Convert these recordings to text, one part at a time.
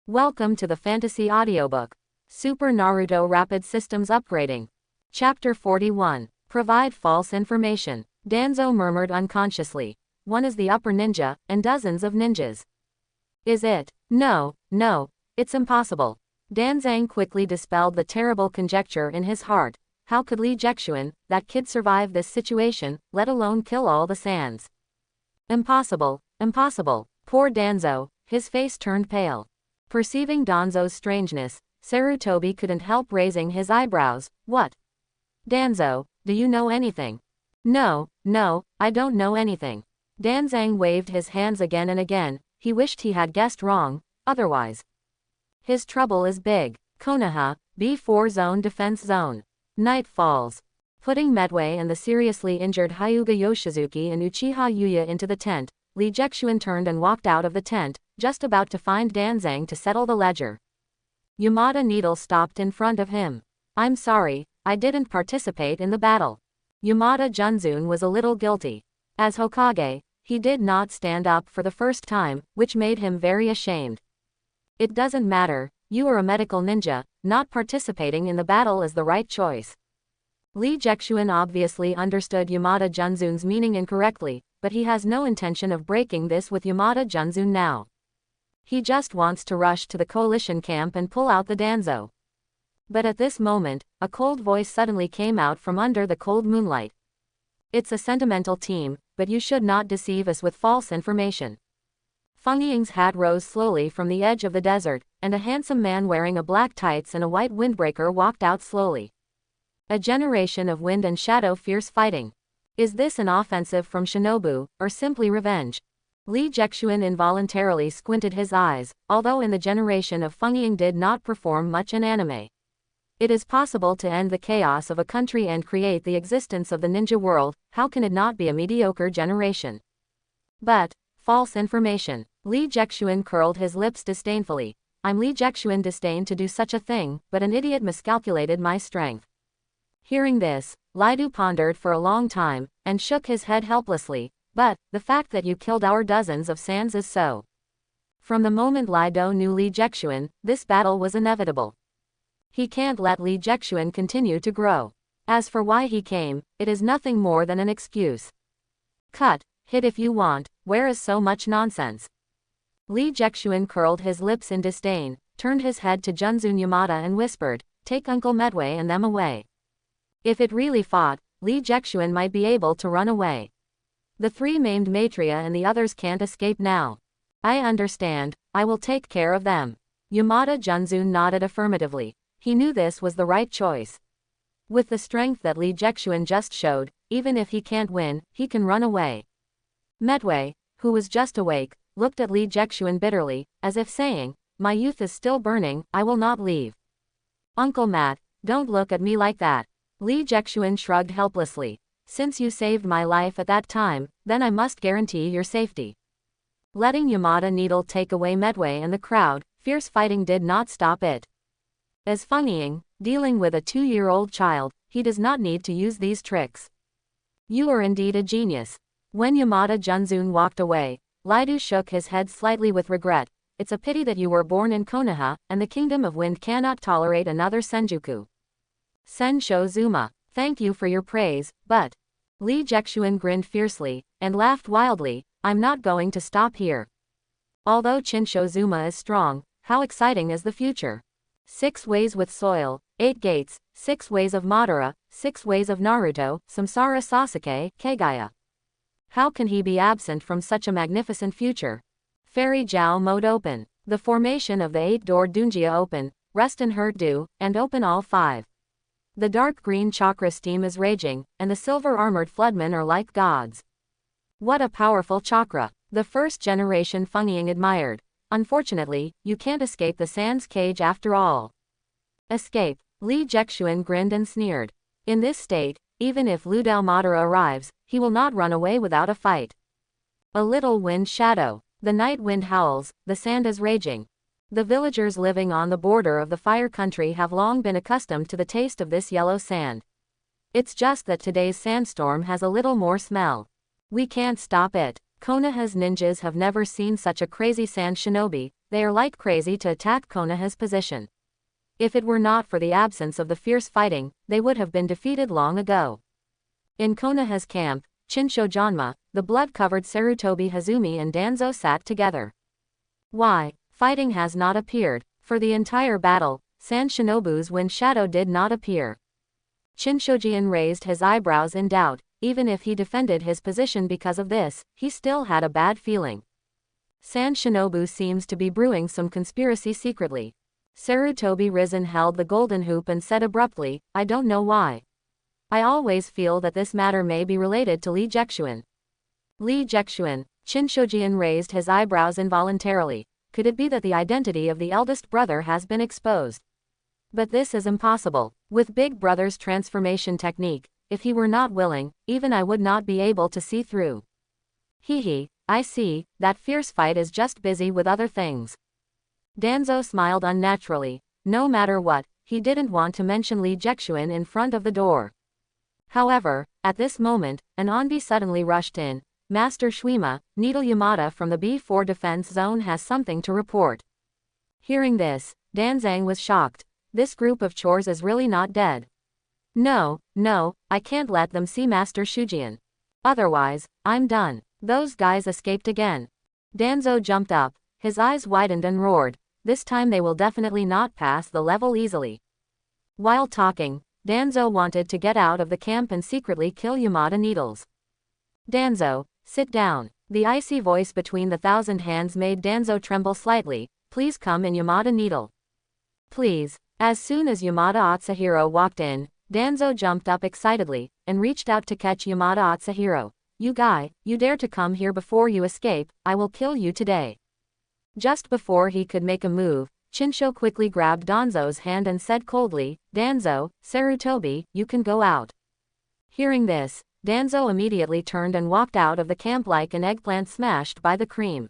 Welcome to the Fantasy Audiobook. Super Naruto Rapid Systems Upgrading. Chapter 41. Provide False Information. Danzo murmured unconsciously. One is the upper ninja, and dozens of ninjas. Is it? No, it's impossible. Danzang quickly dispelled the terrible conjecture in his heart. How could Lee Jexuan, that kid, survive this situation, let alone kill all the Sans? Impossible. Poor Danzo, his face turned pale. Perceiving Danzo's strangeness, Sarutobi couldn't help raising his eyebrows. What? Danzo, do you know anything? No, I don't know anything. Danzang waved his hands again and again. He wished he had guessed wrong, otherwise. His trouble is big. Konoha, B4 Zone Defense Zone. Night falls. Putting Medway and the seriously injured Hyuga Yoshizuki and Uchiha Yuya into the tent, Lee Jexuan turned and walked out of the tent, just about to find Danzang to settle the ledger. Yamada Needle stopped in front of him. I'm sorry, I didn't participate in the battle. Yamada Junzun was a little guilty. As Hokage, he did not stand up for the first time, which made him very ashamed. It doesn't matter, you are a medical ninja, not participating in the battle is the right choice. Lee Jexuan obviously understood Yamada Junzun's meaning incorrectly, but he has no intention of breaking this with Yamada Junzun now. He just wants to rush to the coalition camp and pull out the Danzo. But at this moment, a cold voice suddenly came out from under the cold moonlight. It's a sentimental team, but you should not deceive us with false information. Feng Ying's hat rose slowly from the edge of the desert, and a handsome man wearing a black tights and a white windbreaker walked out slowly. A generation of wind and shadow fierce fighting. Is this an offensive from Shinobu, or simply revenge? Lee Jexuan involuntarily squinted his eyes, although in the generation of Feng Ying did not perform much in anime. It is possible to end the chaos of a country and create the existence of the ninja world, how can it not be a mediocre generation? But, false information. Lee Jexuan curled his lips disdainfully. I'm Lee Jexuan, disdained to do such a thing, but an idiot miscalculated my strength. Hearing this, Lido pondered for a long time, and shook his head helplessly. But, the fact that you killed our dozens of Sans is so. From the moment Lido knew Lee Jexuan, this battle was inevitable. He can't let Lee Jexuan continue to grow. As for why he came, it is nothing more than an excuse. Cut, hit if you want, where is so much nonsense? Lee Jexuan curled his lips in disdain, turned his head to Junzun Yamada and whispered, take Uncle Medway and them away. If it really fought, Lee Jexuan might be able to run away. The three maimed Maitreya and the others can't escape now. I understand, I will take care of them. Yamada Junzun nodded affirmatively. He knew this was the right choice. With the strength that Lee Jexuan just showed, even if he can't win, he can run away. Medway, who was just awake, looked at Lee Jexuan bitterly, as if saying, my youth is still burning, I will not leave. Uncle Matt, don't look at me like that. Lee Jexuan shrugged helplessly. Since you saved my life at that time, then I must guarantee your safety. Letting Yamada Needle take away Medway and the crowd, fierce fighting did not stop it. As Feng Ying, dealing with a 2-year-old child, he does not need to use these tricks. You are indeed a genius. When Yamada Junzun walked away, Lido shook his head slightly with regret. It's a pity that you were born in Konoha, and the Kingdom of Wind cannot tolerate another Senjuku. Sensho Zuma, thank you for your praise, but... Lee Jexuan grinned fiercely, and laughed wildly, I'm not going to stop here. Although Chinsho Zuma is strong, how exciting is the future? 6 ways with soil, 8 gates, 6 ways of Madara, 6 ways of Naruto, Samsara Sasuke, Kagaya. How can he be absent from such a magnificent future? Fairy Jiao mode open. The formation of the 8-door Dunjia open, rest and hurt do, and open all 5. The dark green chakra steam is raging, and the silver-armored floodmen are like gods. What a powerful chakra! The first generation Feng Ying admired. Unfortunately, you can't escape the Sans cage after all. Escape. Lee Jexuan grinned and sneered. In this state, even if Ludel Madara arrives, he will not run away without a fight. A little wind shadow. The night wind howls, the sand is raging. The villagers living on the border of the fire country have long been accustomed to the taste of this yellow sand. It's just that today's sandstorm has a little more smell. We can't stop it. Konoha's ninjas have never seen such a crazy sand shinobi, they are like crazy to attack Konoha's position. If it were not for the absence of the fierce fighting, they would have been defeated long ago. In Konoha's camp, Chinsho Janma, the blood-covered Sarutobi Hazumi and Danzo sat together. Why? Fighting has not appeared. For the entire battle, San Shinobu's wind shadow did not appear. Chinshojian raised his eyebrows in doubt. Even if he defended his position because of this, he still had a bad feeling. San Shinobu seems to be brewing some conspiracy secretly. Sarutobi Risen held the golden hoop and said abruptly, I don't know why. I always feel that this matter may be related to Li Jexuan. Li Jexuan. Chinshojian raised his eyebrows involuntarily. Could it be that the identity of the eldest brother has been exposed? But this is impossible. With Big Brother's transformation technique, if he were not willing, even I would not be able to see through. Hee, I see, that fierce fight is just busy with other things. Danzo smiled unnaturally. No matter what, he didn't want to mention Li Jexuan in front of the door. However, at this moment, an Onbi suddenly rushed in. Master Shuima, Needle Yamada from the B4 defense zone has something to report. Hearing this, Danzang was shocked. This group of chores is really not dead. No, I can't let them see Master Shujian. Otherwise, I'm done. Those guys escaped again. Danzo jumped up, his eyes widened and roared. This time they will definitely not pass the level easily. While talking, Danzo wanted to get out of the camp and secretly kill Yamada Needles. Danzo, sit down. The icy voice between the 1,000 hands made Danzo tremble slightly. Please come in, Yamada Needle. Please. As soon as Yamada Atsuhiro walked in, Danzo jumped up excitedly, and reached out to catch Yamada Atsuhiro. You guy, you dare to come here before you escape, I will kill you today. Just before he could make a move, Chinsho quickly grabbed Danzo's hand and said coldly, Danzo, Sarutobi, you can go out. Hearing this, Danzo immediately turned and walked out of the camp like an eggplant smashed by the cream.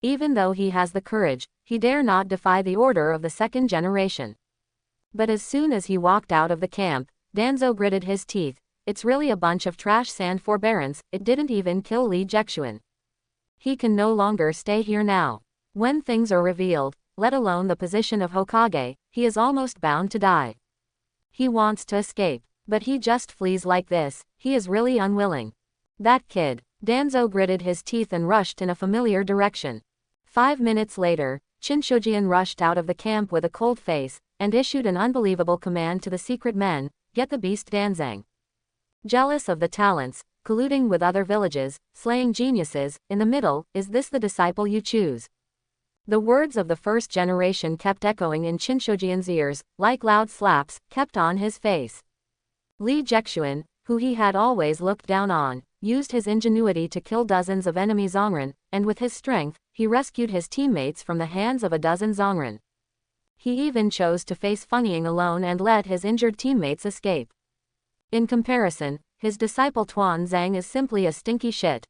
Even though he has the courage, he dare not defy the order of the second generation. But as soon as he walked out of the camp, Danzo gritted his teeth. It's really a bunch of trash sand forbearance, it didn't even kill Li Jexuan. He can no longer stay here now. When things are revealed, let alone the position of Hokage, he is almost bound to die. He wants to escape, but he just flees like this, he is really unwilling. That kid. Danzo gritted his teeth and rushed in a familiar direction. 5 minutes later, Chinshojian rushed out of the camp with a cold face, and issued an unbelievable command to the secret men, get the beast Danzang. Jealous of the talents, colluding with other villages, slaying geniuses, in the middle, is this the disciple you choose? The words of the first generation kept echoing in Chinshojian's ears, like loud slaps, kept on his face. Li Jexuan, who he had always looked down on, used his ingenuity to kill dozens of enemy Zongren, and with his strength, he rescued his teammates from the hands of a dozen Zongren. He even chose to face Funying alone and let his injured teammates escape. In comparison, his disciple Tuan Zhang is simply a stinky shit.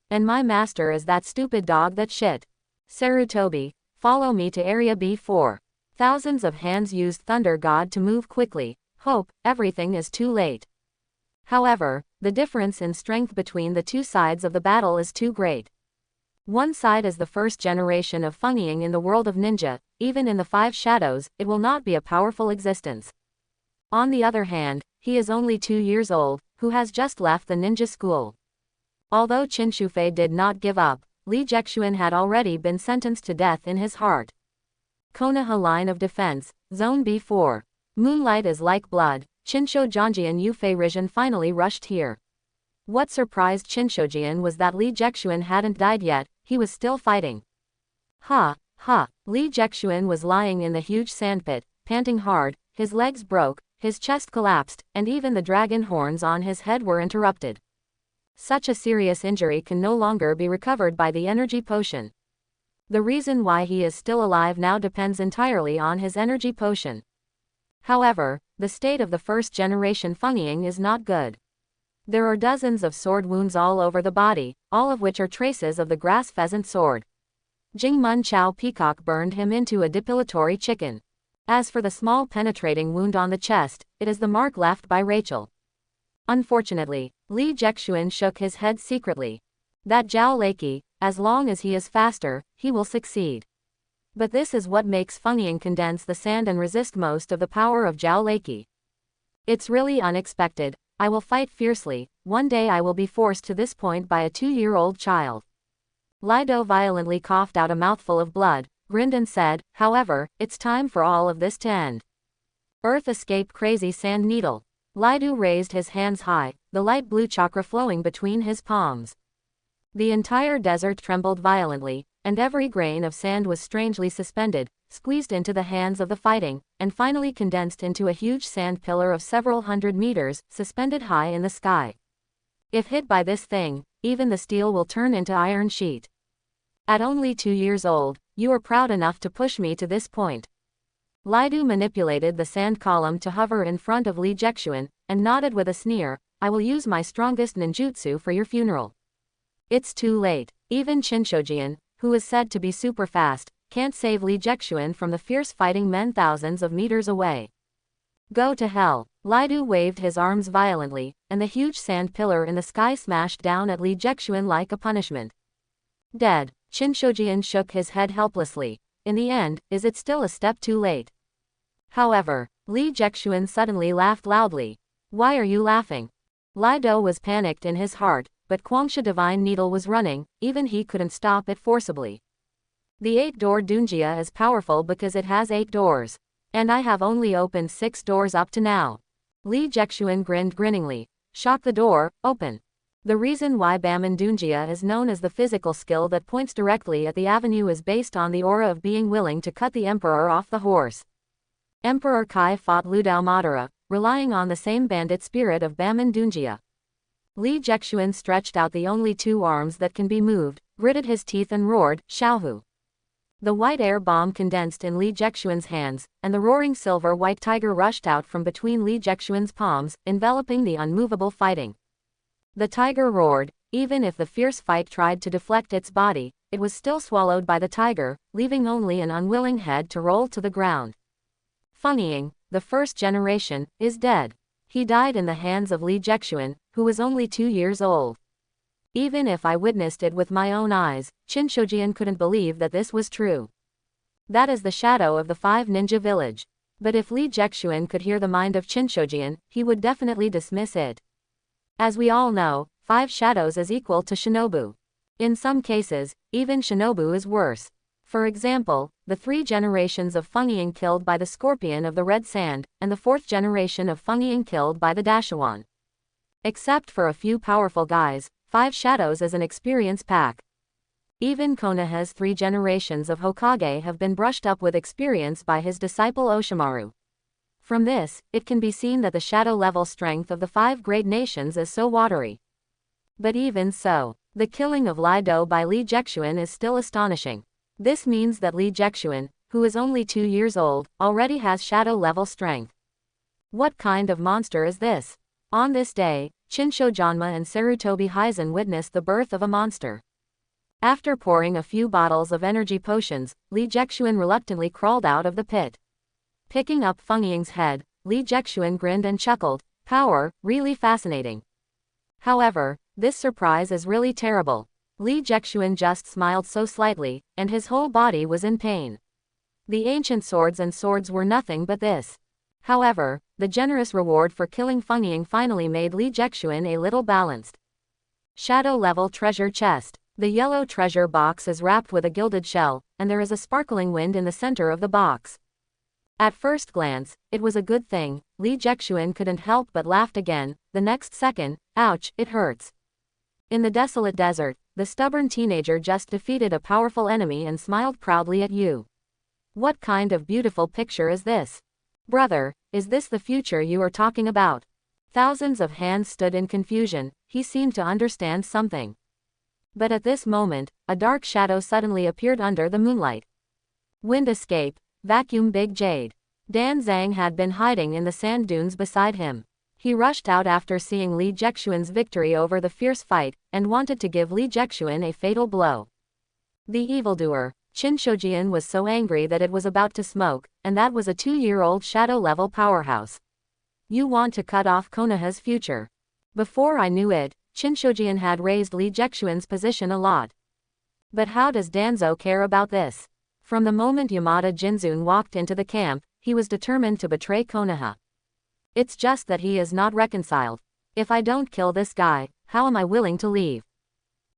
And my master is that stupid dog that shit. Sarutobi, follow me to Area B4. Thousands of hands used Thunder God to move quickly. Hope, everything is too late. However, the difference in strength between the two sides of the battle is too great. One side is the first generation of Funying in the world of ninja, even in the 5 shadows, it will not be a powerful existence. On the other hand, he is only 2 years old, who has just left the ninja school. Although Chinshufei did not give up, Li Jexuan had already been sentenced to death in his heart. Konoha line of defense, Zone B4. Moonlight is like blood, Chinsho Janji and Yufei Rijin finally rushed here. What surprised Chinshojian was that Li Jexuan hadn't died yet, he was still fighting. Ha. Li Jexuan was lying in the huge sandpit, panting hard, his legs broke, his chest collapsed, and even the dragon horns on his head were interrupted. Such a serious injury can no longer be recovered by the energy potion. The reason why he is still alive now depends entirely on his energy potion. However, the state of the first generation Funying is not good. There are dozens of sword wounds all over the body, all of which are traces of the grass pheasant sword. Jingmun Chao Peacock burned him into a depilatory chicken. As for the small penetrating wound on the chest, it is the mark left by Rachel. Unfortunately, Li Jexuan shook his head secretly. That Zhao Leiki, as long as he is faster, he will succeed. But this is what makes Feng condense the sand and resist most of the power of Zhao Leiki. It's really unexpected. I will fight fiercely. One day I will be forced to this point by a 2-year-old child. Lido violently coughed out a mouthful of blood, grinned and said, however, it's time for all of this to end. Earth escape crazy sand needle. Lido raised his hands high, the light blue chakra flowing between his palms. The entire desert trembled violently, and every grain of sand was strangely suspended, squeezed into the hands of the fighting, and finally condensed into a huge sand pillar of several hundred meters, suspended high in the sky. If hit by this thing, even the steel will turn into iron sheet. At only 2 years old, you are proud enough to push me to this point. Lido manipulated the sand column to hover in front of Li Jexuan, and nodded with a sneer, I will use my strongest ninjutsu for your funeral. It's too late. Even Shinshojian, who is said to be super fast, can't save Li Jexuan from the fierce fighting men thousands of meters away. Go to hell. Lido waved his arms violently, and the huge sand pillar in the sky smashed down at Li Jexuan like a punishment. Dead. Shinshojian shook his head helplessly. In the end, is it still a step too late? However, Li Jexuan suddenly laughed loudly. Why are you laughing? Lido was panicked in his heart, but Kwangsha Divine Needle was running, even he couldn't stop it forcibly. The 8-door Dunjia is powerful because it has 8 doors. And I have only opened 6 doors up to now. Li Jexuan grinned grinningly. Shock the door, open. The reason why Baman Dunjia is known as the physical skill that points directly at the avenue is based on the aura of being willing to cut the emperor off the horse. Emperor Kai fought Ludao Madara, relying on the same bandit spirit of Baman Dunjia. Li Jexuan stretched out the only 2 arms that can be moved, gritted his teeth and roared, Xiaohu. The white air bomb condensed in Li Jexuan's hands, and the roaring silver-white tiger rushed out from between Li Jexuan's palms, enveloping the unmovable fighting. The tiger roared. Even if the fierce fight tried to deflect its body, it was still swallowed by the tiger, leaving only an unwilling head to roll to the ground. Feng, the first generation, is dead. He died in the hands of Li Jexuan, who was only 2 years old. Even if I witnessed it with my own eyes, Shinshojian couldn't believe that this was true. That is the shadow of the 5 ninja village. But if Li Jexuan could hear the mind of Shinshojian, he would definitely dismiss it. As we all know, 5 shadows is equal to Shinobu. In some cases, even Shinobu is worse. For example, the 3 generations of Feng killed by the scorpion of the red sand, and the 4th generation of Feng killed by the Dashawan. Except for a few powerful guys, 5 shadows is an experience pack. Even Konoha's 3 generations of Hokage have been brushed up with experience by his disciple Oshimaru. From this, it can be seen that the shadow level strength of the 5 great nations is so watery. But even so, the killing of Lido by Li Jexuan is still astonishing. This means that Li Jexuan, who is only 2 years old, already has shadow level strength. What kind of monster is this? On this day, Chinsho Janma and Sarutobi Hizen witnessed the birth of a monster. After pouring a few bottles of energy potions, Li Jexuan reluctantly crawled out of the pit. Picking up Feng Ying's head, Li Jexuan grinned and chuckled. Power, really fascinating. However, this surprise is really terrible. Li Jexuan just smiled so slightly, and his whole body was in pain. The ancient swords and swords were nothing but this. However, the generous reward for killing Feng Ying finally made Li Jexuan a little balanced. Shadow level treasure chest. The yellow treasure box is wrapped with a gilded shell, and there is a sparkling wind in the center of the box. At first glance, it was a good thing. Li Jexuan couldn't help but laughed again. The next second, ouch, it hurts. In the desolate desert, the stubborn teenager just defeated a powerful enemy and smiled proudly at you. What kind of beautiful picture is this? Brother, is this the future you are talking about? Thousands of hands stood in confusion. He seemed to understand something. But at this moment, a dark shadow suddenly appeared under the moonlight. Wind escape, vacuum big jade. Dan Zhang had been hiding in the sand dunes beside him. He rushed out after seeing Li Jexuan's victory over the fierce fight, and wanted to give Li Jexuan a fatal blow. The evildoer, Shinshojian was so angry that it was about to smoke, and that was a 2-year-old shadow-level powerhouse. You want to cut off Konoha's future. Before I knew it, Shinshojian had raised Li Jexuan's position a lot. But how does Danzo care about this? From the moment Yamada Jinzun walked into the camp, he was determined to betray Konoha. It's just that he is not reconciled. If I don't kill this guy, how am I willing to leave?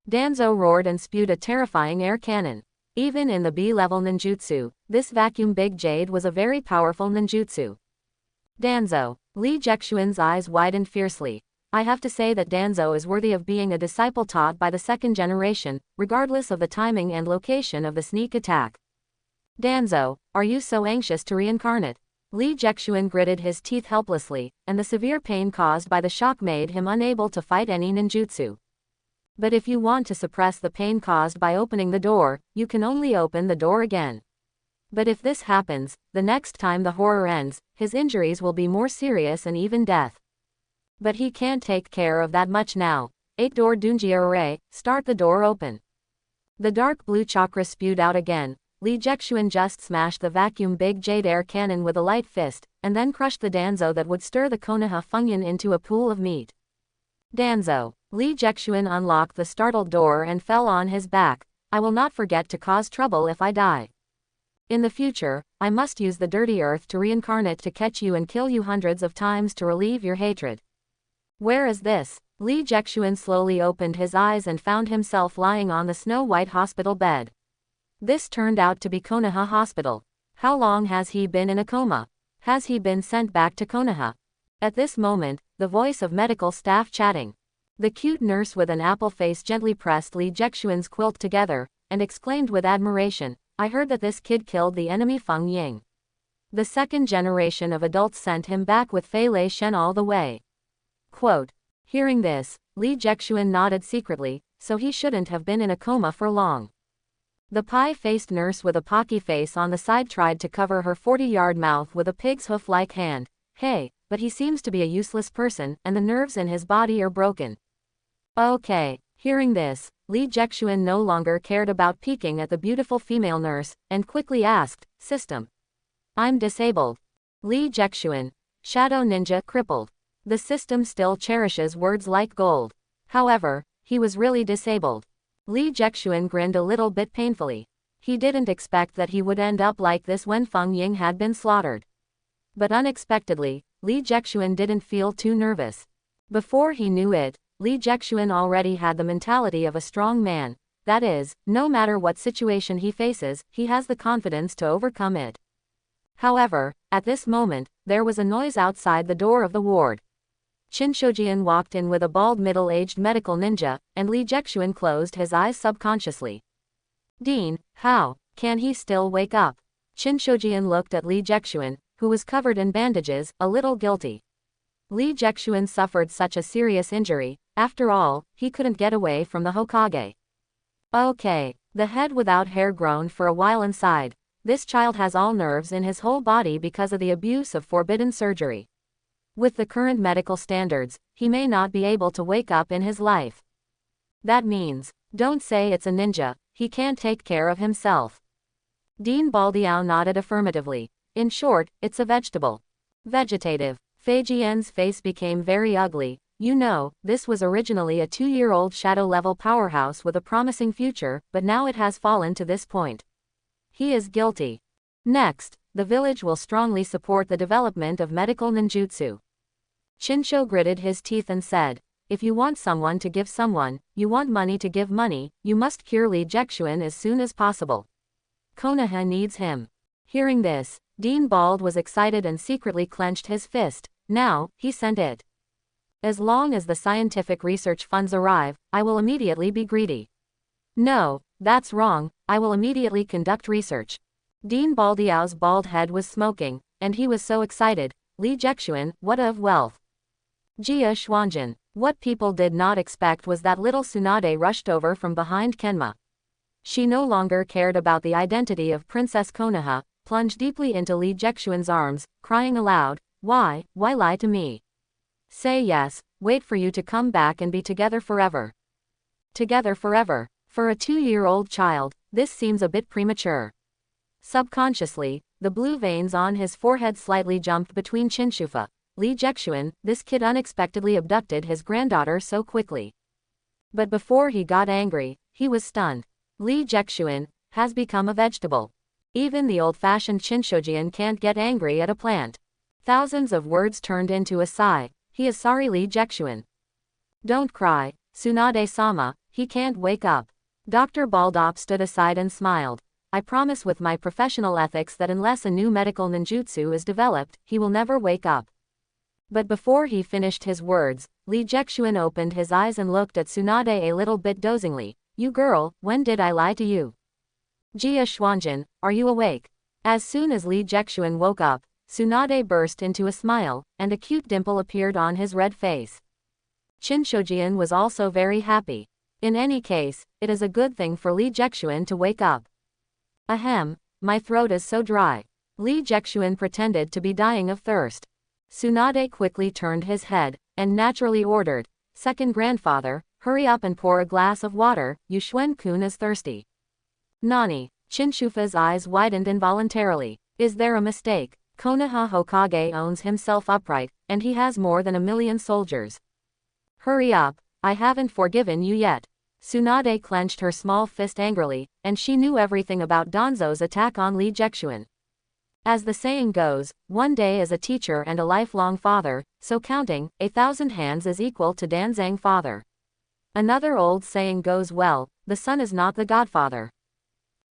Danzo roared and spewed a terrifying air cannon. Even in the B-level ninjutsu, this vacuum big jade was a very powerful ninjutsu. Danzo. Li Jexuan's eyes widened fiercely. I have to say that Danzo is worthy of being a disciple taught by the second generation, regardless of the timing and location of the sneak attack. Danzo, are you so anxious to reincarnate? Li Jexuan gritted his teeth helplessly, and the severe pain caused by the shock made him unable to fight any ninjutsu. But if you want to suppress the pain caused by opening the door, you can only open the door again. But if this happens, the next time the horror ends, his injuries will be more serious and even death. But he can't take care of that much now. 8-door Dunjia Array, start the door open. The dark blue chakra spewed out again. Li Jexuan just smashed the vacuum big jade air cannon with a light fist, and then crushed the Danzo that would stir the Konoha Fungyan into a pool of meat. Danzo. Li Jexuan unlocked the startled door and fell on his back. I will not forget to cause trouble if I die. In the future, I must use the dirty earth to reincarnate to catch you and kill you hundreds of times to relieve your hatred. Where is this? Li Jexuan slowly opened his eyes and found himself lying on the snow-white hospital bed. This turned out to be Konoha Hospital. How long has he been in a coma? Has he been sent back to Konoha? At this moment, the voice of medical staff chatting. The cute nurse with an apple face gently pressed Li Jexuan's quilt together, and exclaimed with admiration, I heard that this kid killed the enemy Feng Ying. The second generation of adults sent him back with Fei Lei Shen all the way. Quote. Hearing this, Li Jexuan nodded secretly, so he shouldn't have been in a coma for long. The pie-faced nurse with a pocky face on the side tried to cover her 40-yard mouth with a pig's hoof-like hand. Hey, but he seems to be a useless person, and the nerves in his body are broken. Okay. Hearing this, Li Jexuan no longer cared about peeking at the beautiful female nurse, and quickly asked, System. I'm disabled. Li Jexuan. Shadow Ninja crippled. The system still cherishes words like gold. However, he was really disabled. Li Jexuan grinned a little bit painfully. He didn't expect that he would end up like this when Feng Ying had been slaughtered. But unexpectedly, Li Jexuan didn't feel too nervous. Before he knew it, Li Jexuan already had the mentality of a strong man. That is, no matter what situation he faces, he has the confidence to overcome it. However, at this moment, there was a noise outside the door of the ward. Shinshojian walked in with a bald middle-aged medical ninja, and Li Jexuan closed his eyes subconsciously. Dean, how can he still wake up? Shinshojian looked at Li Jexuan, who was covered in bandages, a little guilty. Li Jexuan suffered such a serious injury. After all, he couldn't get away from the Hokage. Okay. The head without hair groaned for a while and sighed. This child has all nerves in his whole body because of the abuse of forbidden surgery. With the current medical standards, he may not be able to wake up in his life. That means, don't say it's a ninja, he can't take care of himself. Dean Baldiao nodded affirmatively. In short, it's a vegetable. Vegetative. Fei Jian's face became very ugly. You know, this was originally a 2-year-old shadow-level powerhouse with a promising future, but now it has fallen to this point. He is guilty. Next, the village will strongly support the development of medical ninjutsu. Shinsho gritted his teeth and said, if you want someone to give someone, you want money to give money, you must cure Li Jexuan as soon as possible. Konoha needs him. Hearing this, Dean Bald was excited and secretly clenched his fist. Now, he sent it. As long as the scientific research funds arrive, I will immediately be greedy. No, that's wrong, I will immediately conduct research. Dean Baldiao's bald head was smoking, and he was so excited. Li Jexuan, what of wealth? Jia Xuanjin. What people did not expect was that little Tsunade rushed over from behind Kenma. She no longer cared about the identity of Princess Konoha, plunged deeply into Li Jexuan's arms, crying aloud, why lie to me? Say yes, wait for you to come back and be together forever. Together forever. For a 2-year-old child, this seems a bit premature. Subconsciously, the blue veins on his forehead slightly jumped between chinshufa. Li Jexuan, this kid unexpectedly abducted his granddaughter so quickly. But before he got angry, he was stunned. Li Jexuan has become a vegetable. Even the old-fashioned Shinshojian can't get angry at a plant. Thousands of words turned into a sigh. He is sorry, Lee Jexuan. Don't cry, Tsunade-sama, he can't wake up. Dr. Baldop stood aside and smiled. I promise with my professional ethics that unless a new medical ninjutsu is developed, he will never wake up. But before he finished his words, Lee Jexuan opened his eyes and looked at Tsunade a little bit dozingly. You girl, when did I lie to you? Jia Xuanjin, are you awake? As soon as Lee Jexuan woke up, Tsunade burst into a smile, and a cute dimple appeared on his red face. Shinshojian was also very happy. In any case, it is a good thing for Lee Jexuan to wake up. Ahem, my throat is so dry. Lee Jexuan pretended to be dying of thirst. Tsunade quickly turned his head, and naturally ordered, Second grandfather, hurry up and pour a glass of water, Yuxuan-kun is thirsty. Nani? Chinshufa's eyes widened involuntarily. Is there a mistake? Konoha Hokage owns himself upright, and he has more than 1,000,000 soldiers. Hurry up, I haven't forgiven you yet. Tsunade clenched her small fist angrily, and she knew everything about Danzo's attack on Lee Jexuan. As the saying goes, one day is a teacher and a lifelong father, so counting, 1,000 hands is equal to Danzang father. Another old saying goes well, the son is not the godfather.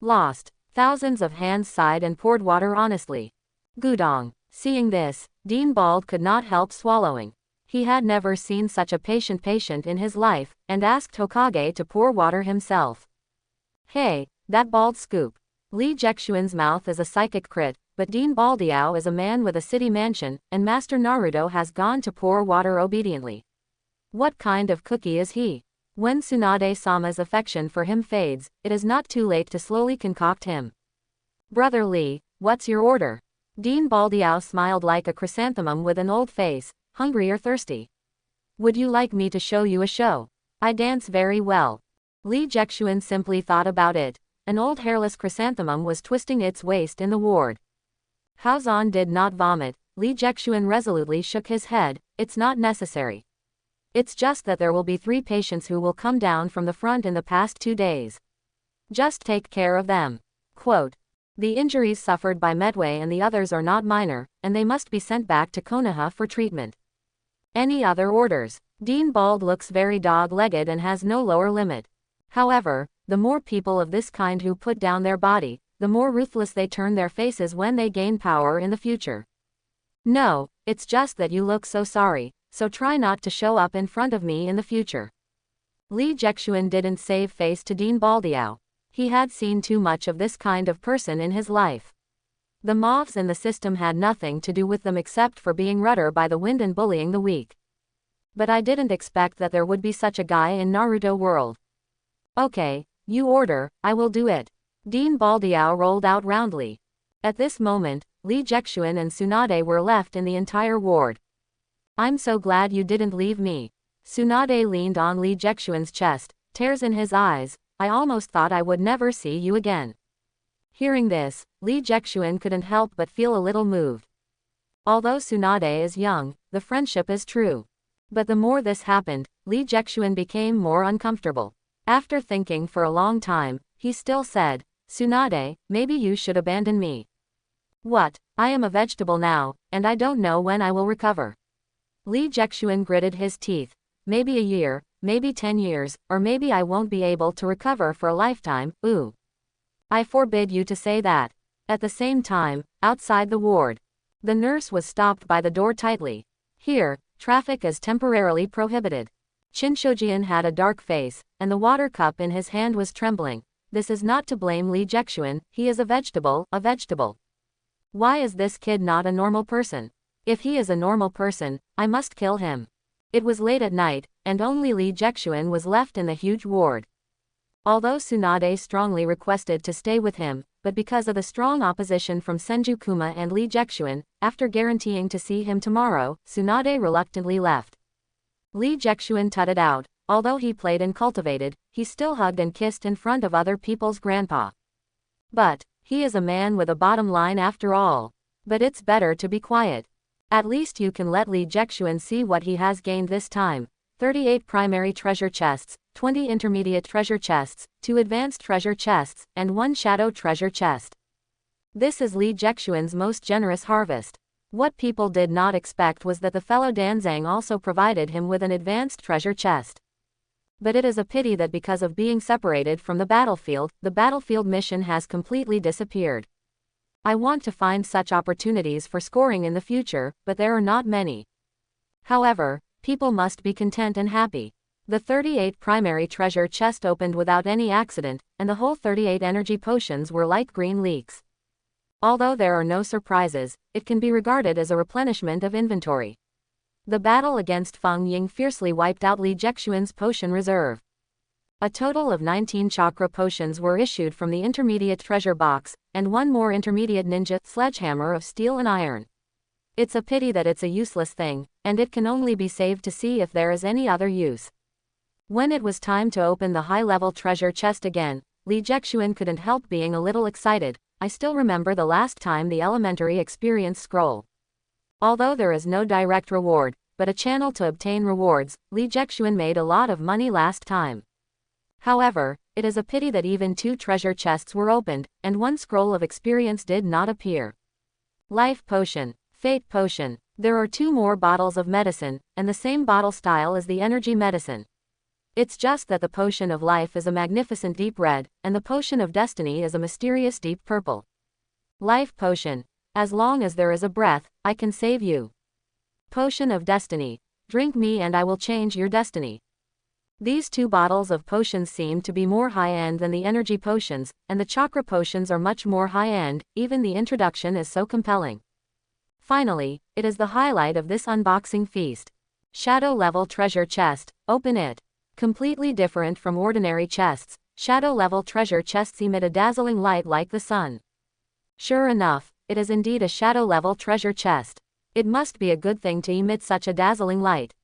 Lost. Thousands of hands sighed and poured water honestly. Gudong. Seeing this, Dean Bald could not help swallowing. He had never seen such a patient in his life, and asked Hokage to pour water himself. Hey, that bald scoop. Lee Jexuan's mouth is a psychic crit, but Dean Baldiao is a man with a city mansion, and Master Naruto has gone to pour water obediently. What kind of cookie is he? When Tsunade-sama's affection for him fades, it is not too late to slowly concoct him. Brother Lee, what's your order? Dean Baldiao smiled like a chrysanthemum with an old face, hungry or thirsty. Would you like me to show you a show? I dance very well. Lee Jexuan simply thought about it. An old hairless chrysanthemum was twisting its waist in the ward. Haozan did not vomit. Lee Jexuan resolutely shook his head. It's not necessary. It's just that there will be 3 patients who will come down from the front in the past 2 days. Just take care of them. Quote. The injuries suffered by Medway and the others are not minor, and they must be sent back to Konoha for treatment. Any other orders? Dean Bald looks very dog-legged and has no lower limit. However, the more people of this kind who put down their body, the more ruthless they turn their faces when they gain power in the future. No, it's just that you look so sorry, so try not to show up in front of me in the future. Lee Jexuan didn't save face to Dean Baldiao. He had seen too much of this kind of person in his life. The mobs in the system had nothing to do with them except for being rudder by the wind and bullying the weak. But I didn't expect that there would be such a guy in Naruto world. Okay, you order, I will do it. Dean Baldiao rolled out roundly. At this moment, Lee Jexuan and Tsunade were left in the entire ward. I'm so glad you didn't leave me. Tsunade leaned on Lee Jexuan's chest, tears in his eyes. I almost thought I would never see you again. Hearing this, Lee Jexuan couldn't help but feel a little moved. Although Tsunade is young, the friendship is true. But the more this happened, Lee Jexuan became more uncomfortable. After thinking for a long time, he still said, Tsunade, maybe you should abandon me. What? I am a vegetable now, and I don't know when I will recover. Lee Jexuan gritted his teeth. Maybe a year, maybe 10 years, or maybe I won't be able to recover for a lifetime, ooh. I forbid you to say that. At the same time, outside the ward, the nurse was stopped by the door tightly. Here, traffic is temporarily prohibited. Shinshojian had a dark face, and the water cup in his hand was trembling. This is not to blame Lee Jexuan, he is a vegetable, a vegetable. Why is this kid not a normal person? If he is a normal person, I must kill him. It was late at night, and only Lee Jexuan was left in the huge ward. Although Tsunade strongly requested to stay with him, but because of the strong opposition from Senju Kuma and Lee Jexuan, after guaranteeing to see him tomorrow, Tsunade reluctantly left. Lee Jexuan tutted out. Although he played and cultivated, he still hugged and kissed in front of other people's grandpa. But, he is a man with a bottom line after all. But it's better to be quiet. At least you can let Lee Jexuan see what he has gained this time. 38 primary treasure chests, 20 intermediate treasure chests, 2 advanced treasure chests, and 1 shadow treasure chest. This is Li Jexuan's most generous harvest. What people did not expect was that the fellow Danzang also provided him with an advanced treasure chest. But it is a pity that because of being separated from the battlefield mission has completely disappeared. I want to find such opportunities for scoring in the future, but there are not many. However, people must be content and happy. The 38 primary treasure chest opened without any accident, and the whole 38 energy potions were light green leaks. Although there are no surprises, it can be regarded as a replenishment of inventory. The battle against Feng Ying fiercely wiped out Li Jexuan's potion reserve. A total of 19 chakra potions were issued from the intermediate treasure box, and one more intermediate ninja sledgehammer of steel and iron. It's a pity that it's a useless thing, and it can only be saved to see if there is any other use. When it was time to open the high-level treasure chest again, Li Jexuan couldn't help being a little excited. I still remember the last time the elementary experience scroll. Although there is no direct reward, but a channel to obtain rewards, Li Jexuan made a lot of money last time. However, it is a pity that even 2 treasure chests were opened, and 1 scroll of experience did not appear. Life potion, fate potion. There are 2 more bottles of medicine, and the same bottle style as the energy medicine. It's just that the potion of life is a magnificent deep red, and the potion of destiny is a mysterious deep purple. Life potion. As long as there is a breath, I can save you. Potion of destiny. Drink me and I will change your destiny. These 2 bottles of potions seem to be more high-end than the energy potions, and the chakra potions are much more high-end. Even the introduction is so compelling. Finally, it is the highlight of this unboxing feast. Shadow level treasure chest. Open it. Completely different from ordinary chests, shadow level treasure chests emit a dazzling light like the sun. Sure enough, it is indeed a shadow level treasure chest. It must be a good thing to emit such a dazzling light.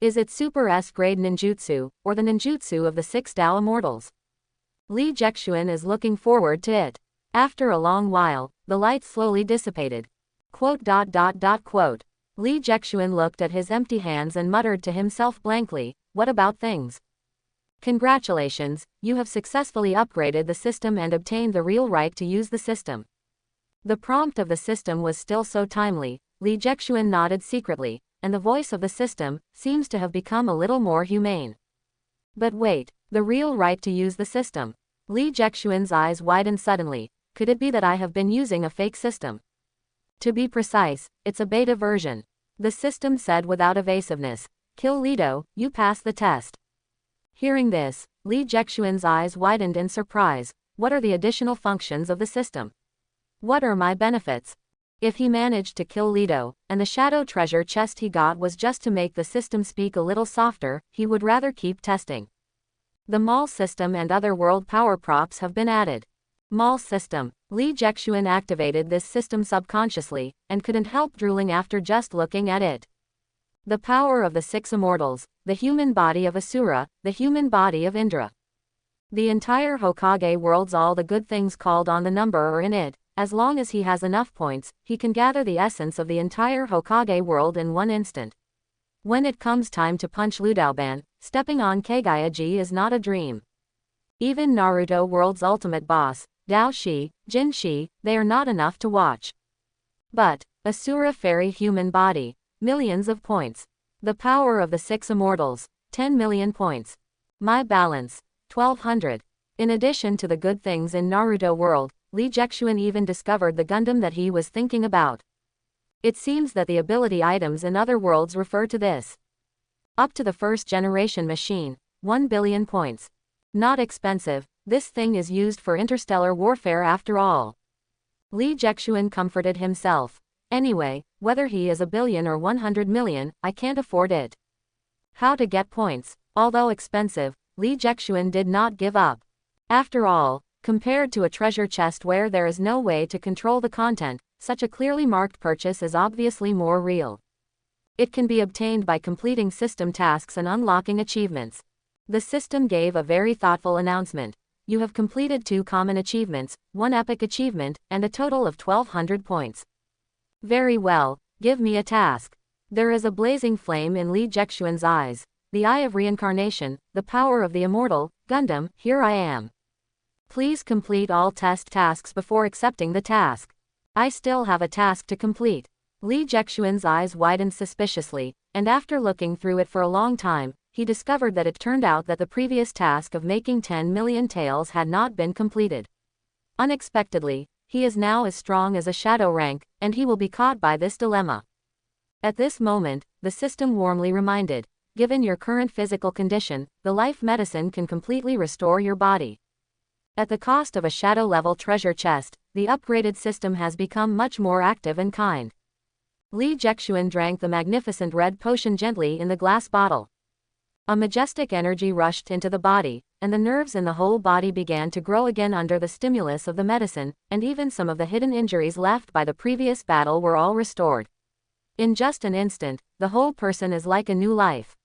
Is it Super S-grade ninjutsu, or the ninjutsu of the 6 Tao Immortals? Li Jexuan is looking forward to it. After a long while, the light slowly dissipated. Li Jexuan looked at his empty hands and muttered to himself blankly, what about things? Congratulations, you have successfully upgraded the system and obtained the real right to use the system. The prompt of the system was still so timely. Li Jexuan nodded secretly, and the voice of the system seems to have become a little more humane. But wait, the real right to use the system. Li Jexuan's eyes widened suddenly. Could it be that I have been using a fake system? To be precise, it's a beta version. The system said without evasiveness. Kill Lido, you pass the test. Hearing this, Li Jexuan's eyes widened in surprise. What are the additional functions of the system? What are my benefits? If he managed to kill Lido, and the shadow treasure chest he got was just to make the system speak a little softer, he would rather keep testing. The Maul system and other world power props have been added. Maul system. Li Jexuan activated this system subconsciously, and couldn't help drooling after just looking at it. The power of the 6 immortals, the human body of Asura, the human body of Indra. The entire Hokage world's all the good things called on the number are in it. As long as he has enough points, he can gather the essence of the entire Hokage world in 1 instant. When it comes time to punch Ludaoban, stepping on Kazekage is not a dream. Even Naruto world's ultimate boss, Dao Shi, Jin Shi, they are not enough to watch. But, Asura fairy human body, millions of points. The power of the 6 immortals, 10 million points. My balance, 1200. In addition to the good things in Naruto world, Li Jexuan even discovered the Gundam that he was thinking about. It seems that the ability items in other worlds refer to this. Up to the 1st generation machine, 1 billion points. Not expensive, this thing is used for interstellar warfare after all. Li Jexuan comforted himself. Anyway, whether he is a billion or 100 million, I can't afford it. How to get points? Although expensive, Li Jexuan did not give up. After all, compared to a treasure chest where there is no way to control the content, such a clearly marked purchase is obviously more real. It can be obtained by completing system tasks and unlocking achievements. The system gave a very thoughtful announcement. You have completed 2 common achievements, 1 epic achievement, and a total of 1200 points. Very well, give me a task. There is a blazing flame in Li Jexuan's eyes. The eye of reincarnation, the power of the immortal, Gundam, here I am. Please complete all test tasks before accepting the task. I still have a task to complete. Li Jexuan's eyes widened suspiciously, and after looking through it for a long time, he discovered that it turned out that the previous task of making 10 million tails had not been completed. Unexpectedly, he is now as strong as a shadow rank, and he will be caught by this dilemma. At this moment, the system warmly reminded, given your current physical condition, the life medicine can completely restore your body. At the cost of a shadow-level treasure chest, the upgraded system has become much more active and kind. Li Jexuan drank the magnificent red potion gently in the glass bottle. A majestic energy rushed into the body, and the nerves in the whole body began to grow again under the stimulus of the medicine, and even some of the hidden injuries left by the previous battle were all restored. In just an instant, the whole person is like a new life.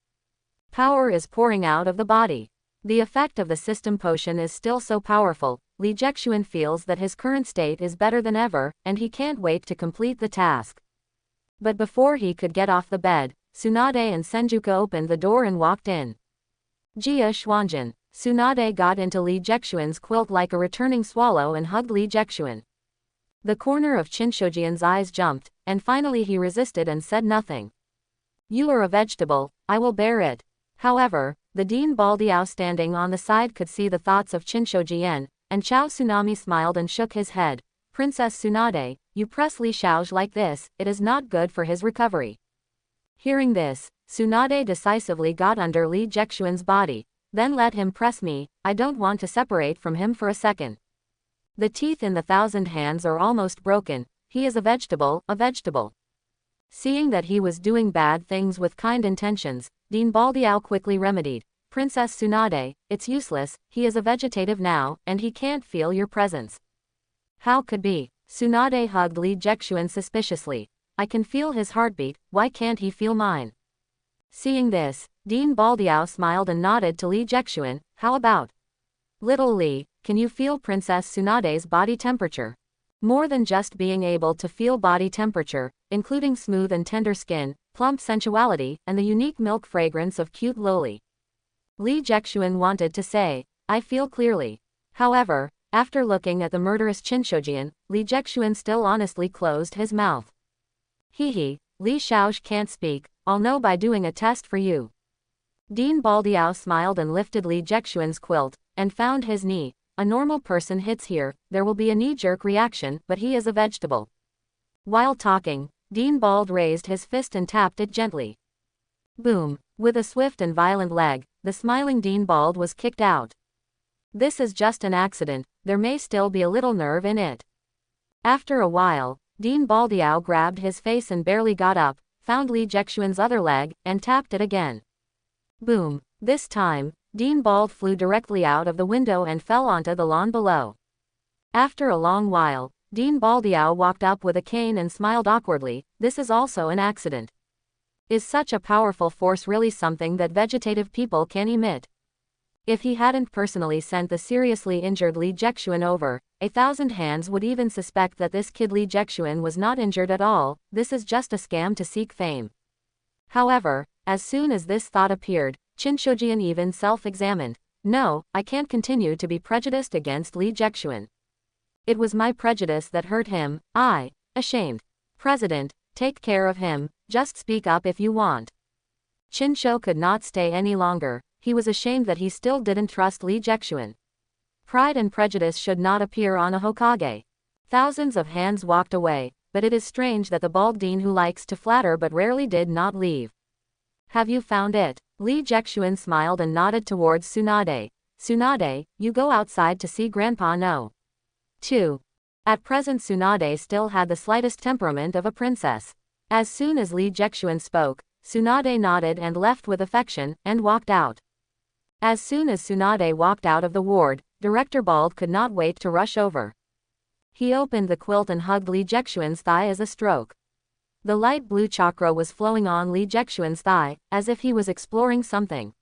Power is pouring out of the body. The effect of the system potion is still so powerful, Li Jexuan feels that his current state is better than ever, and he can't wait to complete the task. But before he could get off the bed, Tsunade and Senjuka opened the door and walked in. Jia Xuanjin. Tsunade got into Li Jexuan's quilt like a returning swallow and hugged Li Jexuan. The corner of Chinshojian's eyes jumped, and finally he resisted and said nothing. You are a vegetable, I will bear it. However, the Dean Baldiao standing on the side could see the thoughts of Chinshojian, and Chao Tsunami smiled and shook his head. Princess Tsunade, you press Li Xiaozhi like this, it is not good for his recovery. Hearing this, Tsunade decisively got under Li Jexuan's body, then let him press me, I don't want to separate from him for a second. The teeth in the 1,000 hands are almost broken, he is a vegetable, a vegetable. Seeing that he was doing bad things with kind intentions, Dean Baldiao quickly remedied, Princess Tsunade, it's useless, he is a vegetative now, and he can't feel your presence. How could be? Tsunade hugged Li Jexuan suspiciously. I can feel his heartbeat, why can't he feel mine? Seeing this, Dean Baldiao smiled and nodded to Li Jexuan, how about? Little Li, can you feel Princess Tsunade's body temperature? More than just being able to feel body temperature, including smooth and tender skin, plump sensuality, and the unique milk fragrance of cute loli. Li Jexuan wanted to say, I feel clearly. However, after looking at the murderous Chinshojian, Li Jexuan still honestly closed his mouth. He, Li Xiaozhi can't speak, I'll know by doing a test for you. Dean Baldiao smiled and lifted Li Jexuan's quilt, and found his knee. A normal person hits here, there will be a knee-jerk reaction, but he is a vegetable. While talking, Dean Bald raised his fist and tapped it gently. Boom! With a swift and violent leg, the smiling Dean Bald was kicked out. This is just an accident, there may still be a little nerve in it. After a while, Dean Baldiao grabbed his face and barely got up, found Li Jexuan's other leg, and tapped it again. Boom! This time, Dean Bald flew directly out of the window and fell onto the lawn below. After a long while, Dean Baldiao walked up with a cane and smiled awkwardly, this is also an accident. Is such a powerful force really something that vegetative people can emit? If he hadn't personally sent the seriously injured Li Jexuan over, 1,000 hands would even suspect that this kid Li Jexuan was not injured at all, this is just a scam to seek fame. However, as soon as this thought appeared, Chinshojian even self-examined. No, I can't continue to be prejudiced against Li Jexuan. It was my prejudice that hurt him, ashamed. President, take care of him, just speak up if you want. Chinsho could not stay any longer, he was ashamed that he still didn't trust Li Jexuan. Pride and prejudice should not appear on a Hokage. Thousands of hands walked away, but it is strange that the bald dean who likes to flatter but rarely did not leave. Have you found it? Li Jexuan smiled and nodded towards Tsunade. Tsunade, you go outside to see Grandpa no. 2. At present Tsunade still had the slightest temperament of a princess. As soon as Li Jexuan spoke, Tsunade nodded and left with affection, and walked out. As soon as Tsunade walked out of the ward, Director Bald could not wait to rush over. He opened the quilt and hugged Li Jexuan's thigh as a stroke. The light blue chakra was flowing on Li Jexuan's thigh, as if he was exploring something.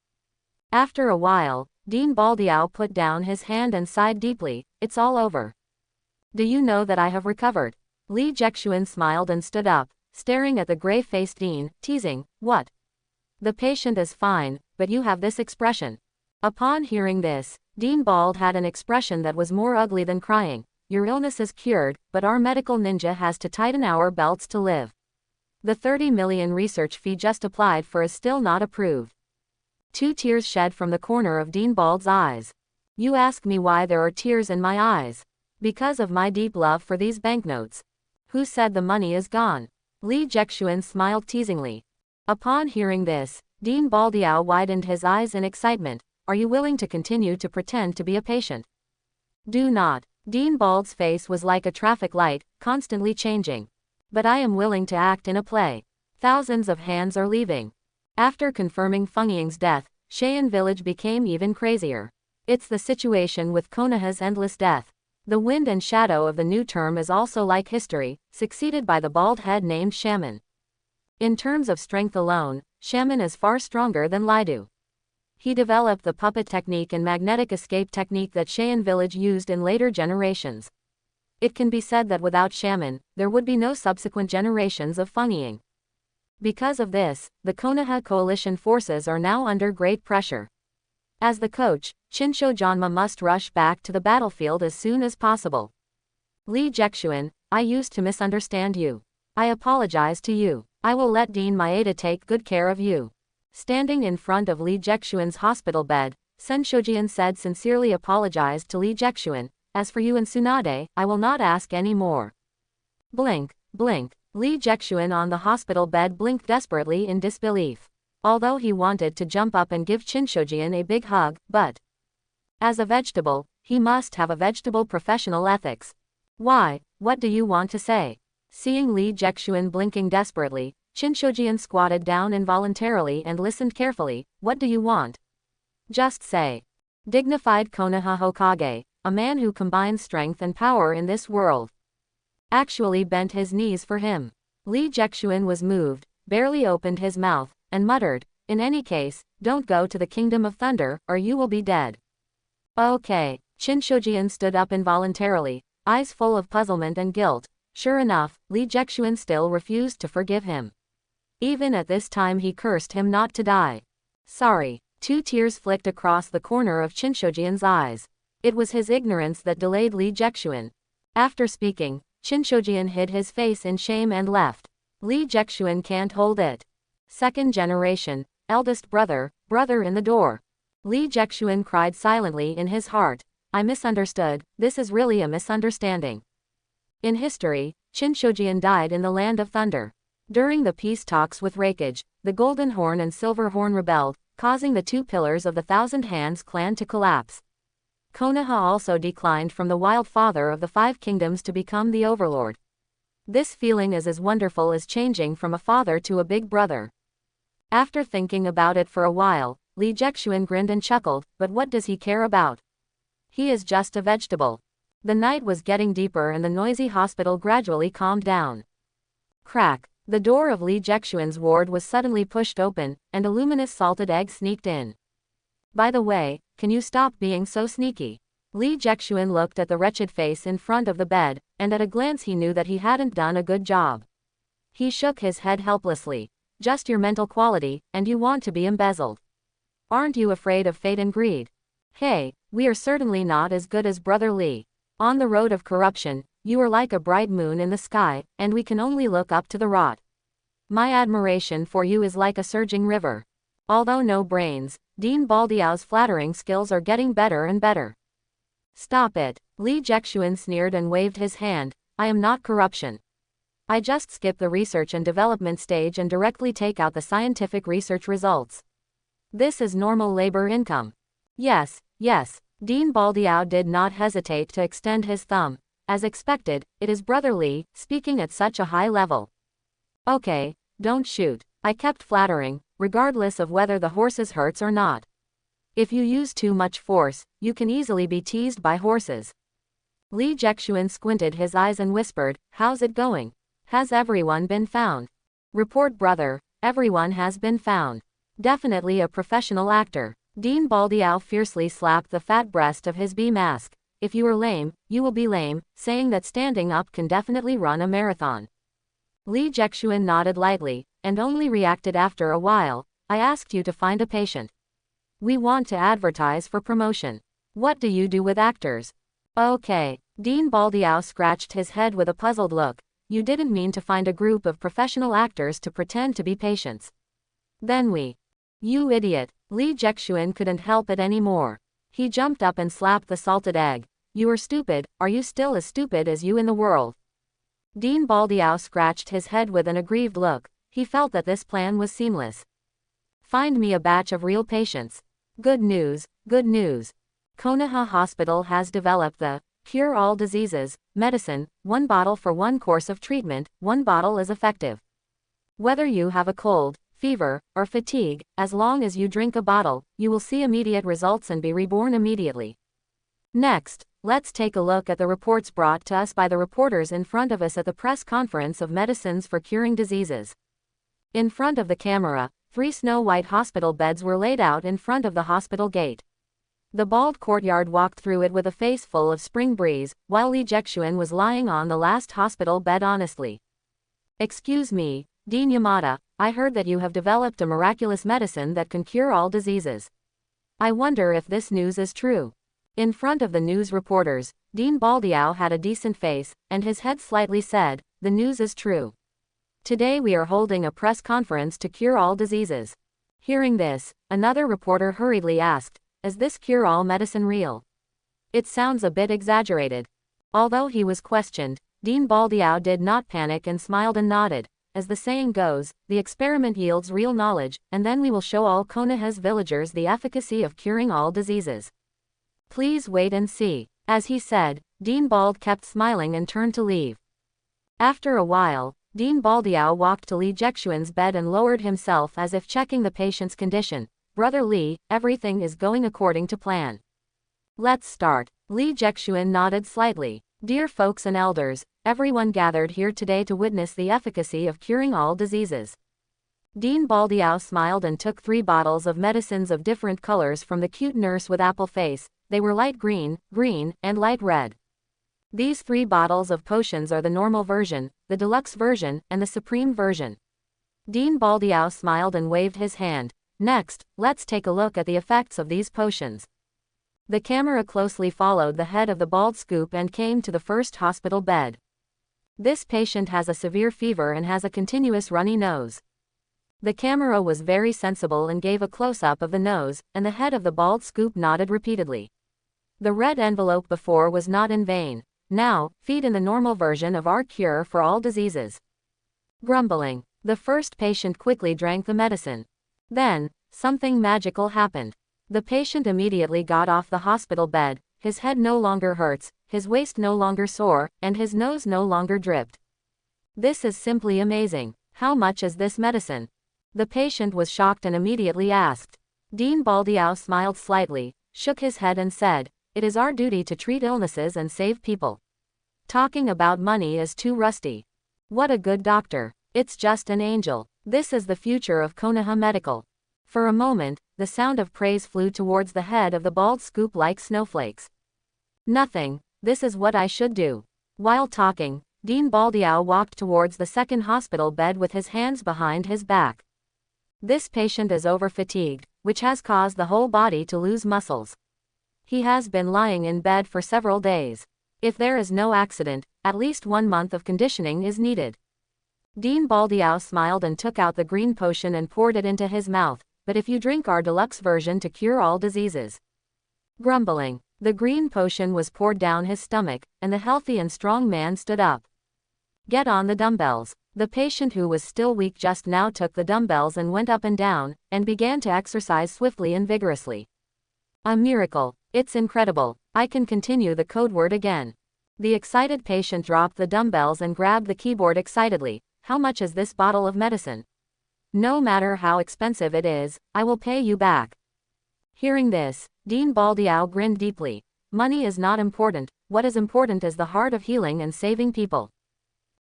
After a while, Dean Baldiao put down his hand and sighed deeply, it's all over. Do you know that I have recovered? Li Jexuan smiled and stood up, staring at the gray-faced Dean, teasing, what? The patient is fine, but you have this expression. Upon hearing this, Dean Bald had an expression that was more ugly than crying. Your illness is cured, but our medical ninja has to tighten our belts to live. The 30 million research fee just applied for is still not approved. 2 tears shed from the corner of Dean Bald's eyes. You ask me why there are tears in my eyes. Because of my deep love for these banknotes. Who said the money is gone? Li Jexuan smiled teasingly. Upon hearing this, Dean Baldiao widened his eyes in excitement. Are you willing to continue to pretend to be a patient? Do not. Dean Bald's face was like a traffic light, constantly changing. But I am willing to act in a play. Thousands of hands are leaving. After confirming Feng Ying's death, Cheyenne Village became even crazier. It's the situation with Konoha's endless death. The wind and shadow of the new term is also like history, succeeded by the bald head named Shaman. In terms of strength alone, Shaman is far stronger than Lidu. He developed the puppet technique and magnetic escape technique that Cheyenne Village used in later generations. It can be said that without Shaman, there would be no subsequent generations of Feng Ying. Because of this, the Konoha coalition forces are now under great pressure. As the coach, Chinsho Janma must rush back to the battlefield as soon as possible. Li Jexuan, I used to misunderstand you. I apologize to you. I will let Dean Maeda take good care of you. Standing in front of Li Jexuan's hospital bed, Senshojian said sincerely apologized to Li Jexuan. As for you and Tsunade, I will not ask any more. Blink, blink. Li Jexuan on the hospital bed blinked desperately in disbelief. Although he wanted to jump up and give Chinshojian a big hug, but as a vegetable, he must have a vegetable professional ethics. Why, what do you want to say? Seeing Li Jexuan blinking desperately, Chinshojian squatted down involuntarily and listened carefully. What do you want? Just say. Dignified Konoha Hokage, a man who combines strength and power in this world, actually bent his knees for him. Li Jexuan was moved, barely opened his mouth, and muttered, in any case, don't go to the Kingdom of Thunder, or you will be dead. Okay. Chinshojian stood up involuntarily, eyes full of puzzlement and guilt. Sure enough, Li Jexuan still refused to forgive him. Even at this time he cursed him not to die. Sorry. 2 tears flicked across the corner of Chinshojian's eyes. It was his ignorance that delayed Li Jexuan. After speaking, Chinshojian hid his face in shame and left. Li Jexuan can't hold it. Second generation, eldest brother, brother in the door. Li Jexuan cried silently in his heart. I misunderstood, this is really a misunderstanding. In history, Chinshojian died in the Land of Thunder. During the peace talks with Raikage, the Golden Horn and Silver Horn rebelled, causing the 2 pillars of the Thousand Hands clan to collapse. Konoha also declined from the Wild Father of the 5 Kingdoms to become the Overlord. This feeling is as wonderful as changing from a father to a big brother. After thinking about it for a while, Li Jexuan grinned and chuckled, but what does he care about? He is just a vegetable. The night was getting deeper and the noisy hospital gradually calmed down. Crack. The door of Li Jexuan's ward was suddenly pushed open, and a luminous salted egg sneaked in. By the way, can you stop being so sneaky? Li Jexuan looked at the wretched face in front of the bed, and at a glance he knew that he hadn't done a good job. He shook his head helplessly. Just your mental quality, and you want to be embezzled. Aren't you afraid of fate and greed? Hey, we are certainly not as good as Brother Li. On the road of corruption, you are like a bright moon in the sky, and we can only look up to the rot. My admiration for you is like a surging river. Although no brains, Dean Baldiao's flattering skills are getting better and better. Stop it. Li Jexuan sneered and waved his hand. I am not corruption. I just skip the research and development stage and directly take out the scientific research results. This is normal labor income. Yes, yes. Dean Baldiao did not hesitate to extend his thumb. As expected, it is Brother Li, speaking at such a high level. Okay, don't shoot. I kept flattering, regardless of whether the horses hurts or not. If you use too much force, you can easily be teased by horses. Li Jexuan squinted his eyes and whispered, how's it going? Has everyone been found? Report brother, everyone has been found. Definitely a professional actor. Dean Baldiao fiercely slapped the fat breast of his bee mask. If you are lame, you will be lame, saying that standing up can definitely run a marathon. Li Jexuan nodded lightly, and only reacted after a while. I asked you to find a patient. We want to advertise for promotion. What do you do with actors? Okay. Dean Baldiao scratched his head with a puzzled look. You didn't mean to find a group of professional actors to pretend to be patients. Then we. You idiot. Li Jexuan couldn't help it anymore. He jumped up and slapped the salted egg. You are stupid. Are you still as stupid as you in the world? Dean Baldiao scratched his head with an aggrieved look. He felt that this plan was seamless. Find me a batch of real patients. Good news, good news. Konoha Hospital has developed the cure all diseases medicine, 1 bottle for 1 course of treatment, 1 bottle is effective. Whether you have a cold, fever, or fatigue, as long as you drink a bottle, you will see immediate results and be reborn immediately. Next, let's take a look at the reports brought to us by the reporters in front of us at the press conference of medicines for curing diseases. In front of the camera, 3 snow-white hospital beds were laid out in front of the hospital gate. The bald courtyard walked through it with a face full of spring breeze, while Li Jexuan was lying on the last hospital bed honestly. Excuse me, Dean Yamada, I heard that you have developed a miraculous medicine that can cure all diseases. I wonder if this news is true. In front of the news reporters, Dean Baldiao had a decent face, and his head slightly said, the news is true. Today we are holding a press conference to cure all diseases. Hearing this, another reporter hurriedly asked, is this cure-all medicine real? It sounds a bit exaggerated. Although he was questioned, Dean Baldiao did not panic and smiled and nodded. As the saying goes, the experiment yields real knowledge, and then we will show all Konoha's villagers the efficacy of curing all diseases. Please wait and see. As he said, Dean Bald kept smiling and turned to leave. After a while, Dean Baldiao walked to Li Jexuan's bed and lowered himself as if checking the patient's condition. Brother Li, everything is going according to plan. Let's start. Li Jexuan nodded slightly. Dear folks and elders, everyone gathered here today to witness the efficacy of curing all diseases. Dean Baldiao smiled and took 3 bottles of medicines of different colors from the cute nurse with apple face. They were light green, green, and light red. These 3 bottles of potions are the normal version, the deluxe version, and the supreme version. Dean Baldiao smiled and waved his hand. Next, let's take a look at the effects of these potions. The camera closely followed the head of the bald scoop and came to the first hospital bed. This patient has a severe fever and has a continuous runny nose. The camera was very sensible and gave a close-up of the nose, and the head of the bald scoop nodded repeatedly. The red envelope before was not in vain. Now, feed in the normal version of our cure for all diseases. Grumbling, the first patient quickly drank the medicine. Then, something magical happened. The patient immediately got off the hospital bed, his head no longer hurts, his waist no longer sore, and his nose no longer dripped. This is simply amazing. How much is this medicine? The patient was shocked and immediately asked. Dean Baldiao smiled slightly, shook his head and said, it is our duty to treat illnesses and save people. Talking about money is too rusty. What a good doctor. It's just an angel. This is the future of Konoha Medical. For a moment, the sound of praise flew towards the head of the bald scoop like snowflakes. Nothing. This is what I should do. While talking, Dean Baldiao walked towards the second hospital bed with his hands behind his back. This patient is over-fatigued, which has caused the whole body to lose muscles. He has been lying in bed for several days. If there is no accident, at least 1 month of conditioning is needed. Dean Baldiao smiled and took out the green potion and poured it into his mouth, but if you drink our deluxe version to cure all diseases. Grumbling, the green potion was poured down his stomach, and the healthy and strong man stood up. Get on the dumbbells. The patient who was still weak just now took the dumbbells and went up and down, and began to exercise swiftly and vigorously. A miracle. It's incredible. I can continue the code word again. The excited patient dropped the dumbbells and grabbed the keyboard excitedly. How much is this bottle of medicine? No matter how expensive it is, I will pay you back. Hearing this, Dean Baldiao grinned deeply. Money is not important. What is important is the heart of healing and saving people.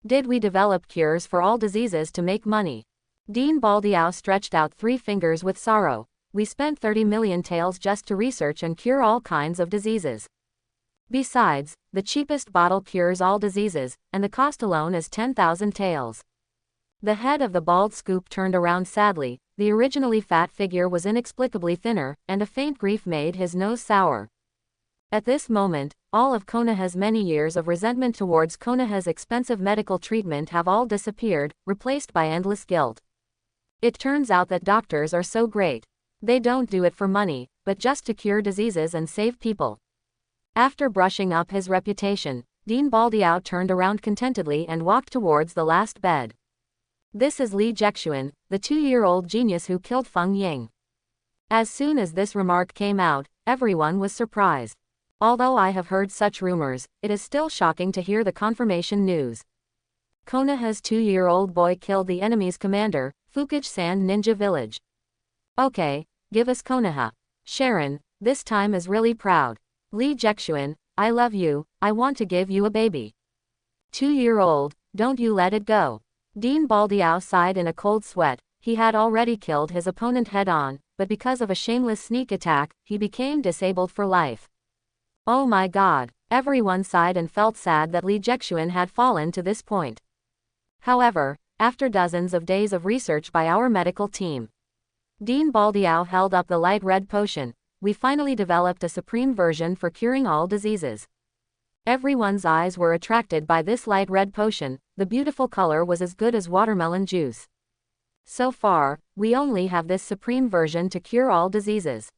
Did we develop cures for all diseases to make money? Dean Baldiao stretched out 3 fingers with sorrow. We spent 30 million taels just to research and cure all kinds of diseases. Besides, the cheapest bottle cures all diseases, and the cost alone is 10,000 taels. The head of the bald scoop turned around sadly. The originally fat figure was inexplicably thinner, and a faint grief made his nose sour. At this moment, all of Konoha's many years of resentment towards Konoha's expensive medical treatment have all disappeared, replaced by endless guilt. It turns out that doctors are so great. They don't do it for money, but just to cure diseases and save people. After brushing up his reputation, Dean Baldiao turned around contentedly and walked towards the last bed. This is Li Jexuan, the 2-year-old genius who killed Feng Ying. As soon as this remark came out, everyone was surprised. Although I have heard such rumors, it is still shocking to hear the confirmation news. Konoha's 2-year-old boy killed the enemy's commander, Fukage Sand Ninja Village. Okay, give us Konoha. Sharon, this time is really proud. Li Jexuan, I love you, I want to give you a baby. 2-year-old, don't you let it go. Dean Baldiao sighed in a cold sweat. He had already killed his opponent head-on, but because of a shameless sneak attack, he became disabled for life. Oh my god, everyone sighed and felt sad that Li Jexuan had fallen to this point. However, after dozens of days of research by our medical team, Dean Baldiao held up the light red potion. We finally developed a supreme version for curing all diseases. Everyone's eyes were attracted by this light red potion. The beautiful color was as good as watermelon juice. So far, we only have this supreme version to cure all diseases.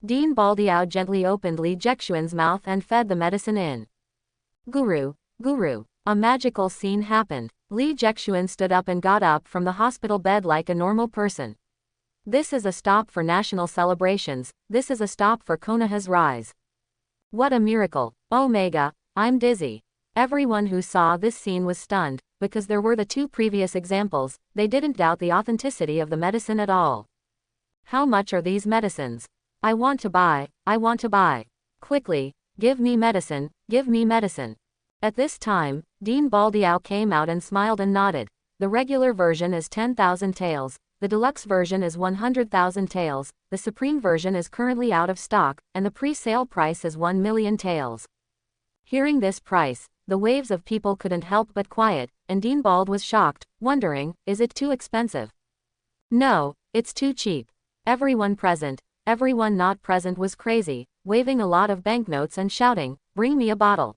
Dean Baldiao gently opened Li Jexuan's mouth and fed the medicine in. Guru, Guru, a magical scene happened. Li Jexuan stood up and got up from the hospital bed like a normal person. This is a stop for national celebrations, this is a stop for Konoha's rise. What a miracle, Omega, I'm dizzy. Everyone who saw this scene was stunned, because there were the 2 previous examples, they didn't doubt the authenticity of the medicine at all. How much are these medicines? I want to buy, I want to buy. Quickly, give me medicine, give me medicine. At this time, Dean Baldiao came out and smiled and nodded. The regular version is 10,000 taels. The deluxe version is 100,000 taels, the supreme version is currently out of stock, and the pre-sale price is 1 million taels. Hearing this price, the waves of people couldn't help but quiet, and Dean Bald was shocked, wondering, is it too expensive? No, it's too cheap. Everyone present, everyone not present was crazy, waving a lot of banknotes and shouting, bring me a bottle.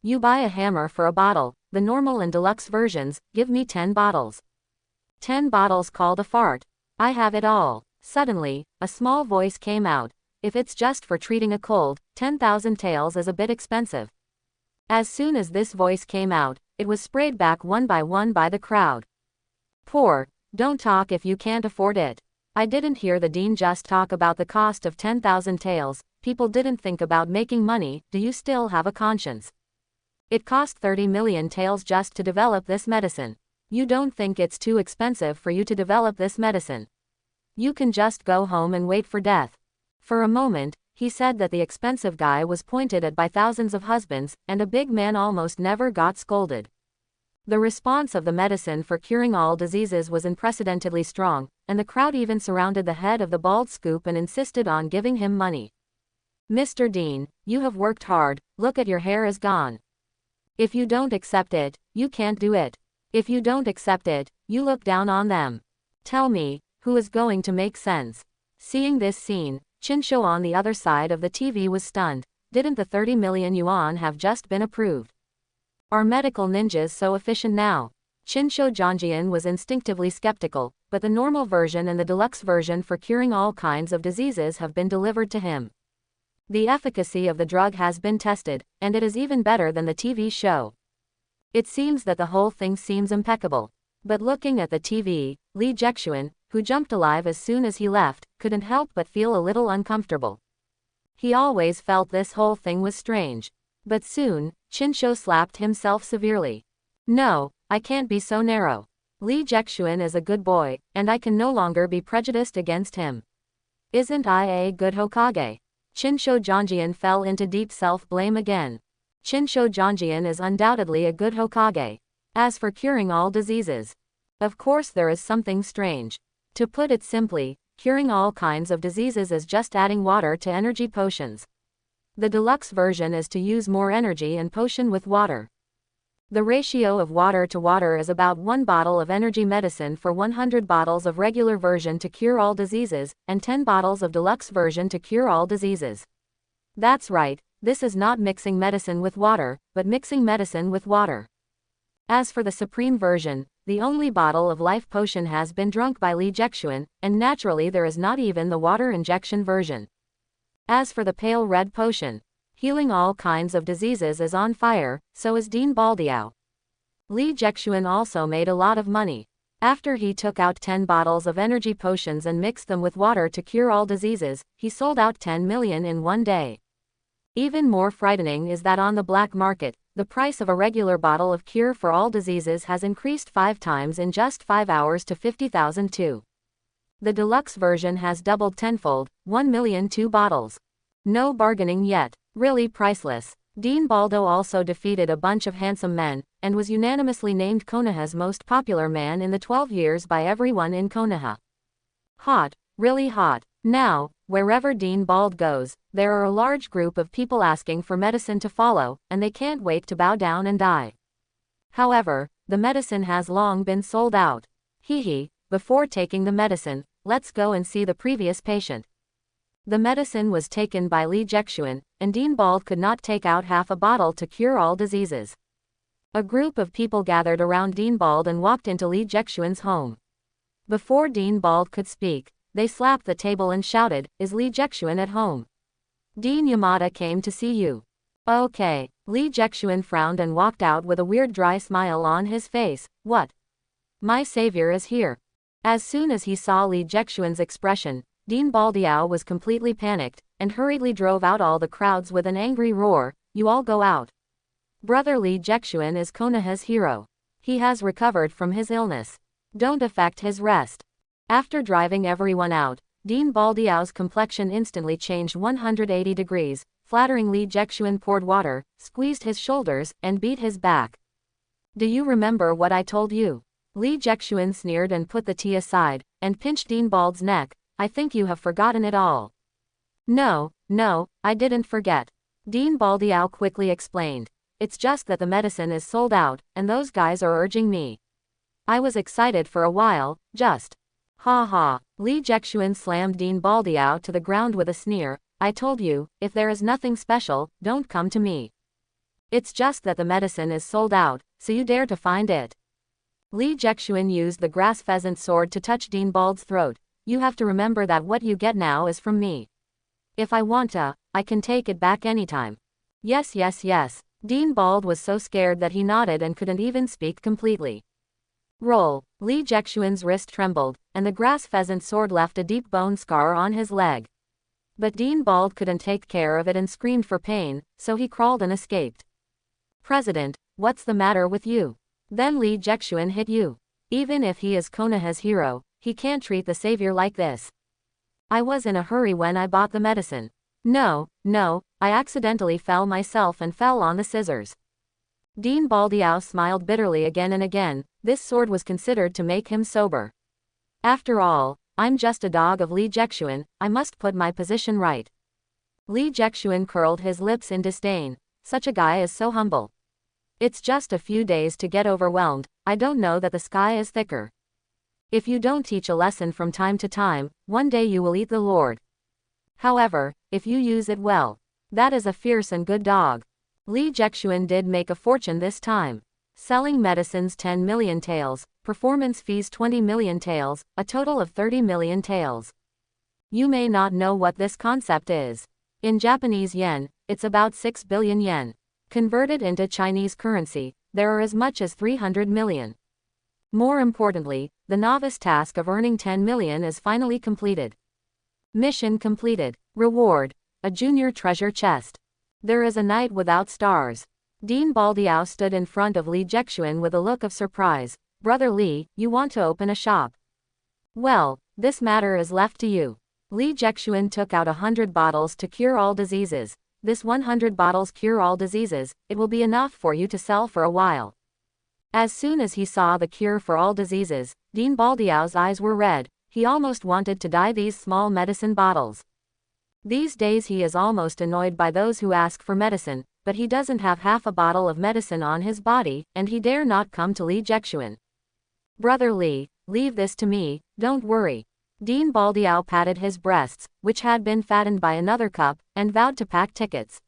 You buy a hammer for a bottle, the normal and deluxe versions, give me 10 bottles. 10 bottles called a fart. I have it all. Suddenly, a small voice came out. If it's just for treating a cold, 10,000 taels is a bit expensive. As soon as this voice came out, it was sprayed back one by one by the crowd. Poor, don't talk if you can't afford it. I didn't hear the dean just talk about the cost of 10,000 taels. People didn't think about making money. Do you still have a conscience? It cost 30 million taels just to develop this medicine. You don't think it's too expensive for you to develop this medicine? You can just go home and wait for death. For a moment, he said that the expensive guy was pointed at by thousands of husbands, and a big man almost never got scolded. The response of the medicine for curing all diseases was unprecedentedly strong, and the crowd even surrounded the head of the bald scoop and insisted on giving him money. Mr. Dean, you have worked hard, look at your hair is gone. If you don't accept it, you can't do it. If you don't accept it, you look down on them. Tell me, who is going to make sense? Seeing this scene, Chinsho on the other side of the TV was stunned. Didn't the 30 million yuan have just been approved? Are medical ninjas so efficient now? Chinsho Janjian was instinctively skeptical, but the normal version and the deluxe version for curing all kinds of diseases have been delivered to him. The efficacy of the drug has been tested, and it is even better than the TV show. It seems that the whole thing seems impeccable. But looking at the TV, Li Jexuan, who jumped alive as soon as he left, couldn't help but feel a little uncomfortable. He always felt this whole thing was strange. But soon, Chinsho slapped himself severely. No, I can't be so narrow. Li Jexuan is a good boy, and I can no longer be prejudiced against him. Isn't I a good Hokage? Chinsho Janjian fell into deep self-blame again. Chinsho Janjian is undoubtedly a good Hokage. As for curing all diseases, of course there is something strange. To put it simply, curing all kinds of diseases is just adding water to energy potions. The deluxe version is to use more energy and potion with water. The ratio of water to water is about 1 bottle of energy medicine for 100 bottles of regular version to cure all diseases, and 10 bottles of deluxe version to cure all diseases. That's right, this is not mixing medicine with water, but mixing medicine with water. As for the supreme version, the only bottle of life potion has been drunk by Li Jexuan, and naturally there is not even the water injection version. As for the pale red potion, healing all kinds of diseases is on fire, so is Dean Baldiao. Li Jexuan also made a lot of money. After he took out 10 bottles of energy potions and mixed them with water to cure all diseases, he sold out 10 million in one day. Even more frightening is that on the black market, the price of a regular bottle of cure for all diseases has increased 5 times in just 5 hours to 50,000 too. The deluxe version has doubled tenfold, 1 million 2 bottles. No bargaining yet, really priceless. Dean Baldo also defeated a bunch of handsome men, and was unanimously named Konoha's most popular man in the 12 years by everyone in Konoha. Hot, really hot. Now, wherever Dean Bald goes, there are a large group of people asking for medicine to follow, and they can't wait to bow down and die. However, the medicine has long been sold out. Before taking the medicine, let's go and see the previous patient. The medicine was taken by Li Jexuan, and Dean Bald could not take out half a bottle to cure all diseases. A group of people gathered around Dean Bald and walked into Li Jexuan's home. Before Dean Bald could speak, they slapped the table and shouted, "Is Li Jexuan at home? Dean Yamada came to see you." Okay. Li Jexuan frowned and walked out with a weird dry smile on his face. What? My savior is here. As soon as he saw Li Jexuan's expression, Dean Baldiao was completely panicked, and hurriedly drove out all the crowds with an angry roar, "You all go out. Brother Li Jexuan is Konoha's hero. He has recovered from his illness. Don't affect his rest." After driving everyone out, Dean Baldiao's complexion instantly changed 180 degrees, flattering Li Jexuan poured water, squeezed his shoulders, and beat his back. "Do you remember what I told you?" Li Jexuan sneered and put the tea aside, and pinched Dean Bald's neck. "I think you have forgotten it all." No, I didn't forget. Dean Baldiao quickly explained. "It's just that the medicine is sold out, and those guys are urging me. I was excited for a while, just. Ha ha." Li Jexuan slammed Dean Baldiao to the ground with a sneer. "I told you, if there is nothing special, don't come to me. It's just that the medicine is sold out, so you dare to find it." Li Jexuan used the grass pheasant sword to touch Dean Bald's throat. "You have to remember that what you get now is from me. If I want to, I can take it back anytime." Yes. Dean Bald was so scared that he nodded and couldn't even speak completely. Roll. Li Jexuan's wrist trembled, and the grass pheasant sword left a deep bone scar on his leg. But Dean Bald couldn't take care of it and screamed for pain, so he crawled and escaped. "President, what's the matter with you? Then Li Jexuan hit you. Even if he is Konoha's hero, he can't treat the savior like this." "I was in a hurry when I bought the medicine. No, I accidentally fell myself and fell on the scissors." Dean Baldiao smiled bitterly again and again. This sword was considered to make him sober. "After all, I'm just a dog of Li Jexuan, I must put my position right." Li Jexuan curled his lips in disdain. Such a guy is so humble. "It's just a few days to get overwhelmed, I don't know that the sky is thicker. If you don't teach a lesson from time to time, one day you will eat the Lord. However, if you use it well, that is a fierce and good dog." Li Jexuan did make a fortune this time. Selling medicines 10 million taels, performance fees 20 million taels, a total of 30 million taels. You may not know what this concept is. In Japanese yen, it's about 6 billion yen. Converted into Chinese currency, there are as much as 300 million. More importantly, the novice task of earning 10 million is finally completed. Mission completed. Reward: a junior treasure chest. There is a night without stars. Dean Baldiao stood in front of Li Jexuan with a look of surprise. "Brother Li, you want to open a shop? Well, this matter is left to you." Li Jexuan took out 100 bottles to cure all diseases. "This 100 bottles cure all diseases, it will be enough for you to sell for a while." As soon as he saw the cure for all diseases, Dean Baldiao's eyes were red. He almost wanted to dye these small medicine bottles. These days he is almost annoyed by those who ask for medicine, but he doesn't have half a bottle of medicine on his body, and he dare not come to Li Jexuan. "Brother Li, leave this to me, don't worry." Dean Baldiao patted his breasts, which had been fattened by another cup, and vowed to pack tickets.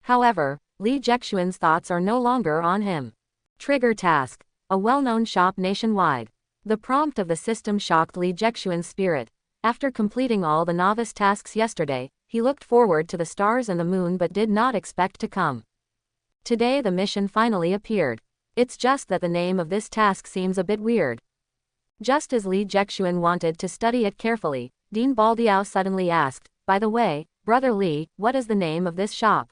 However, Li Jexuan's thoughts are no longer on him. Trigger task. A well-known shop nationwide. The prompt of the system shocked Li Jexuan's spirit. After completing all the novice tasks yesterday, he looked forward to the stars and the moon but did not expect to come. Today the mission finally appeared. It's just that the name of this task seems a bit weird. Just as Li Jexuan wanted to study it carefully, Dean Baldiao suddenly asked, "By the way, Brother Li, what is the name of this shop?"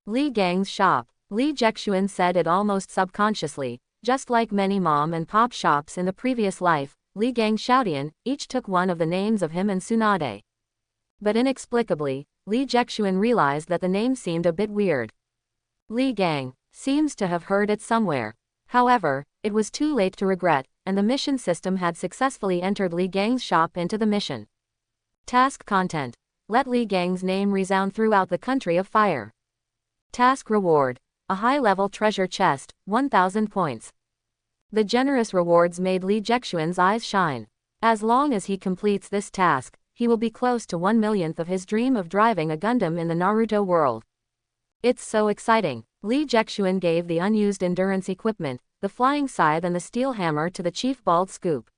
Li Gang's shop. Li Jexuan said it almost subconsciously. Just like many mom and pop shops in the previous life, Li Gang Xiaodian each took one of the names of him and Tsunade. But inexplicably, Li Jexuan realized that the name seemed a bit weird. Li Gang seems to have heard it somewhere. However, it was too late to regret, and the mission system had successfully entered Li Gang's shop into the mission. Task content. Let Li Gang's name resound throughout the country of fire. Task reward. A high-level treasure chest, 1,000 points. The generous rewards made Li Jexuan's eyes shine. As long as he completes this task, he will be close to 1/1,000,000th of his dream of driving a Gundam in the Naruto world. It's so exciting. Li Jexuan gave the unused endurance equipment, the flying scythe and the steel hammer to the chief bald scoop.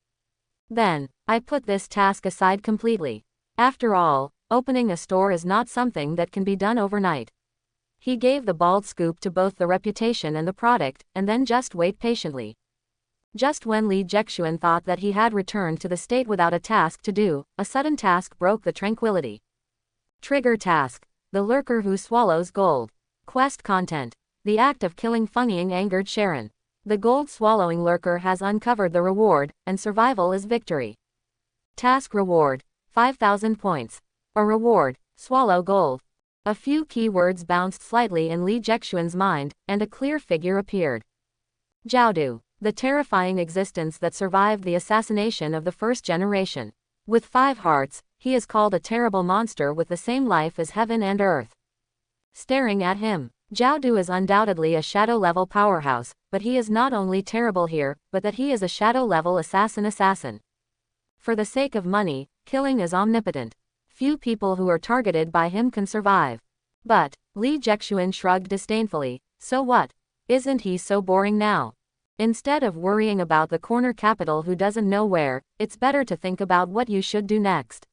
Then, I put this task aside completely. After all, opening a store is not something that can be done overnight. He gave the bald scoop to both the reputation and the product, and then just wait patiently. Just when Li Jexuan thought that he had returned to the state without a task to do, a sudden task broke the tranquility. Trigger task. The lurker who swallows gold. Quest content. The act of killing Feng angered Sharon. The gold-swallowing lurker has uncovered the reward, and survival is victory. Task reward. 5,000 points. A reward. Swallow gold. A few keywords bounced slightly in Li Jexuan's mind, and a clear figure appeared. Jiaodu. The terrifying existence that survived the assassination of the first generation. With 5 hearts, he is called a terrible monster with the same life as heaven and earth. Staring at him. Jiaodu is undoubtedly a shadow-level powerhouse, but he is not only terrible here, but that he is a shadow-level assassin. For the sake of money, killing is omnipotent. Few people who are targeted by him can survive. But, Li Jexuan shrugged disdainfully, so what? Isn't he so boring now? Instead of worrying about the corner capital who doesn't know where, it's better to think about what you should do next.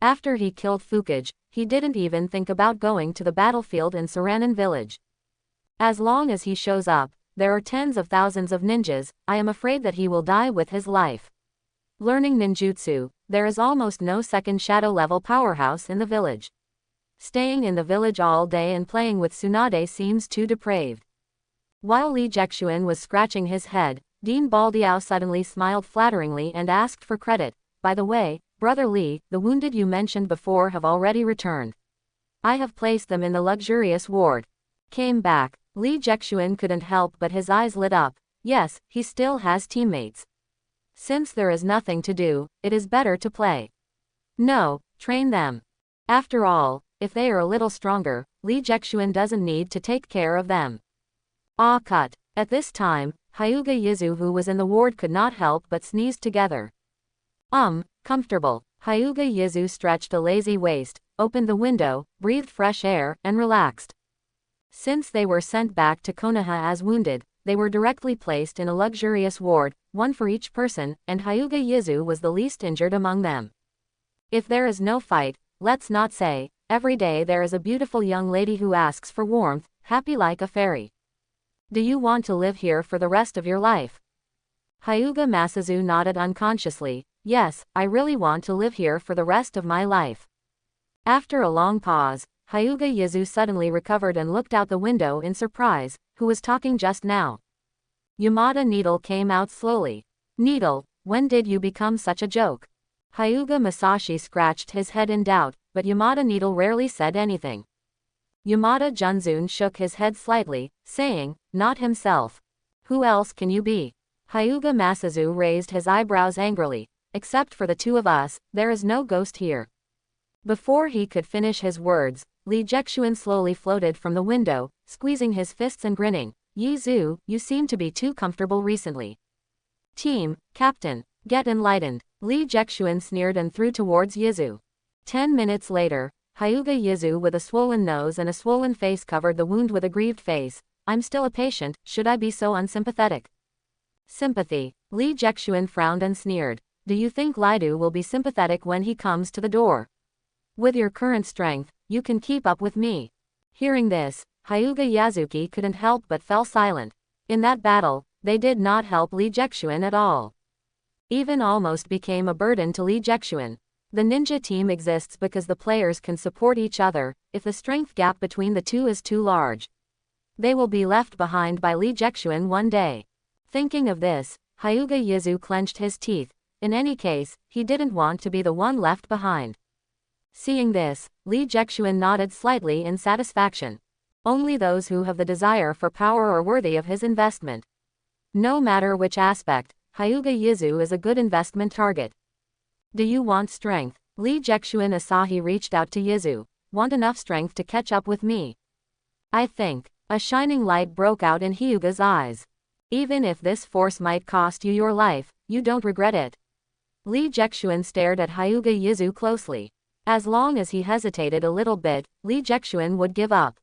After he killed Hokage, he didn't even think about going to the battlefield in Saranan village. As long as he shows up, there are tens of thousands of ninjas. I am afraid that he will die with his life. Learning ninjutsu, there is almost no second shadow-level powerhouse in the village. Staying in the village all day and playing with Tsunade seems too depraved. While Li Jexuan was scratching his head, Dean Baldiao suddenly smiled flatteringly and asked for credit. By the way, Brother Li, the wounded you mentioned before have already returned. I have placed them in the luxurious ward. Came back. Li Jexuan couldn't help but his eyes lit up. Yes, he still has teammates. Since there is nothing to do, it is better to play. No, train them. After all, if they are a little stronger, Li Jexuan doesn't need to take care of them. Ah, cut. At this time, Hyuga Yizu who was in the ward could not help but sneeze together. Comfortable. Hyuga Yizu stretched a lazy waist, opened the window, breathed fresh air, and relaxed. Since they were sent back to Konoha as wounded, they were directly placed in a luxurious ward, one for each person, and Hyuga Yizu was the least injured among them. If there is no fight, let's not say, every day there is a beautiful young lady who asks for warmth, happy like a fairy. Do you want to live here for the rest of your life? Hyuga Masazu nodded unconsciously. Yes, I really want to live here for the rest of my life. After a long pause, Hyuga Yizu suddenly recovered and looked out the window in surprise. Who was talking just now? Yamada Needle came out slowly. Needle, when did you become such a joke? Hyuga Masashi scratched his head in doubt, but Yamada Needle rarely said anything. Yamada Junzun shook his head slightly, saying, not himself. Who else can you be? Hyuga Masazu raised his eyebrows angrily. Except for the two of us, there is no ghost here. Before he could finish his words, Li Jexuan slowly floated from the window, squeezing his fists and grinning. Yizu, you seem to be too comfortable recently. Team, Captain, get enlightened. Li Jexuan sneered and threw towards Yizu. 10 minutes later, Hyuga Yizu with a swollen nose and a swollen face covered the wound with a grieved face. I'm still a patient, should I be so unsympathetic? Sympathy. Li Jexuan frowned and sneered. Do you think Lidu will be sympathetic when he comes to the door? With your current strength, you can keep up with me. Hearing this, Hyuga Yazuki couldn't help but fell silent. In that battle, they did not help Li Jexuan at all. Even almost became a burden to Li Jexuan. The ninja team exists because the players can support each other. If the strength gap between the two is too large, they will be left behind by Li Jexuan one day. Thinking of this, Hyuga Yizu clenched his teeth. In any case, he didn't want to be the one left behind. Seeing this, Li Jexuan nodded slightly in satisfaction. Only those who have the desire for power are worthy of his investment. No matter which aspect, Hyuga Yizu is a good investment target. Do you want strength? Li Jexuan Asahi reached out to Yizu. Want enough strength to catch up with me? I think. A shining light broke out in Hyuga's eyes. Even if this force might cost you your life, you don't regret it. Li Jexuan stared at Hyuga Yizu closely. As long as he hesitated a little bit, Li Jexuan would give up.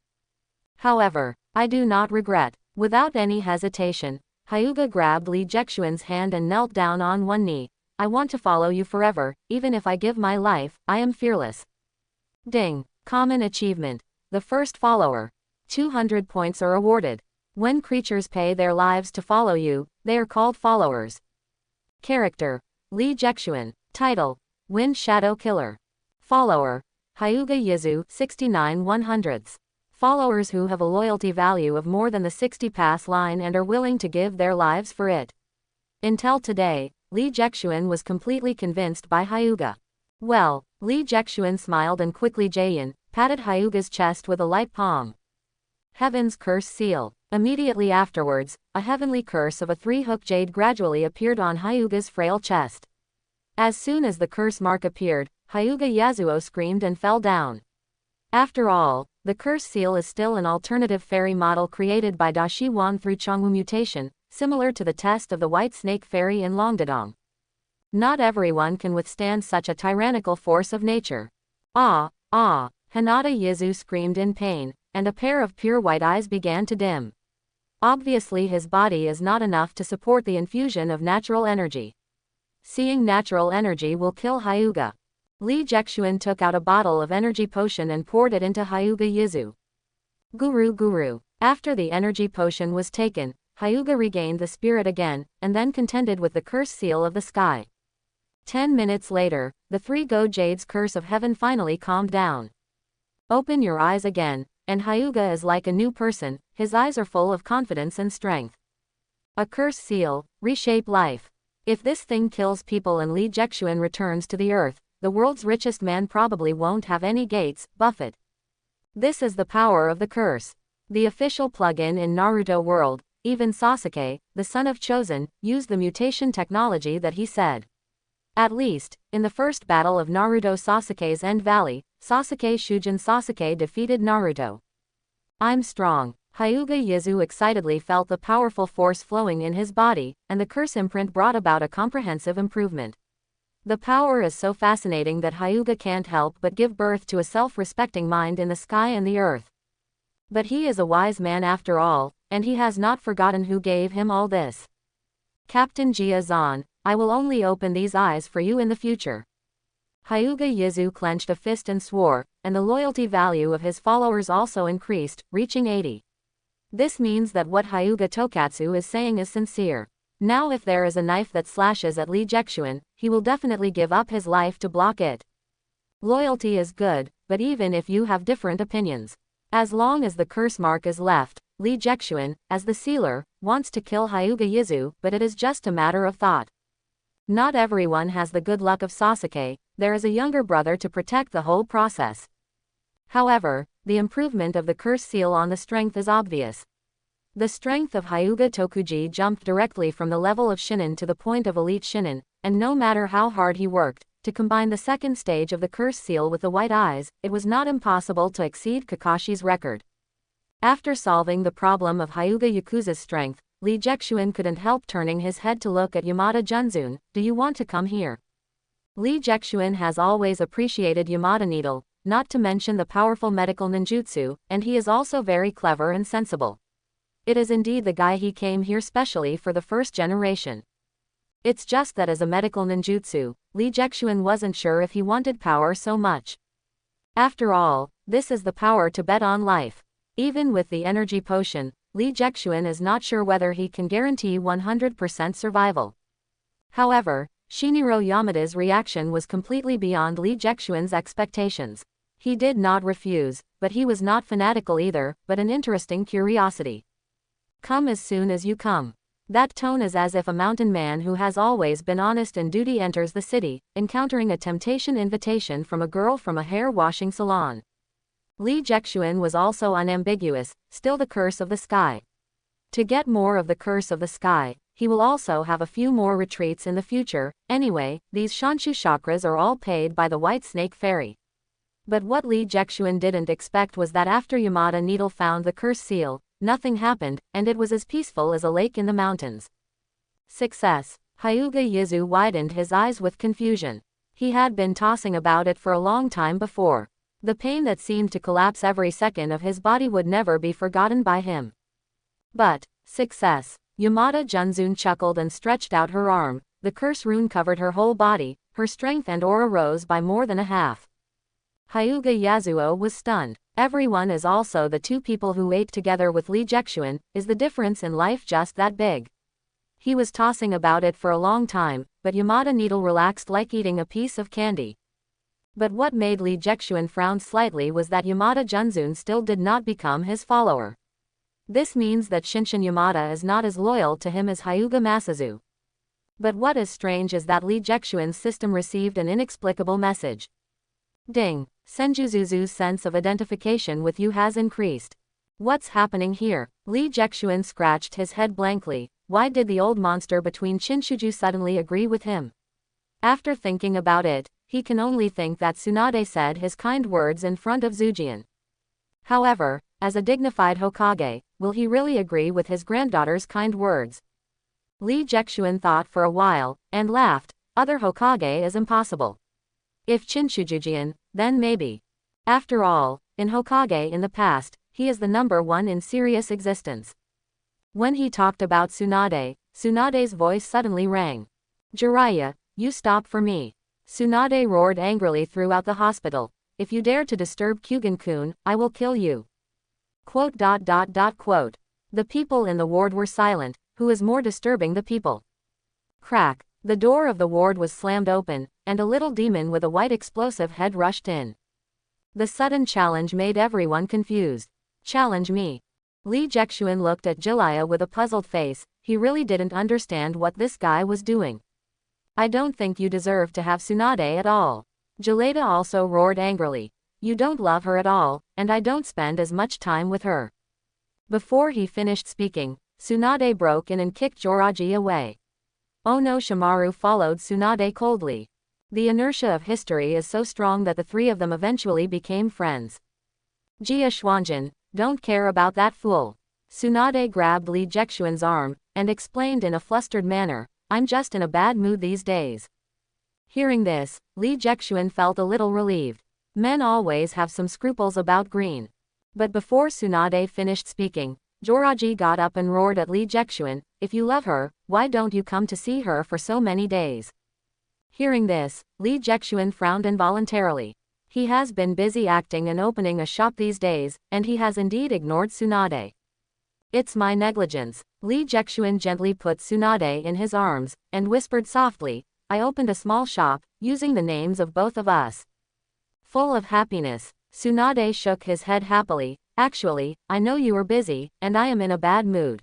However, I do not regret. Without any hesitation, Hyuga grabbed Li Jexuan's hand and knelt down on one knee. I want to follow you forever, even if I give my life, I am fearless. Ding. Common achievement. The first follower. 200 points are awarded. When creatures pay their lives to follow you, they are called followers. Character. Li Jexuan. Title. Wind Shadow Killer. Follower. Hyuga Yizu, 69 100ths. Followers who have a loyalty value of more than the 60 pass line and are willing to give their lives for it. Until today, Li Jexuan was completely convinced by Hyuga. Well, Li Jexuan smiled and quickly patted Hyuga's chest with a light palm. Heaven's Curse Seal. Immediately afterwards, a heavenly curse of a 3-hook jade gradually appeared on Hyuga's frail chest. As soon as the curse mark appeared, Hyuga Yasuo screamed and fell down. After all, the curse seal is still an alternative fairy model created by Dashi Wan through Chongwu mutation, similar to the test of the white snake fairy in Longdedong. Not everyone can withstand such a tyrannical force of nature. Ah, ah, Hinata Yizu screamed in pain, and a pair of pure white eyes began to dim. Obviously his body is not enough to support the infusion of natural energy. Seeing natural energy will kill Hyuga. Li Jexuan took out a bottle of energy potion and poured it into Hyuga Yizu. Guru. After the energy potion was taken, Hyuga regained the spirit again, and then contended with the curse seal of the sky. 10 minutes later, the 3-go Jade's curse of heaven finally calmed down. Open your eyes again, and Hyuga is like a new person, his eyes are full of confidence and strength. A curse seal, reshape life. If this thing kills people and Li Jexuan returns to the earth, the world's richest man probably won't have any gates, Buffett. This is the power of the curse. The official plugin in Naruto world, even Sasuke, the son of Chosen, used the mutation technology that he said. At least, in the first battle of Naruto Sasuke's End Valley, Sasuke Shujin Sasuke defeated Naruto. I'm strong. Hyuga Yizu excitedly felt the powerful force flowing in his body, and the curse imprint brought about a comprehensive improvement. The power is so fascinating that Hyuga can't help but give birth to a self-respecting mind in the sky and the earth. But he is a wise man after all, and he has not forgotten who gave him all this. Captain Jia Zan, I will only open these eyes for you in the future. Hyuga Yizu clenched a fist and swore, and the loyalty value of his followers also increased, reaching 80. This means that what Hyuga Tokatsu is saying is sincere. Now if there is a knife that slashes at Li Jexuan, he will definitely give up his life to block it. Loyalty is good, but even if you have different opinions, as long as the curse mark is left, Li Jexuan, as the sealer, wants to kill Hyuga Yizu, but it is just a matter of thought. Not everyone has the good luck of Sasuke, there is a younger brother to protect the whole process. However, the improvement of the curse seal on the strength is obvious. The strength of Hyuga Tokuji jumped directly from the level of Shinin to the point of elite Shinin, and no matter how hard he worked, to combine the second stage of the curse seal with the white eyes, it was not impossible to exceed Kakashi's record. After solving the problem of Hyuga Yakuza's strength, Li Jexuan couldn't help turning his head to look at Yamada Junzun. Do you want to come here? Li Jexuan has always appreciated Yamada Needle, not to mention the powerful medical ninjutsu, and he is also very clever and sensible. It is indeed the guy he came here specially for the first generation. It's just that as a medical ninjutsu, Lee Jexuan wasn't sure if he wanted power so much. After all, this is the power to bet on life. Even with the energy potion, Lee Jexuan is not sure whether he can guarantee 100% survival. However, Shiniro Yamada's reaction was completely beyond Lee Jexuan's expectations. He did not refuse, but he was not fanatical either, but an interesting curiosity. Come as soon as you come. That tone is as if a mountain man who has always been honest and duty enters the city, encountering a temptation invitation from a girl from a hair-washing salon. Lee Jexuan was also unambiguous, still the curse of the sky. To get more of the curse of the sky, he will also have a few more retreats in the future. Anyway, these Shanshu chakras are all paid by the White Snake Fairy. But what Lee Jexuan didn't expect was that after Yamada Needle found the curse seal, nothing happened, and it was as peaceful as a lake in the mountains. Success. Hyuga Yizu widened his eyes with confusion. He had been tossing about it for a long time before. The pain that seemed to collapse every second of his body would never be forgotten by him. But, success. Yamada Junzun chuckled and stretched out her arm. The curse rune covered her whole body, her strength and aura rose by more than a half. Hyuga Yasuo was stunned. Everyone is also the two people who ate together with Lee Jexuan. Is the difference in life just that big? He was tossing about it for a long time, but Yamada Needle relaxed like eating a piece of candy. But what made Lee Jexuan frown slightly was that Yamada Junzun still did not become his follower. This means that Shinshin Yamada is not as loyal to him as Hyuga Masazu. But what is strange is that Lee Jexuan's system received an inexplicable message. Ding. Senjuzuzu's sense of identification with you has increased. What's happening here? Lee Jexuan scratched his head blankly. Why did the old monster between Shinshuju suddenly agree with him? After thinking about it, he can only think that Tsunade said his kind words in front of Zujian. However, as a dignified Hokage, will he really agree with his granddaughter's kind words? Lee Jexuan thought for a while, and laughed. Other Hokage is impossible. If Shinshujujian, then maybe. After all, in Hokage in the past, he is the number one in serious existence. When he talked about Tsunade, Tsunade's voice suddenly rang. Jiraiya, you stop for me. Tsunade roared angrily throughout the hospital. If you dare to disturb Kyugen-kun, I will kill you. Quote. The people in the ward were silent. Who is more disturbing the people? Crack. The door of the ward was slammed open, and a little demon with a white explosive head rushed in. The sudden challenge made everyone confused. Challenge me. Lee Jexuan looked at Jiraiya with a puzzled face. He really didn't understand what this guy was doing. I don't think you deserve to have Tsunade at all. Jaleda also roared angrily. You don't love her at all, and I don't spend as much time with her. Before he finished speaking, Tsunade broke in and kicked Joraji away. Ono Shimaru followed Tsunade coldly. The inertia of history is so strong that the three of them eventually became friends. Jia Xuanjin, don't care about that fool. Tsunade grabbed Lee Jexuan's arm, and explained in a flustered manner, I'm just in a bad mood these days. Hearing this, Lee Jexuan felt a little relieved. Men always have some scruples about green. But before Tsunade finished speaking, Joraji got up and roared at Lee Jexuan, if you love her, why don't you come to see her for so many days? Hearing this, Lee Jexuan frowned involuntarily. He has been busy acting and opening a shop these days, and he has indeed ignored Tsunade. It's my negligence. Lee Jexuan gently put Tsunade in his arms, and whispered softly, I opened a small shop, using the names of both of us. Full of happiness, Tsunade shook his head happily. Actually, I know you are busy, and I am in a bad mood.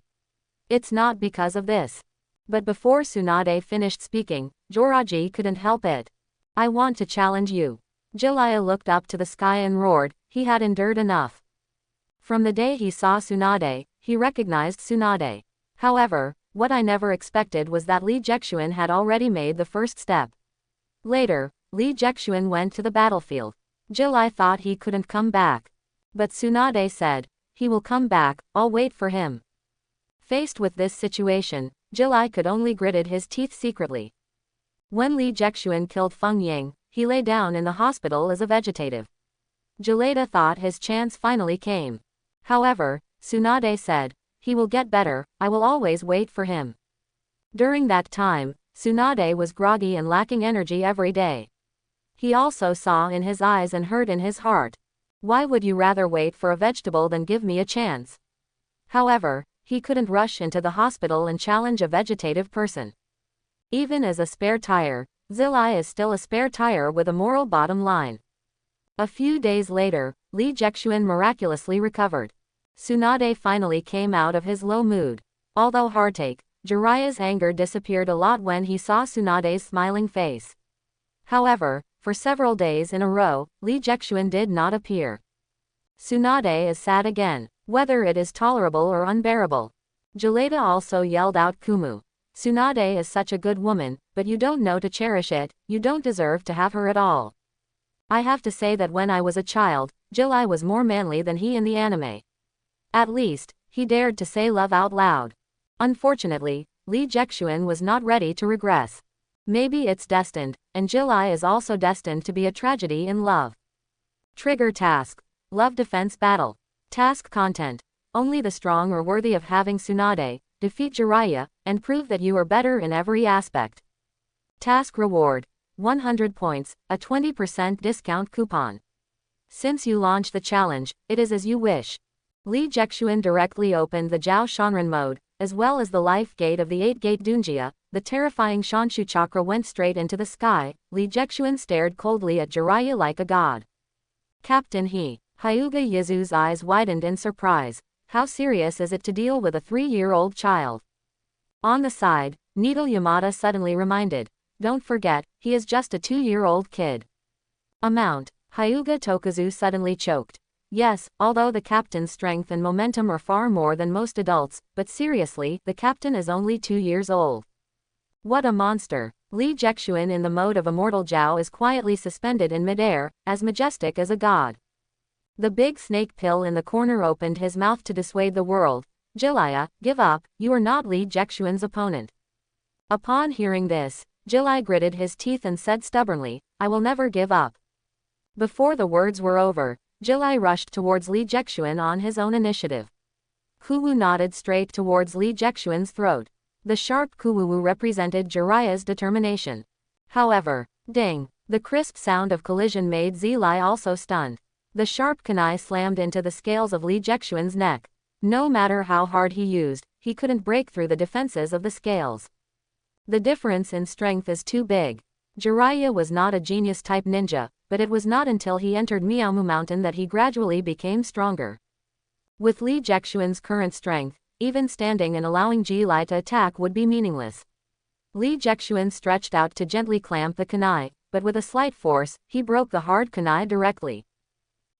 It's not because of this. But before Tsunade finished speaking, Joraji couldn't help it. I want to challenge you. Jiraiya looked up to the sky and roared, he had endured enough. From the day he saw Tsunade, he recognized Tsunade. However, what I never expected was that Lee Jexuan had already made the first step. Later, Lee Jexuan went to the battlefield. Jiraiya thought he couldn't come back. But Tsunade said, he will come back, I'll wait for him. Faced with this situation, Jiraiya could only gritted his teeth secretly. When Lee Jexuan killed Feng Ying, he lay down in the hospital as a vegetative. Gelada thought his chance finally came. However, Tsunade said, "He will get better, I will always wait for him." During that time, Tsunade was groggy and lacking energy every day. He also saw in his eyes and heard in his heart. Why would you rather wait for a vegetable than give me a chance? However, he couldn't rush into the hospital and challenge a vegetative person. Even as a spare tire, Zilai is still a spare tire with a moral bottom line. A few days later, Li Jexuan miraculously recovered. Tsunade finally came out of his low mood. Although heartache, Jiraiya's anger disappeared a lot when he saw Tsunade's smiling face. However, for several days in a row, Li Jexuan did not appear. Tsunade is sad again, whether it is tolerable or unbearable. Gelada also yelled out, "Kumu. Tsunade is such a good woman, but you don't know to cherish it, you don't deserve to have her at all." I have to say that when I was a child, Jilai was more manly than he in the anime. At least, he dared to say love out loud. Unfortunately, Li Jexuan was not ready to regress. Maybe it's destined, and Jilai is also destined to be a tragedy in love. Trigger task. Love defense battle. Task content. Only the strong are worthy of having Tsunade, defeat Jiraiya, and prove that you are better in every aspect. Task reward. 100 points, a 20% discount coupon. Since you launched the challenge, it is as you wish. Li Jexuan directly opened the Jiao Shanren mode, as well as the life gate of the 8-gate Dunjia. The terrifying Shanshu chakra went straight into the sky. Li Jexuan stared coldly at Jiraiya like a god. Captain Hyuga Yizu's eyes widened in surprise. How serious is it to deal with a 3-year-old child? On the side, Needle Yamada suddenly reminded, "Don't forget, he is just a 2-year-old kid." Amount. Hyuga Tokazu suddenly choked. Yes, although the captain's strength and momentum are far more than most adults, but seriously, the captain is only 2 years old. What a monster. Li Jexuan in the mode of immortal Jiao is quietly suspended in midair, as majestic as a god. The big snake pill in the corner opened his mouth to dissuade the world. "Jiraiya, give up, you are not Li Jexuan's opponent." Upon hearing this, Jilai gritted his teeth and said stubbornly, "I will never give up." Before the words were over, Jilai rushed towards Li Jexuan on his own initiative. Kuwu nodded straight towards Li Jexuan's throat. The sharp kuwu represented Jiraiya's determination. However, ding! The crisp sound of collision made Zilai also stunned. The sharp kunai slammed into the scales of Li Jexuan's neck. No matter how hard he used, he couldn't break through the defenses of the scales. The difference in strength is too big. Jiraiya was not a genius-type ninja, but it was not until he entered Miaomu Mountain that he gradually became stronger. With Li Jexuan's current strength, even standing and allowing Jilai to attack would be meaningless. Li Jexuan stretched out to gently clamp the kunai, but with a slight force, he broke the hard kunai directly.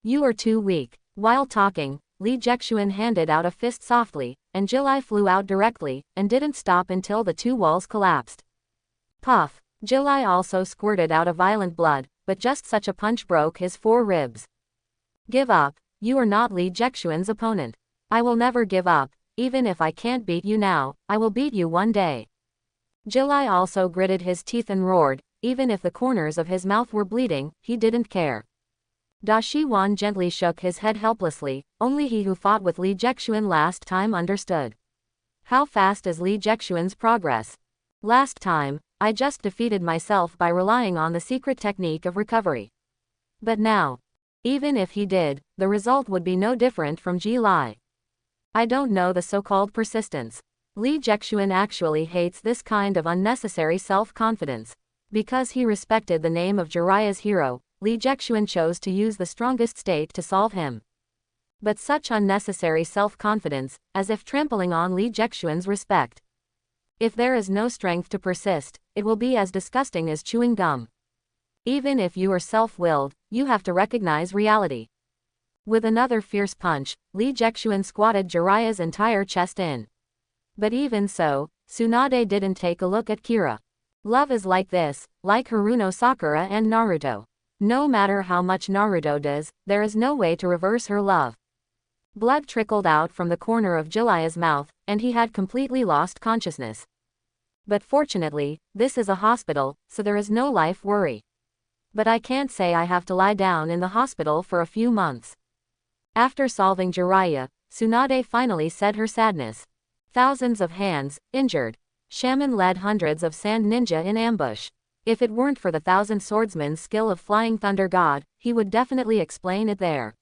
"You are too weak." While talking, Li Jexuan handed out a fist softly, and Jilai flew out directly, and didn't stop until the 2 walls collapsed. Puff! Jilai also squirted out a violent blood, but just such a punch broke his 4 ribs. "Give up, you are not Li Jexuan's opponent." "I will never give up, even if I can't beat you now, I will beat you one day." Jilai also gritted his teeth and roared, even if the corners of his mouth were bleeding, he didn't care. Da Shiwan gently shook his head helplessly. Only he who fought with Li Jexuan last time understood. How fast is Li Jexuan's progress? Last time, I just defeated myself by relying on the secret technique of recovery. But now, even if he did, the result would be no different from Jilai. I don't know the so-called persistence. Li Jexuan actually hates this kind of unnecessary self-confidence. Because he respected the name of Jiraiya's hero, Li Jexuan chose to use the strongest state to solve him. But such unnecessary self-confidence, as if trampling on Li Jexuan's respect. If there is no strength to persist, it will be as disgusting as chewing gum. Even if you are self-willed, you have to recognize reality. With another fierce punch, Li Jexuan squatted Jiraiya's entire chest in. But even so, Tsunade didn't take a look at Kira. Love is like this, like Haruno Sakura and Naruto. No matter how much Naruto does, there is no way to reverse her love. Blood trickled out from the corner of Jiraiya's mouth, and he had completely lost consciousness. But fortunately, this is a hospital, so there is no life worry. But I can't say I have to lie down in the hospital for a few months. After solving Jiraiya, Tsunade finally said her sadness. Thousands of hands, injured. Shaman led hundreds of sand ninja in ambush. If it weren't for the 1,000 swordsman's skill of Flying Thunder God, he would definitely explain it there.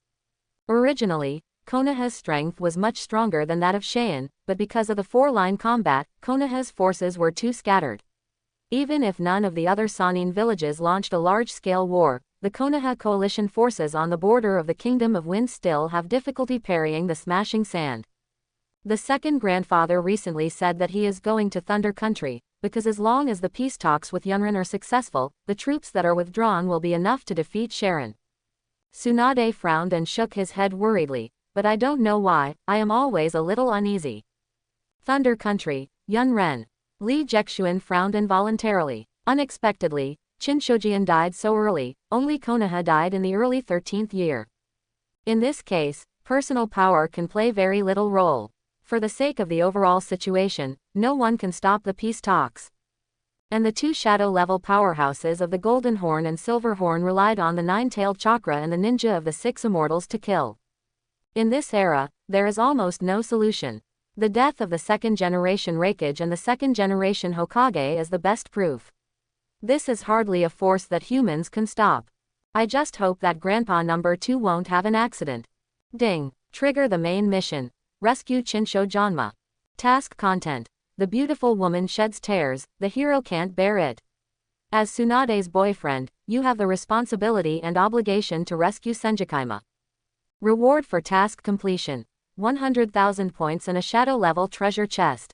Originally, Konoha's strength was much stronger than that of Saiyan, but because of the four-line combat, Konoha's forces were too scattered. Even if none of the other Sannin villages launched a large-scale war, the Konoha coalition forces on the border of the Kingdom of Wind still have difficulty parrying the smashing sand. The second grandfather recently said that he is going to Thunder Country, because as long as the peace talks with Yunrin are successful, the troops that are withdrawn will be enough to defeat Sharon. Tsunade frowned and shook his head worriedly, but I don't know why, I am always a little uneasy. Thunder Country, Yunren. Li Jexuan frowned involuntarily. Unexpectedly, Chinshojian died so early, only Konoha died in the early 13th year. In this case, personal power can play very little role. For the sake of the overall situation, no one can stop the peace talks. And the two shadow-level powerhouses of the Golden Horn and Silver Horn relied on the nine-tailed chakra and the ninja of the six immortals to kill. In this era, there is almost no solution. The death of the second-generation Raikage and the second-generation Hokage is the best proof. This is hardly a force that humans can stop. I just hope that Grandpa number 2 won't have an accident. Ding. Trigger the main mission. Rescue Chinsho Janma. Task content. The beautiful woman sheds tears, the hero can't bear it. As Tsunade's boyfriend, you have the responsibility and obligation to rescue Senjikaima. Reward for task completion. 100,000 points and a shadow-level treasure chest.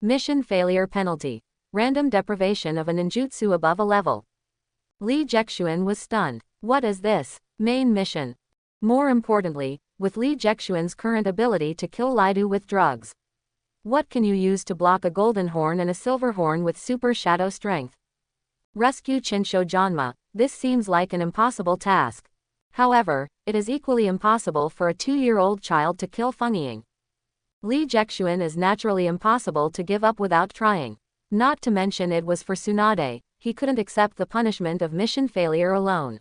Mission failure penalty. Random deprivation of a ninjutsu above a level. Li Jexuan was stunned. What is this? Main mission. More importantly, with Li Jexuan's current ability to kill Lidu with drugs. What can you use to block a golden horn and a silver horn with super shadow strength? Rescue Chinsho Janma. This seems like an impossible task. However, it is equally impossible for a 2-year-old child to kill Feng Ying. Li Jexuan is naturally impossible to give up without trying. Not to mention it was for Tsunade, he couldn't accept the punishment of mission failure alone.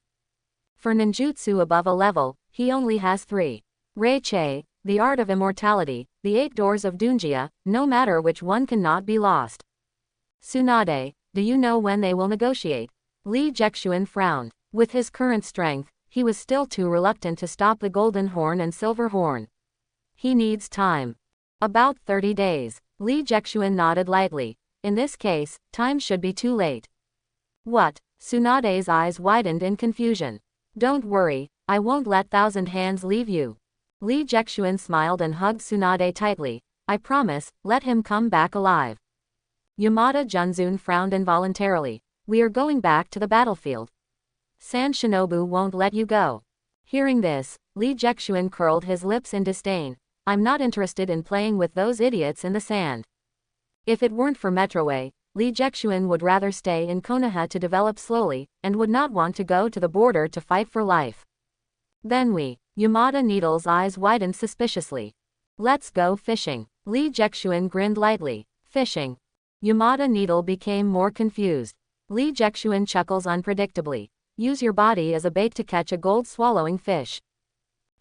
For ninjutsu above a level, he only has 3. Reiche, the art of immortality, the 8 doors of Dunjia, no matter which one cannot be lost. Tsunade, do you know when they will negotiate? Li Jexuan frowned. With his current strength, he was still too reluctant to stop the Golden Horn and Silver Horn. He needs time. About 30 days. Li Jexuan nodded lightly. In this case, time should be too late. What? Tsunade's eyes widened in confusion. Don't worry, I won't let 1,000 hands leave you. Li Jexuan smiled and hugged Tsunade tightly. I promise, let him come back alive. Yamada Junzun frowned involuntarily. We are going back to the battlefield. San Shinobu won't let you go. Hearing this, Li Jexuan curled his lips in disdain. I'm not interested in playing with those idiots in the sand. If it weren't for Metroway, Li Jexuan would rather stay in Konoha to develop slowly, and would not want to go to the border to fight for life. Then Yamada Needle's eyes widened suspiciously. Let's go fishing. Li Jexuan grinned lightly. Fishing. Yamada Needle became more confused. Li Jexuan chuckles unpredictably. Use your body as a bait to catch a gold-swallowing fish.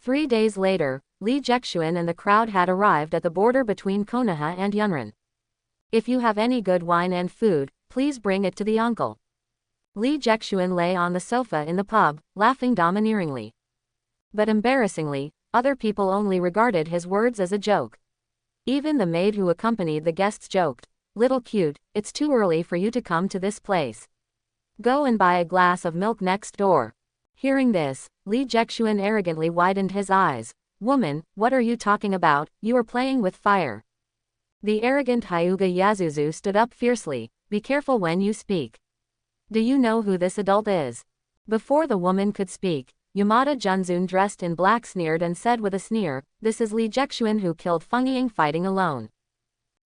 3 days later, Li Jexuan and the crowd had arrived at the border between Konoha and Yunrin. If you have any good wine and food, please bring it to the uncle. Li Jexuan lay on the sofa in the pub, laughing domineeringly. But embarrassingly, other people only regarded his words as a joke. Even the maid who accompanied the guests joked, "Little cute, it's too early for you to come to this place. Go and buy a glass of milk next door." Hearing this, Li Jexuan arrogantly widened his eyes. Woman, what are you talking about? You are playing with fire. The arrogant Hyuga Yazuzu stood up fiercely. Be careful when you speak. Do you know who this adult is? Before the woman could speak, Yamada Junzun dressed in black sneered and said with a sneer, "This is Li Jexuan who killed Feng Ying fighting alone."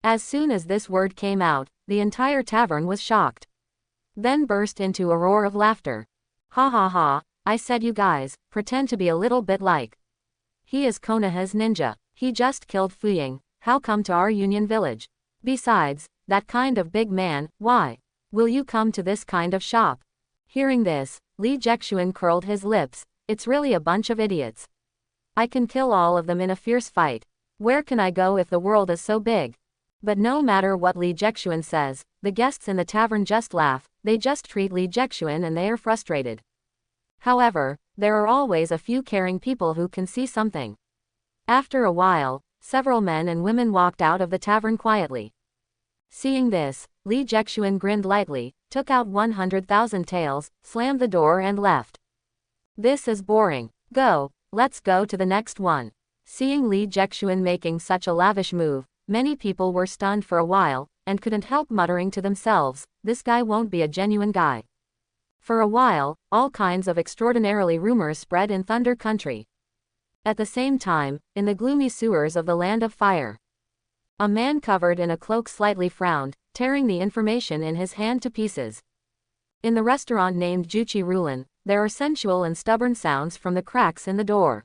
As soon as this word came out, the entire tavern was shocked. Then burst into a roar of laughter. Ha ha ha, I said you guys, pretend to be a little bit like. He is Konoha's ninja. He just killed Fu Ying. How come to our Union village? Besides, that kind of big man, why? Will you come to this kind of shop? Hearing this, Li Jexuan curled his lips. It's really a bunch of idiots. I can kill all of them in a fierce fight. Where can I go if the world is so big? But no matter what Li Jexuan says, the guests in the tavern just laugh, they just treat Li Jexuan and they are frustrated. However, there are always a few caring people who can see something. After a while, several men and women walked out of the tavern quietly. Seeing this, Li Jexuan grinned lightly, took out 100,000 taels, slammed the door and left. This is boring. Go, let's go to the next one. Seeing Li Jexuan making such a lavish move, many people were stunned for a while, and couldn't help muttering to themselves, this guy won't be a genuine guy. For a while, all kinds of extraordinarily rumors spread in Thunder Country. At the same time, in the gloomy sewers of the Land of Fire, a man covered in a cloak slightly frowned, tearing the information in his hand to pieces. In the restaurant named Juchi Rulan, there are sensual and stubborn sounds from the cracks in the door.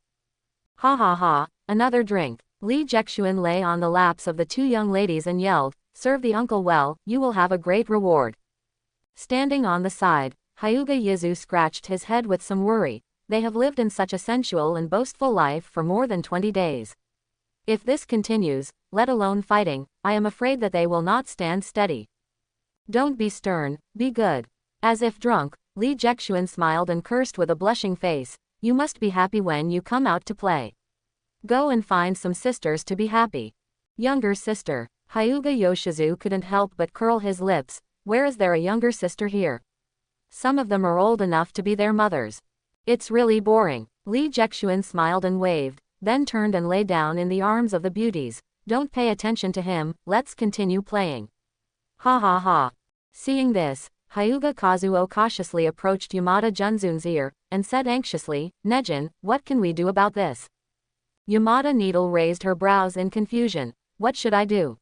Ha ha ha, another drink. Li Jexuan lay on the laps of the two young ladies and yelled, serve the uncle well, you will have a great reward. Standing on the side, Hyuga Yizu scratched his head with some worry. They have lived in such a sensual and boastful life for more than 20 days. If this continues, let alone fighting, I am afraid that they will not stand steady. Don't be stern, be good. As if drunk, Li Jexuan smiled and cursed with a blushing face, you must be happy when you come out to play. Go and find some sisters to be happy. Younger sister. Hyuga Yoshizu couldn't help but curl his lips, where is there a younger sister here? Some of them are old enough to be their mothers. It's really boring. Li Jexuan smiled and waved, then turned and lay down in the arms of the beauties. Don't pay attention to him, let's continue playing. Ha ha ha. Seeing this, Hyuga Kazuo cautiously approached Yamada Junzun's ear, and said anxiously, Nejin, what can we do about this? Yamada Needle raised her brows in confusion. What should I do?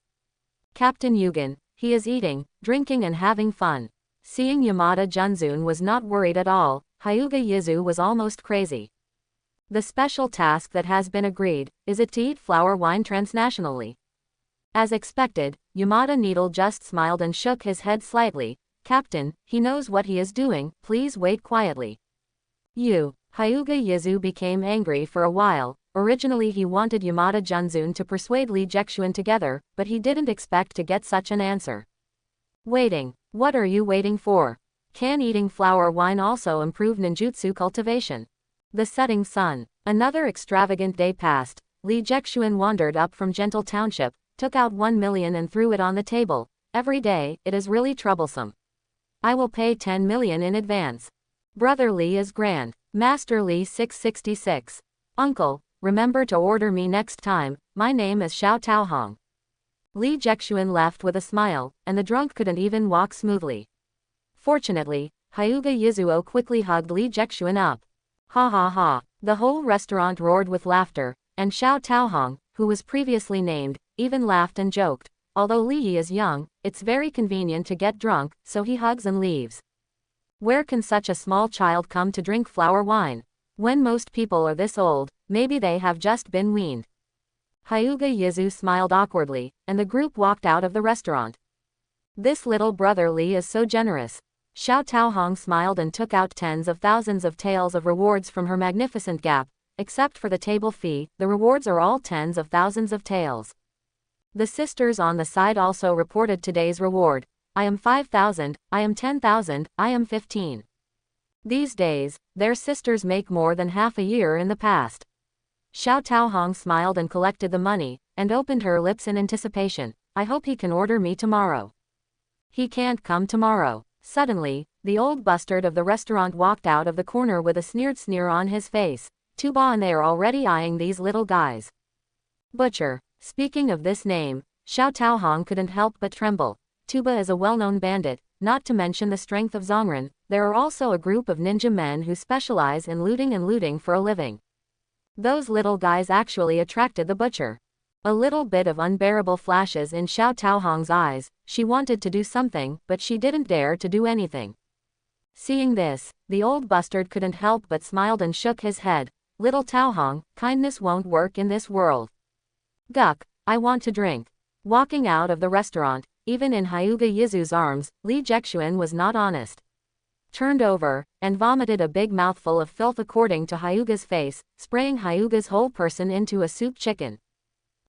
Captain Yugen, he is eating, drinking and having fun. Seeing Yamada Junzun was not worried at all, Hyuga Yizu was almost crazy. The special task that has been agreed, is it to eat flower wine transnationally? As expected, Yamada Needle just smiled and shook his head slightly. Captain, he knows what he is doing, please wait quietly. Hyuga Yizu became angry for a while. Originally he wanted Yamada Junzun to persuade Li Jexuan together, but he didn't expect to get such an answer. Waiting. What are you waiting for? Can eating flower wine also improve ninjutsu cultivation? The setting sun. Another extravagant day passed. Li Jexuan wandered up from Gentle Township, took out 1 million and threw it on the table. Every day, it is really troublesome. I will pay 10 million in advance. Brother Li is grand. Master Li 666. Uncle, remember to order me next time, my name is Xiao Taohong. Li Jexuan left with a smile, and the drunk couldn't even walk smoothly. Fortunately, Hyuga Yizuo quickly hugged Li Jexuan up. Ha ha ha. The whole restaurant roared with laughter, and Xiao Taohong, who was previously named, even laughed and joked. Although Li Yi is young, it's very convenient to get drunk, so he hugs and leaves. Where can such a small child come to drink flower wine? When most people are this old, maybe they have just been weaned. Hyuga Yizu smiled awkwardly, and the group walked out of the restaurant. This little brother Li is so generous. Xiao Taohong smiled and took out tens of thousands of taels of rewards from her magnificent gap. Except for the table fee, the rewards are all tens of thousands of taels. The sisters on the side also reported today's reward. I am 5,000, I am 10,000, I am 15. These days, their sisters make more than half a year in the past. Xiao Taohong smiled and collected the money, and opened her lips in anticipation. I hope he can order me tomorrow. He can't come tomorrow. Suddenly, the old bastard of the restaurant walked out of the corner with a sneered sneer on his face. Tuba and they are already eyeing these little guys. Butcher. Speaking of this name, Xiao Taohong couldn't help but tremble. Tuba is a well-known bandit, not to mention the strength of Zongren. There are also a group of ninja men who specialize in looting for a living. Those little guys actually attracted the butcher. A little bit of unbearable flashes in Xiao Taohong's eyes. She wanted to do something, but she didn't dare to do anything. Seeing this, the old bastard couldn't help but smiled and shook his head. Little Taohong, kindness won't work in this world. Guck, I want to drink. Walking out of the restaurant, even in Hyuga Yizu's arms, Li Jexuan was not honest. turned over, and vomited a big mouthful of filth according to Hyuga's face, spraying Hyuga's whole person into a soup chicken.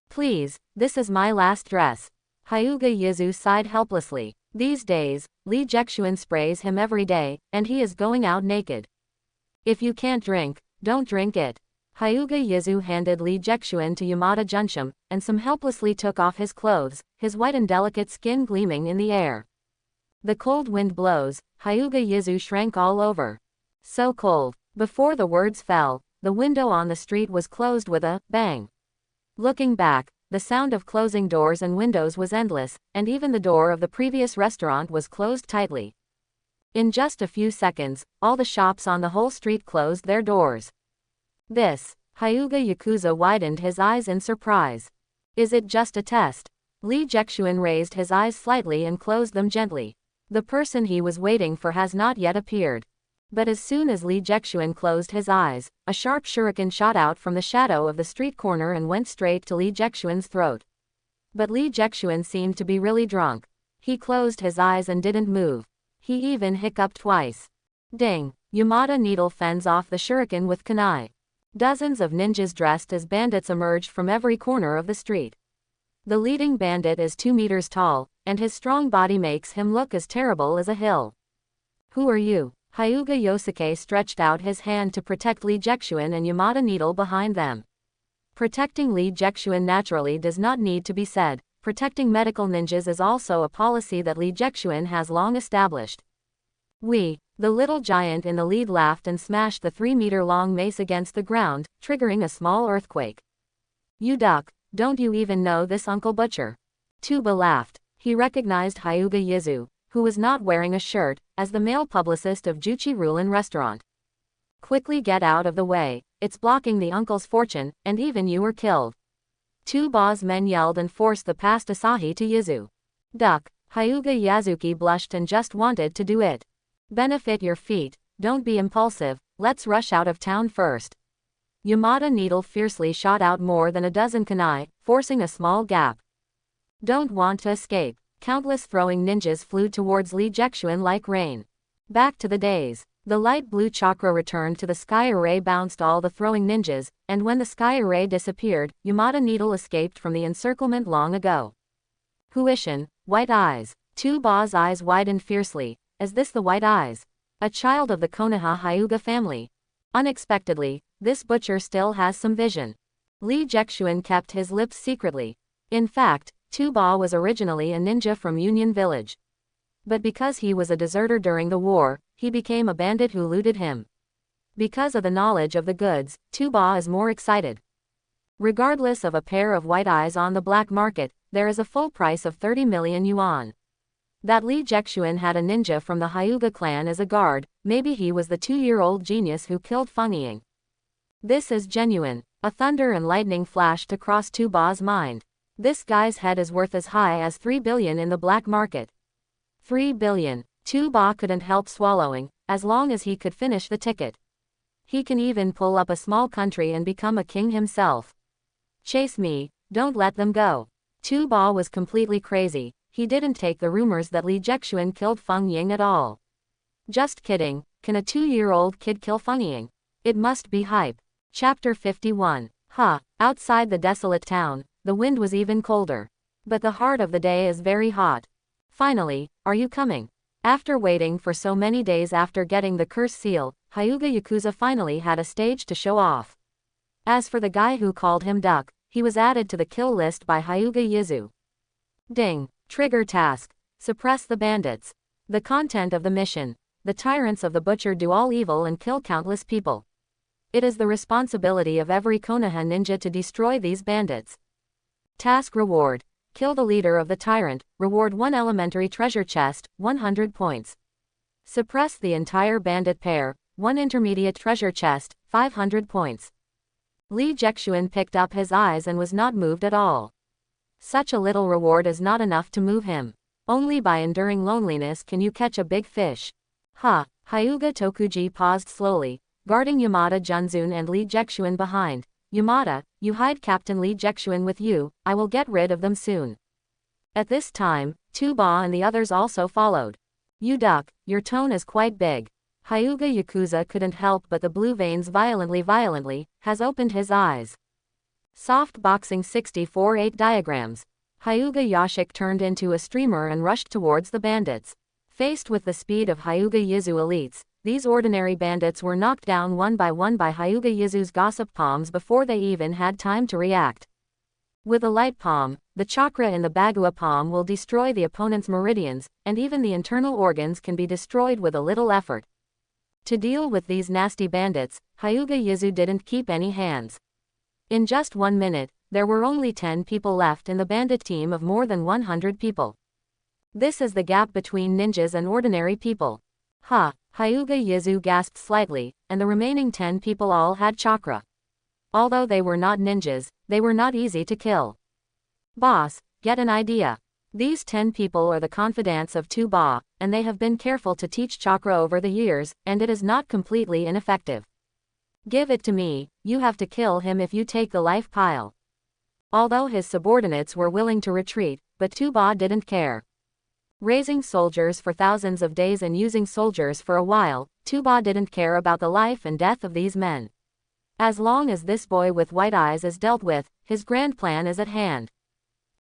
Please, this is my last dress. Hyuga Yizu sighed helplessly. These days, Lee Jexuan sprays him every day, and he is going out naked. If you can't drink, don't drink it. Hyuga Yizu handed Lee Jexuan to Yamada Junsham, and some helplessly took off his clothes, his white and delicate skin gleaming in the air. The cold wind blows, Hyuga Yizu shrank all over. So cold. Before the words fell, the window on the street was closed with a bang. Looking back, the sound of closing doors and windows was endless, and even the door of the previous restaurant was closed tightly. In just a few seconds, all the shops on the whole street closed their doors. This, Hyuga Yakuza widened his eyes in surprise. Is it just a test? Lee Jexuan raised his eyes slightly and closed them gently. The person he was waiting for has not yet appeared. But as soon as Lee Jexuan closed his eyes, a sharp shuriken shot out from the shadow of the street corner and went straight to Lee Jexuan's throat. But Lee Jexuan seemed to be really drunk. He closed his eyes and didn't move. He even hiccuped twice. Ding! Yamada Needle fends off the shuriken with kunai. Dozens of ninjas dressed as bandits emerged from every corner of the street. The leading bandit is 2 meters tall, and his strong body makes him look as terrible as a hill. Who are you? Hyuga Yosuke stretched out his hand to protect Lee Jexuan and Yamada Needle behind them. Protecting Lee Jexuan naturally does not need to be said. Protecting medical ninjas is also a policy that Lee Jexuan has long established. The little giant in the lead laughed and smashed the 3-meter-long mace against the ground, triggering a small earthquake. You duck, don't you even know this Uncle Butcher? Tuba laughed. He recognized Hyuga Yizu, who was not wearing a shirt, as the male publicist of Juchi Rulin restaurant. Quickly get out of the way, it's blocking the uncle's fortune, and even you were killed. Two boss men yelled and forced the past Asahi to Yizu. Duck, Hyuga Yazuki blushed and just wanted to do it. Benefit your feet, don't be impulsive, let's rush out of town first. Yamada Needle fiercely shot out more than a dozen kunai, forcing a small gap. Don't want to escape. Countless throwing ninjas flew towards Lee Jexuan like rain. Back to the days. The light blue chakra returned to the sky array, bounced all the throwing ninjas, and when the sky array disappeared, Yamada Needle escaped from the encirclement long ago. Huishin, white eyes. Tuba's eyes widened fiercely. Is this the white eyes? A child of the Konoha Hyuga family. Unexpectedly, this butcher still has some vision. Lee Jexuan kept his lips secretly. In fact, Tuba was originally a ninja from Union Village. But because he was a deserter during the war, he became a bandit who looted him. Because of the knowledge of the goods, Tuba is more excited. Regardless of a pair of white eyes on the black market, there is a full price of 30 million yuan. That Lee Jexuan had a ninja from the Hyuga clan as a guard, maybe he was the 2-year-old genius who killed Feng Ying. This is genuine. A thunder and lightning flashed across Tuba's mind. This guy's head is worth as high as 3 billion in the black market. 3 billion. Tuba couldn't help swallowing, as long as he could finish the ticket. He can even pull up a small country and become a king himself. Chase me, don't let them go. Tuba was completely crazy. He didn't take the rumors that Lee Jexuan killed Feng Ying at all. Just kidding, can a 2-year-old kid kill Feng Ying? It must be hype. Chapter 51. Outside the desolate town, the wind was even colder. But the heart of the day is very hot. Finally, are you coming? After waiting for so many days after getting the curse seal, Hyuga Yakuza finally had a stage to show off. As for the guy who called him Duck, he was added to the kill list by Hyuga Yizu. Ding. Trigger task. Suppress the bandits. The content of the mission. The tyrants of the butcher do all evil and kill countless people. It is the responsibility of every Konoha ninja to destroy these bandits. Task reward. Kill the leader of the tyrant, reward 1 elementary treasure chest, 100 points. Suppress the entire bandit pair, 1 intermediate treasure chest, 500 points. Lee Jexuan picked up his eyes and was not moved at all. Such a little reward is not enough to move him. Only by enduring loneliness can you catch a big fish. Hyuga Tokuji paused slowly, guarding Yamada Junzun and Lee Jexuan behind. Yamada, you hide Captain Lee Jexuan with you, I will get rid of them soon. At this time, Tuba and the others also followed. You duck, your tone is quite big. Hyuga Yakuza couldn't help but the blue veins violently, has opened his eyes. Soft boxing 64-8 diagrams. Hyuga Yashik turned into a streamer and rushed towards the bandits. Faced with the speed of Hyuga Yizu elites, these ordinary bandits were knocked down one by Hyuga Yizu's gossip palms before they even had time to react. With a light palm, the chakra in the Bagua palm will destroy the opponent's meridians, and even the internal organs can be destroyed with a little effort. To deal with these nasty bandits, Hyuga Yizu didn't keep any hands. In just 1 minute, there were only 10 people left in the bandit team of more than 100 people. This is the gap between ninjas and ordinary people. Ha! Hyuga Yizu gasped slightly, and the remaining 10 people all had chakra. Although they were not ninjas, they were not easy to kill. Boss, get an idea. These 10 people are the confidants of Ba, and they have been careful to teach chakra over the years, and it is not completely ineffective. Give it to me, you have to kill him if you take the life pile. Although his subordinates were willing to retreat, but Ba didn't care. Raising soldiers for thousands of days and using soldiers for a while, Ba didn't care about the life and death of these men. As long as this boy with white eyes is dealt with, his grand plan is at hand.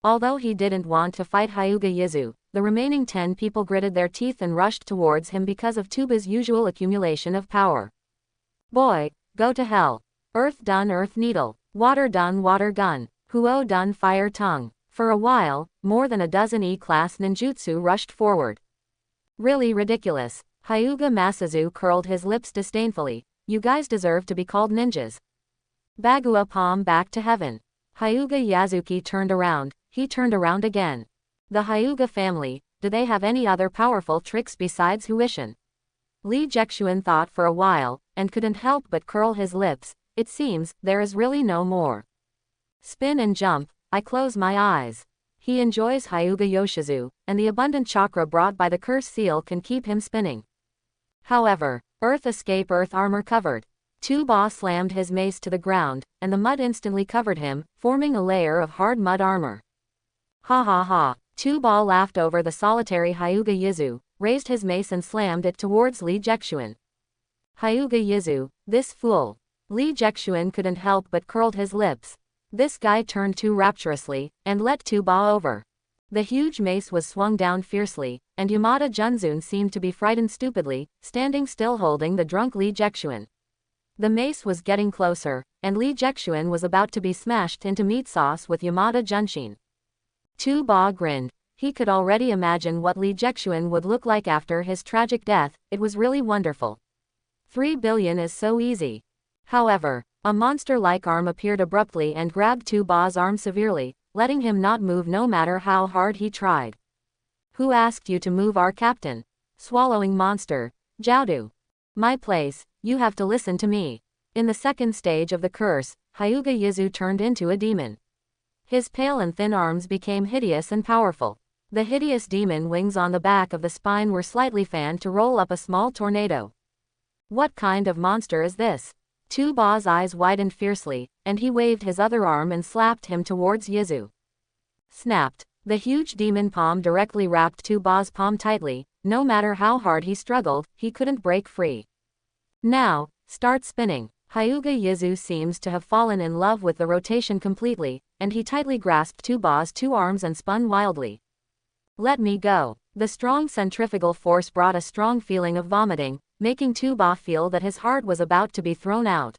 Although he didn't want to fight Hyuga Yizu, the remaining 10 people gritted their teeth and rushed towards him because of Ba's usual accumulation of power. Boy, go to hell. Earth done earth needle. Water done water gun. Huo done fire tongue. For a while, more than a dozen E-class ninjutsu rushed forward. Really ridiculous. Hyuga Masazu curled his lips disdainfully. You guys deserve to be called ninjas. Bagua palm back to heaven. Hyuga Yazuki turned around. He turned around again. The Hyuga family, do they have any other powerful tricks besides Huishin? Li Jexuan thought for a while, and couldn't help but curl his lips. It seems, there is really no more. Spin and jump, I close my eyes. He enjoys Hyuga Yoshizu, and the abundant chakra brought by the curse seal can keep him spinning. However, Earth escape Earth armor covered. Ba slammed his mace to the ground, and the mud instantly covered him, forming a layer of hard mud armor. Ha ha ha. Ba laughed over the solitary Hyuga Yizu, raised his mace and slammed it towards Li Jexuan. Hyuga Yizu, this fool. Li Jexuan couldn't help but curled his lips. This guy turned too rapturously, and let Ba over. The huge mace was swung down fiercely, and Yamada Junzun seemed to be frightened stupidly, standing still holding the drunk Li Jexuan. The mace was getting closer, and Li Jexuan was about to be smashed into meat sauce with Yamada Junshin. Ba grinned. He could already imagine what Li Jexuan would look like after his tragic death. It was really wonderful. 3 billion is so easy. However, a monster-like arm appeared abruptly and grabbed Ba's arm severely, letting him not move no matter how hard he tried. Who asked you to move, our captain? Swallowing monster. Jiaodu. My place, you have to listen to me. In the second stage of the curse, Hyuga Yizu turned into a demon. His pale and thin arms became hideous and powerful. The hideous demon wings on the back of the spine were slightly fanned to roll up a small tornado. What kind of monster is this? Ba's eyes widened fiercely, and he waved his other arm and slapped him towards Yizu. Snapped. The huge demon palm directly wrapped Ba's palm tightly. No matter how hard he struggled, he couldn't break free. Now, start spinning. Hyuga Yizu seems to have fallen in love with the rotation completely, and he tightly grasped Ba's 2 arms and spun wildly. Let me go. The strong centrifugal force brought a strong feeling of vomiting, making Ba feel that his heart was about to be thrown out.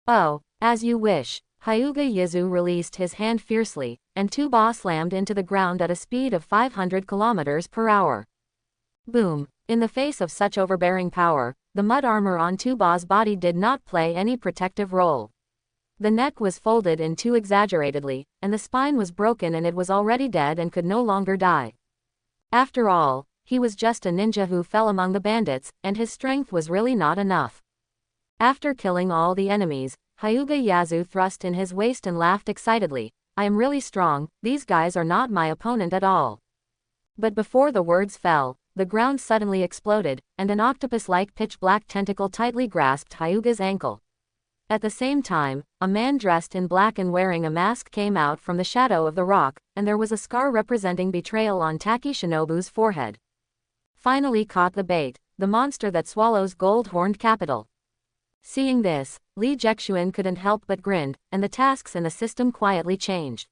Oh, as you wish. Hyuga Yizu released his hand fiercely, and Ba slammed into the ground at a speed of 500 km per hour. Boom. In the face of such overbearing power, the mud armor on Ba's body did not play any protective role. The neck was folded in too exaggeratedly, and the spine was broken and it was already dead and could no longer die. After all, he was just a ninja who fell among the bandits, and his strength was really not enough. After killing all the enemies, Hyuga Yazu thrust in his waist and laughed excitedly. I am really strong, these guys are not my opponent at all. But before the words fell, the ground suddenly exploded, and an octopus-like pitch-black tentacle tightly grasped Hyuga's ankle. At the same time, a man dressed in black and wearing a mask came out from the shadow of the rock, and there was a scar representing betrayal on Taki Shinobu's forehead. Finally caught the bait, the monster that swallows gold-horned capital. Seeing this, Li Jexuan couldn't help but grin, and the tasks in the system quietly changed.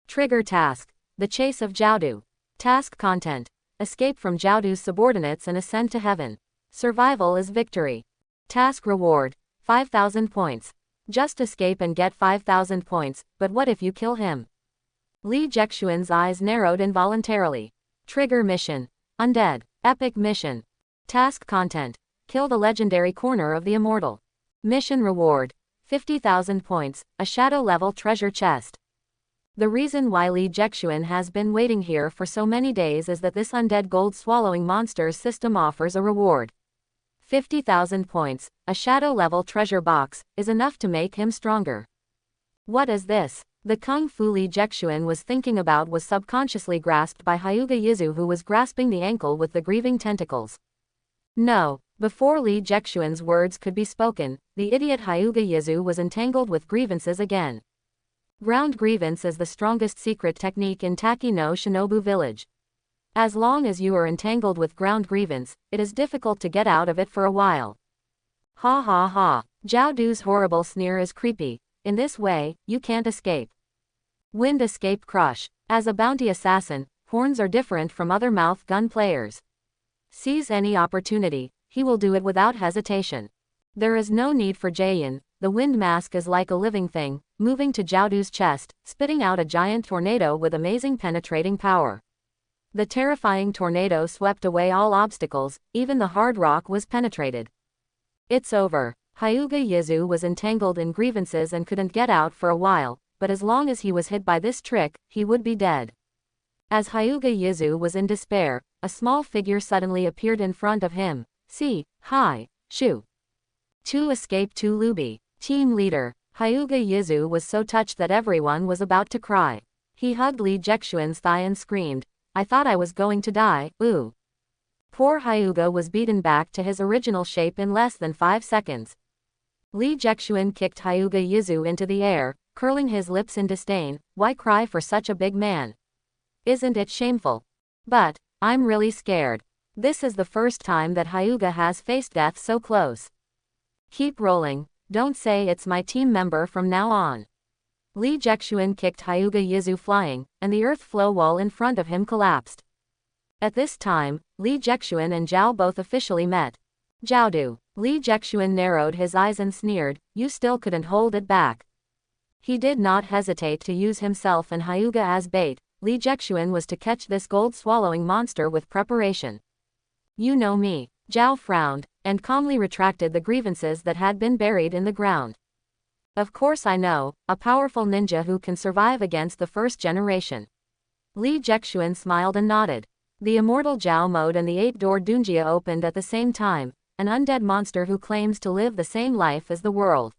Trigger task: The Chase of Jiaodu. Task content: Escape from Jiaodu's subordinates and ascend to heaven. Survival is victory. Task reward: 5,000 points. Just escape and get 5,000 points, but what if you kill him? Li Jexuan's eyes narrowed involuntarily. Trigger mission: Undead. Epic mission. Task content: Kill the legendary corner of the immortal. Mission reward: 50,000 points, a shadow-level treasure chest. The reason why Li Jexuan has been waiting here for so many days is that this undead gold-swallowing monster's system offers a reward. 50,000 points, a shadow-level treasure box, is enough to make him stronger. What is this? The kung fu Li Jexuan was thinking about was subconsciously grasped by Hyuga Yizu, who was grasping the ankle with the grieving tentacles. No, before Li Jexuan's words could be spoken, the idiot Hyuga Yizu was entangled with grievances again. Ground grievance is the strongest secret technique in Taki no Shinobu village. As long as you are entangled with ground grievance, it is difficult to get out of it for a while. Ha ha ha, Jiaodu's horrible sneer is creepy. In this way, you can't escape. Wind escape crush. As a bounty assassin, horns are different from other mouth gun players. Seize any opportunity, he will do it without hesitation. There is no need for Jaeyin. The wind mask is like a living thing, moving to Jiaodu's chest, spitting out a giant tornado with amazing penetrating power. The terrifying tornado swept away all obstacles, even the hard rock was penetrated. It's over. Hyuga Yizu was entangled in grievances and couldn't get out for a while, but as long as he was hit by this trick, he would be dead. As Hyuga Yizu was in despair, a small figure suddenly appeared in front of him. See, hi, Shu. To escape to Lubi. Team leader, Hyuga Yizu was so touched that everyone was about to cry. He hugged Li Jexuan's thigh and screamed, I thought I was going to die, ooh. Poor Hyuga was beaten back to his original shape in less than 5 seconds. Li Jexuan kicked Hyuga Yizu into the air, curling his lips in disdain. Why cry for such a big man? Isn't it shameful? But, I'm really scared. This is the first time that Hyuga has faced death so close. Keep rolling. Don't say it's my team member from now on. Li Jexuan kicked Hyuga Yizu flying, and the earth flow wall in front of him collapsed. At this time, Li Jexuan and Zhao both officially met. Jiaodu. Li Jexuan narrowed his eyes and sneered, you still couldn't hold it back. He did not hesitate to use himself and Hyuga as bait. Li Jexuan was to catch this gold-swallowing monster with preparation. You know me. Zhao frowned, and calmly retracted the grievances that had been buried in the ground. Of course I know, a powerful ninja who can survive against the first generation. Li Jexuan smiled and nodded. The immortal Zhao mode and the 8-door Dunjia opened at the same time, an undead monster who claims to live the same life as the world.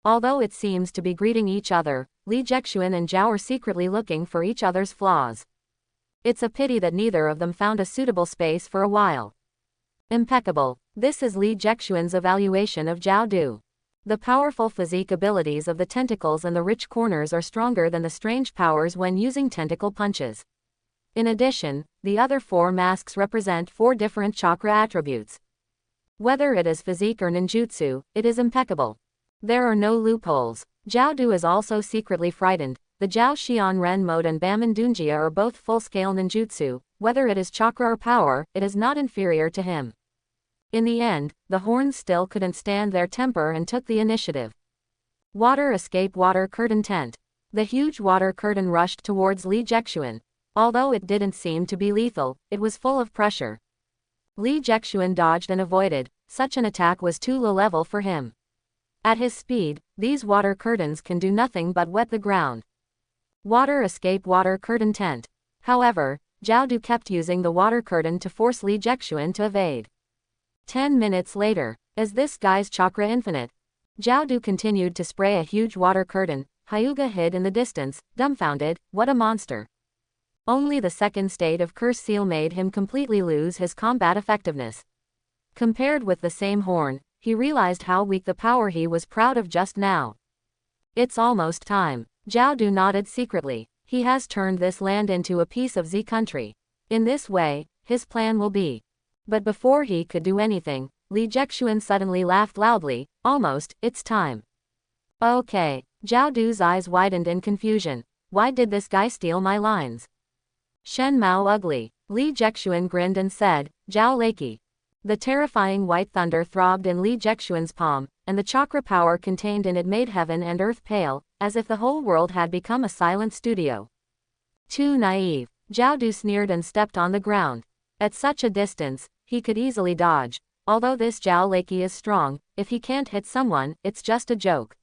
Although it seems to be greeting each other, Li Jexuan and Zhao are secretly looking for each other's flaws. It's a pity that neither of them found a suitable space for a while. Impeccable. This is Li Jexuan's evaluation of Jiaodu. The powerful physique abilities of the tentacles and the rich corners are stronger than the strange powers when using tentacle punches. In addition, the other 4 masks represent 4 different chakra attributes. Whether it is physique or ninjutsu, it is impeccable. There are no loopholes. Jiaodu is also secretly frightened. The Jiao Xian Ren mode and Baman Dunjia are both full-scale ninjutsu. Whether it is chakra or power, it is not inferior to him. In the end, the horns still couldn't stand their temper and took the initiative. Water escape water curtain tent. The huge water curtain rushed towards Li Jexuan. Although it didn't seem to be lethal, it was full of pressure. Li Jexuan dodged and avoided. Such an attack was too low level for him. At his speed, these water curtains can do nothing but wet the ground. Water escape water curtain tent. However, Jiaodu kept using the water curtain to force Li Jexuan to evade. 10 minutes later, is this guy's chakra infinite? Jiaodu continued to spray a huge water curtain. Hyuga hid in the distance, dumbfounded. What a monster. Only the second state of curse seal made him completely lose his combat effectiveness. Compared with the same horn, he realized how weak the power he was proud of just now. It's almost time. Jiaodu nodded secretly. He has turned this land into a piece of Z country. In this way, his plan will be But before he could do anything, Li Jexuan suddenly laughed loudly, almost, it's time. Okay. Zhao Du's eyes widened in confusion. Why did this guy steal my lines? Shen Mao ugly. Li Jexuan grinned and said, Zhao Lakey. The terrifying white thunder throbbed in Li Jexuan's palm, and the chakra power contained in it made heaven and earth pale, as if the whole world had become a silent studio. Too naive. Zhao Du sneered and stepped on the ground. At such a distance, he could easily dodge. Although this Zhao Lakey is strong, if he can't hit someone, it's just a joke.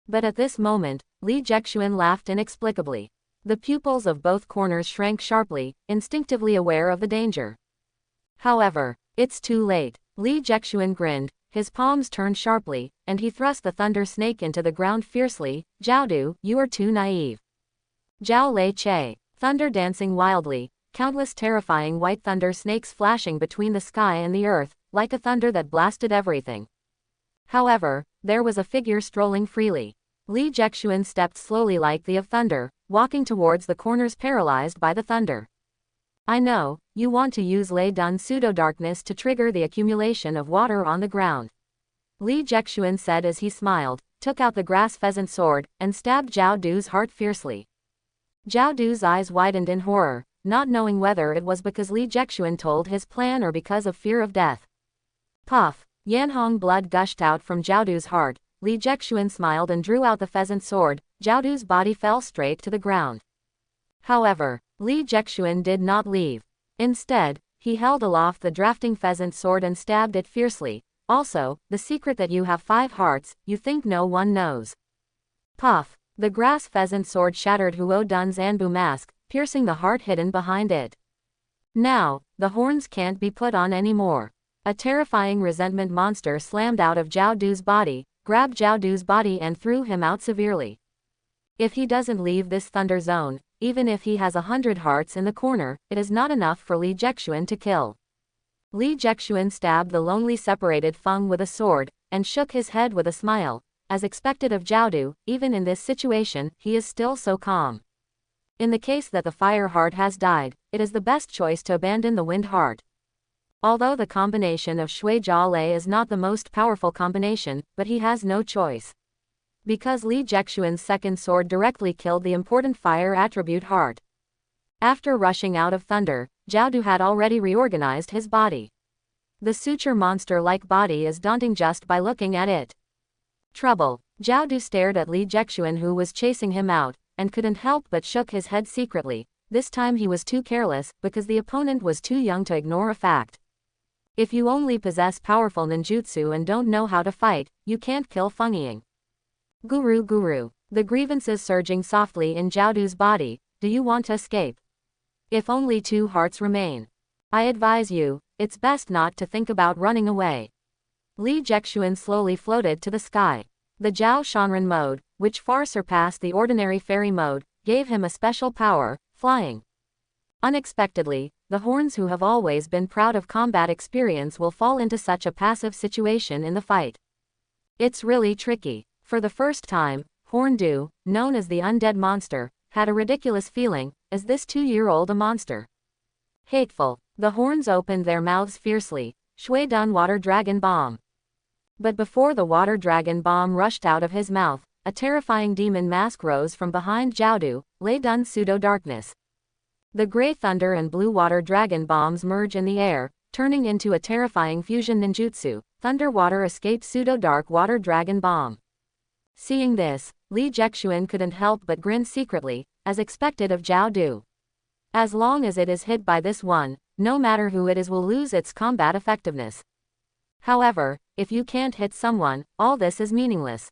But at this moment, Li Jexuan laughed inexplicably. The pupils of both corners shrank sharply, instinctively aware of the danger. However, it's too late. Li Jexuan grinned, his palms turned sharply, and he thrust the thunder snake into the ground fiercely. Zhao Du, you are too naive. Zhao Lei Che. Thunder dancing wildly, countless terrifying white thunder snakes flashing between the sky and the earth, like a thunder that blasted everything. However, there was a figure strolling freely. Li Jexuan stepped slowly like the of thunder, walking towards the corners paralyzed by the thunder. I know, you want to use Lei Dun pseudo-darkness to trigger the accumulation of water on the ground. Li Jexuan said as he smiled, took out the grass pheasant sword, and stabbed Zhao Du's heart fiercely. Zhao Du's eyes widened in horror, not knowing whether it was because Li Jexuan told his plan or because of fear of death. Puff! Yanhong blood gushed out from Zhao Du's heart. Li Jexuan smiled and drew out the pheasant sword. Zhao Du's body fell straight to the ground. However, Li Jexuan did not leave. Instead, he held aloft the drafting pheasant sword and stabbed it fiercely. Also, the secret that you have 5 hearts, you think no one knows. Puff! The grass pheasant sword shattered Huo Dun's Anbu mask, piercing the heart hidden behind it. Now, the horns can't be put on anymore. A terrifying resentment monster slammed out of Zhao Du's body, grabbed Zhao Du's body and threw him out severely. If he doesn't leave this thunder zone, even if he has 100 hearts in the corner, it is not enough for Li Jexuan to kill. Li Jexuan stabbed the lonely separated Feng with a sword, and shook his head with a smile. As expected of Zhao Du, even in this situation, he is still so calm. In the case that the fire heart has died, it is the best choice to abandon the wind heart. Although the combination of Shui Zhao Lei is not the most powerful combination, but he has no choice. Because Li Jexuan's second sword directly killed the important fire attribute heart. After rushing out of thunder, Zhao Du had already reorganized his body. The suture monster-like body is daunting just by looking at it. Trouble. Zhao Du stared at Li Jexuan who was chasing him out, and couldn't help but shook his head secretly. This time he was too careless, because the opponent was too young to ignore a fact. If you only possess powerful ninjutsu and don't know how to fight, you can't kill Feng Ying. Guru. The grievances surging softly in Zhao Du's body. Do you want to escape? If only 2 hearts remain. I advise you, it's best not to think about running away. Li Jexuan slowly floated to the sky. The Zhao Shanren mode, which far surpassed the ordinary fairy mode, gave him a special power, flying. Unexpectedly, the horns who have always been proud of combat experience will fall into such a passive situation in the fight. It's really tricky. For the first time, Horn Du, known as the undead monster, had a ridiculous feeling. Is this 2-year-old a monster? Hateful. The horns opened their mouths fiercely. Shui Dun Water Dragon Bomb. But before the water dragon bomb rushed out of his mouth, a terrifying demon mask rose from behind Zhao Du, Lei Dun pseudo-darkness. The gray thunder and blue water dragon bombs merge in the air, turning into a terrifying fusion ninjutsu, Thunder Water Escape Pseudo-Dark Water Dragon Bomb. Seeing this, Li Jexuan couldn't help but grin secretly, as expected of Zhao Du. As long as it is hit by this one, no matter who it is will lose its combat effectiveness. However, if you can't hit someone, all this is meaningless.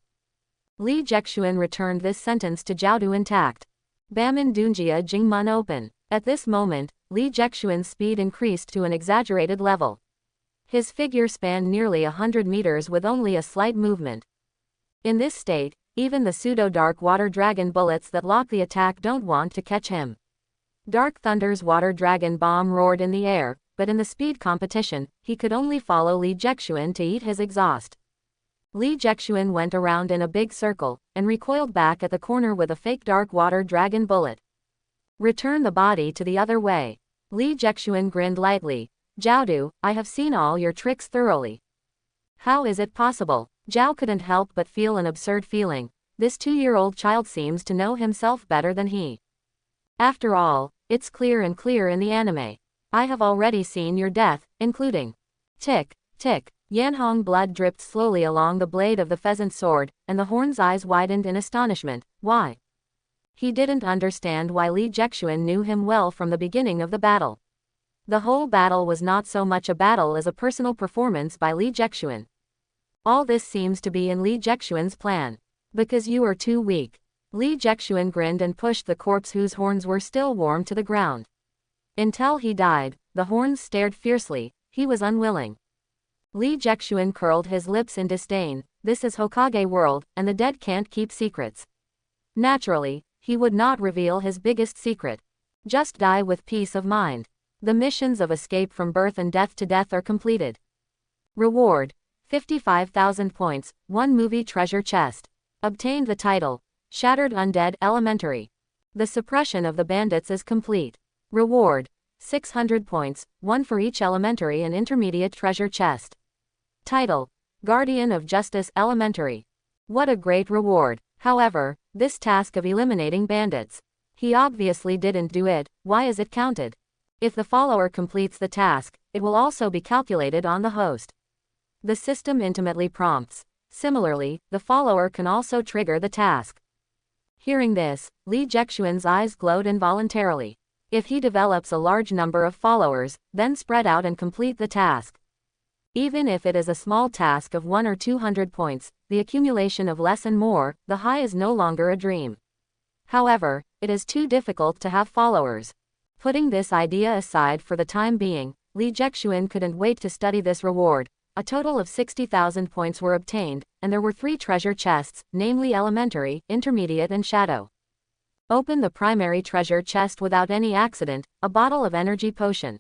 Li Jexuan returned this sentence to Zhao Du intact. Bamin Dunjia Jingmun Open. At this moment, Li Jexuan's speed increased to an exaggerated level. His figure spanned nearly 100 meters with only a slight movement. In this state, even the pseudo-dark water dragon bullets that lock the attack don't want to catch him. Dark Thunder's water dragon bomb roared in the air, but in the speed competition, he could only follow Li Jexuan to eat his exhaust. Li Jexuan went around in a big circle, and recoiled back at the corner with a fake dark water dragon bullet. Return the body to the other way. Li Jexuan grinned lightly. Jiaodu, I have seen all your tricks thoroughly. How is it possible? Jiao couldn't help but feel an absurd feeling. This 2-year-old child seems to know himself better than he. After all, it's clear and clear in the anime. I have already seen your death, including. Tick, tick. Yanhong blood dripped slowly along the blade of the pheasant sword, and the horn's eyes widened in astonishment. Why? He didn't understand why Li Jexuan knew him well from the beginning of the battle. The whole battle was not so much a battle as a personal performance by Li Jexuan. All this seems to be in Li Jexuan's plan. Because you are too weak. Li Jexuan grinned and pushed the corpse whose horns were still warm to the ground. Until he died, the horns stared fiercely. He was unwilling. Li Jexuan curled his lips in disdain. This is Hokage world, and the dead can't keep secrets. Naturally, he would not reveal his biggest secret. Just die with peace of mind. The missions of escape from birth and death to death are completed. Reward: 55,000 points, 1 movie treasure chest. Obtained the title, Shattered Undead Elementary. The suppression of the bandits is complete. Reward: 600 points, 1 for each elementary and intermediate treasure chest. Title: Guardian of Justice Elementary. What a great reward. However, this task of eliminating bandits. He obviously didn't do it. Why is it counted? If the follower completes the task, it will also be calculated on the host. The system intimately prompts. Similarly, the follower can also trigger the task. Hearing this, Li Jexuan's eyes glowed involuntarily. If he develops a large number of followers, then spread out and complete the task. Even if it is a small task of 1 or 200 points, the accumulation of less and more, the high is no longer a dream. However, it is too difficult to have followers. Putting this idea aside for the time being, Li Jexuan couldn't wait to study this reward. A total of 60,000 points were obtained, and there were 3 treasure chests, namely elementary, intermediate and shadow. Open the primary treasure chest without any accident, a bottle of energy potion.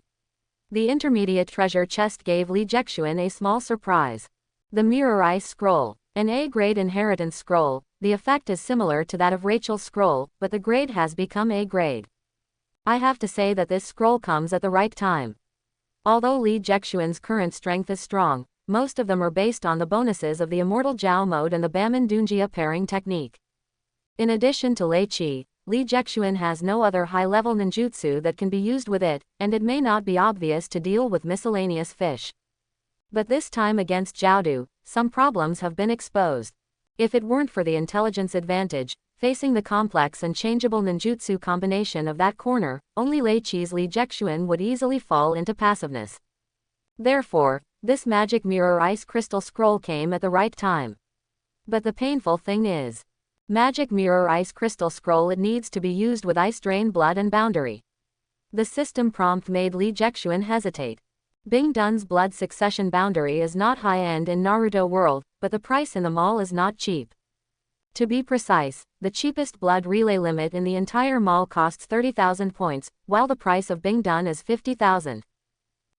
The intermediate treasure chest gave Li Jexuan a small surprise. The Mirror Ice Scroll, an A-grade inheritance scroll. The effect is similar to that of Rachel's scroll, but the grade has become A-grade. I have to say that this scroll comes at the right time. Although Li Jexuan's current strength is strong, most of them are based on the bonuses of the Immortal Jiao mode and the Baman Dunjia pairing technique. In addition to Lei Qi, Li Jexuan has no other high-level ninjutsu that can be used with it, and it may not be obvious to deal with miscellaneous fish. But this time against Jiaodu, some problems have been exposed. If it weren't for the intelligence advantage, facing the complex and changeable ninjutsu combination of that corner, only Lei Qi's Li Jexuan would easily fall into passiveness. Therefore, this magic mirror ice crystal scroll came at the right time. But the painful thing is, magic mirror ice crystal scroll, it needs to be used with ice drain blood and boundary. The system prompt made Li Jexuan hesitate. Bing Dun's blood succession boundary is not high-end in Naruto world, but the price in the mall is not cheap. To be precise, the cheapest blood relay limit in the entire mall costs 30,000 points, while the price of Bing Dun is 50,000.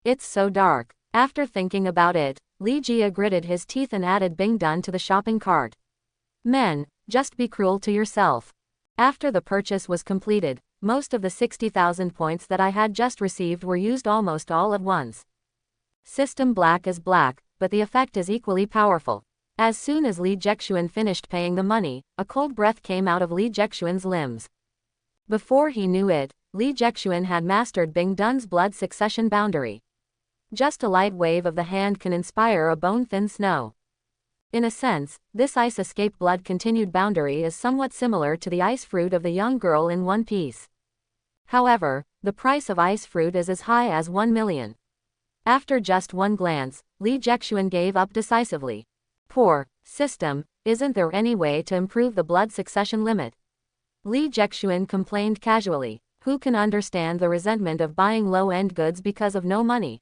It's so dark. After thinking about it, Li Jia gritted his teeth and added Bing Dun to the shopping cart. Men, just be cruel to yourself. After the purchase was completed, most of the 60,000 points that I had just received were used almost all at once. System black is black, but the effect is equally powerful. As soon as Li Jexuan finished paying the money, a cold breath came out of Li Jexuan's limbs. Before he knew it, Li Jexuan had mastered Bing Dun's blood succession boundary. Just a light wave of the hand can inspire a bone-thin snow. In a sense, this ice escape blood continued boundary is somewhat similar to the ice fruit of the young girl in One Piece. However, the price of ice fruit is as high as 1 million. After just one glance, Li Jexuan gave up decisively. Poor system, isn't there any way to improve the blood succession limit? Li Jexuan complained casually. Who can understand the resentment of buying low-end goods because of no money?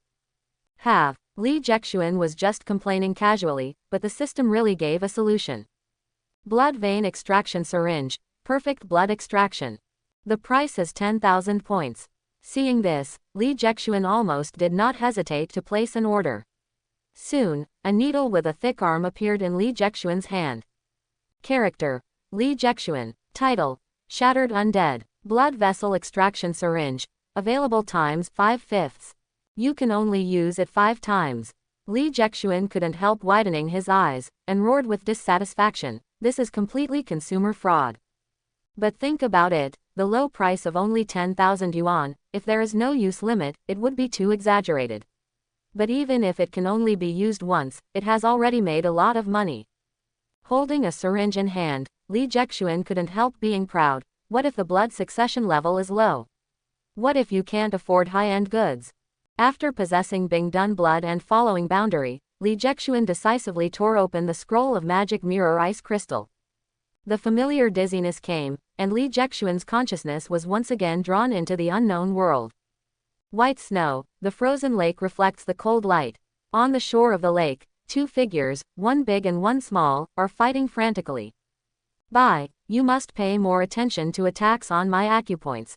Li Jexuan was just complaining casually, but the system really gave a solution. Blood vein extraction syringe, perfect blood extraction. The price is 10,000 points. Seeing this, Li Jexuan almost did not hesitate to place an order. Soon, a needle with a thick arm appeared in Li Jexuan's hand. Character: Li Jexuan. Title: Shattered Undead. Blood vessel extraction syringe. Available times 5/5. You can only use it 5 times. Li Jexuan couldn't help widening his eyes, and roared with dissatisfaction. This is completely consumer fraud. But think about it, the low price of only 10,000 yuan, if there is no use limit, it would be too exaggerated. But even if it can only be used once, it has already made a lot of money. Holding a syringe in hand, Li Jexuan couldn't help being proud. What if the blood succession level is low? What if you can't afford high-end goods? After possessing Bingdun blood and following boundary, Li Jexuan decisively tore open the scroll of magic mirror ice crystal. The familiar dizziness came, and Li Jexuan's consciousness was once again drawn into the unknown world. White snow, the frozen lake reflects the cold light. On the shore of the lake, 2 figures, one big and one small, are fighting frantically. Bye, you must pay more attention to attacks on my acupoints.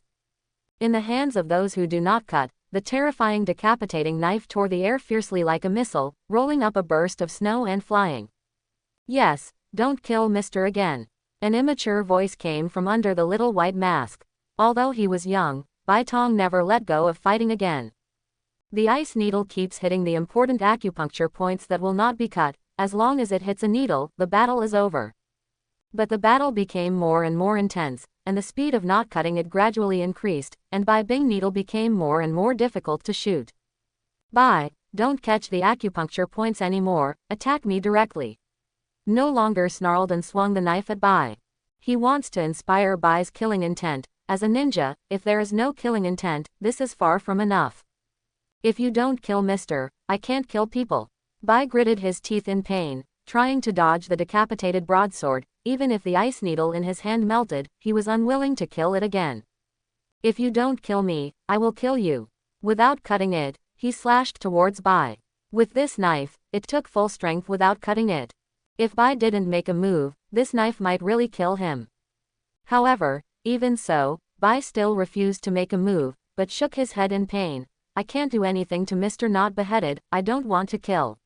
In the hands of those who do not cut, the terrifying decapitating knife tore the air fiercely like a missile, rolling up a burst of snow and flying. Yes, don't kill Mr. again. An immature voice came from under the little white mask. Although he was young, Bai Tong never let go of fighting again. The ice needle keeps hitting the important acupuncture points that will not be cut. As long as it hits a needle, the battle is over. But the battle became more and more intense, and the speed of not cutting it gradually increased, and Bai Bing needle became more and more difficult to shoot. Bai, don't catch the acupuncture points anymore, attack me directly. No longer snarled and swung the knife at Bai. He wants to inspire Bai's killing intent. As a ninja, if there is no killing intent, this is far from enough. If you don't kill Mr., I can't kill people. Bai gritted his teeth in pain, trying to dodge the decapitated broadsword. Even if the ice needle in his hand melted, he was unwilling to kill it again. If you don't kill me, I will kill you. Without cutting it, he slashed towards Bai. With this knife, it took full strength without cutting it. If Bai didn't make a move, this knife might really kill him. However, even so, Bai still refused to make a move, but shook his head in pain. I can't do anything to Mr. Not Beheaded, I don't want to kill.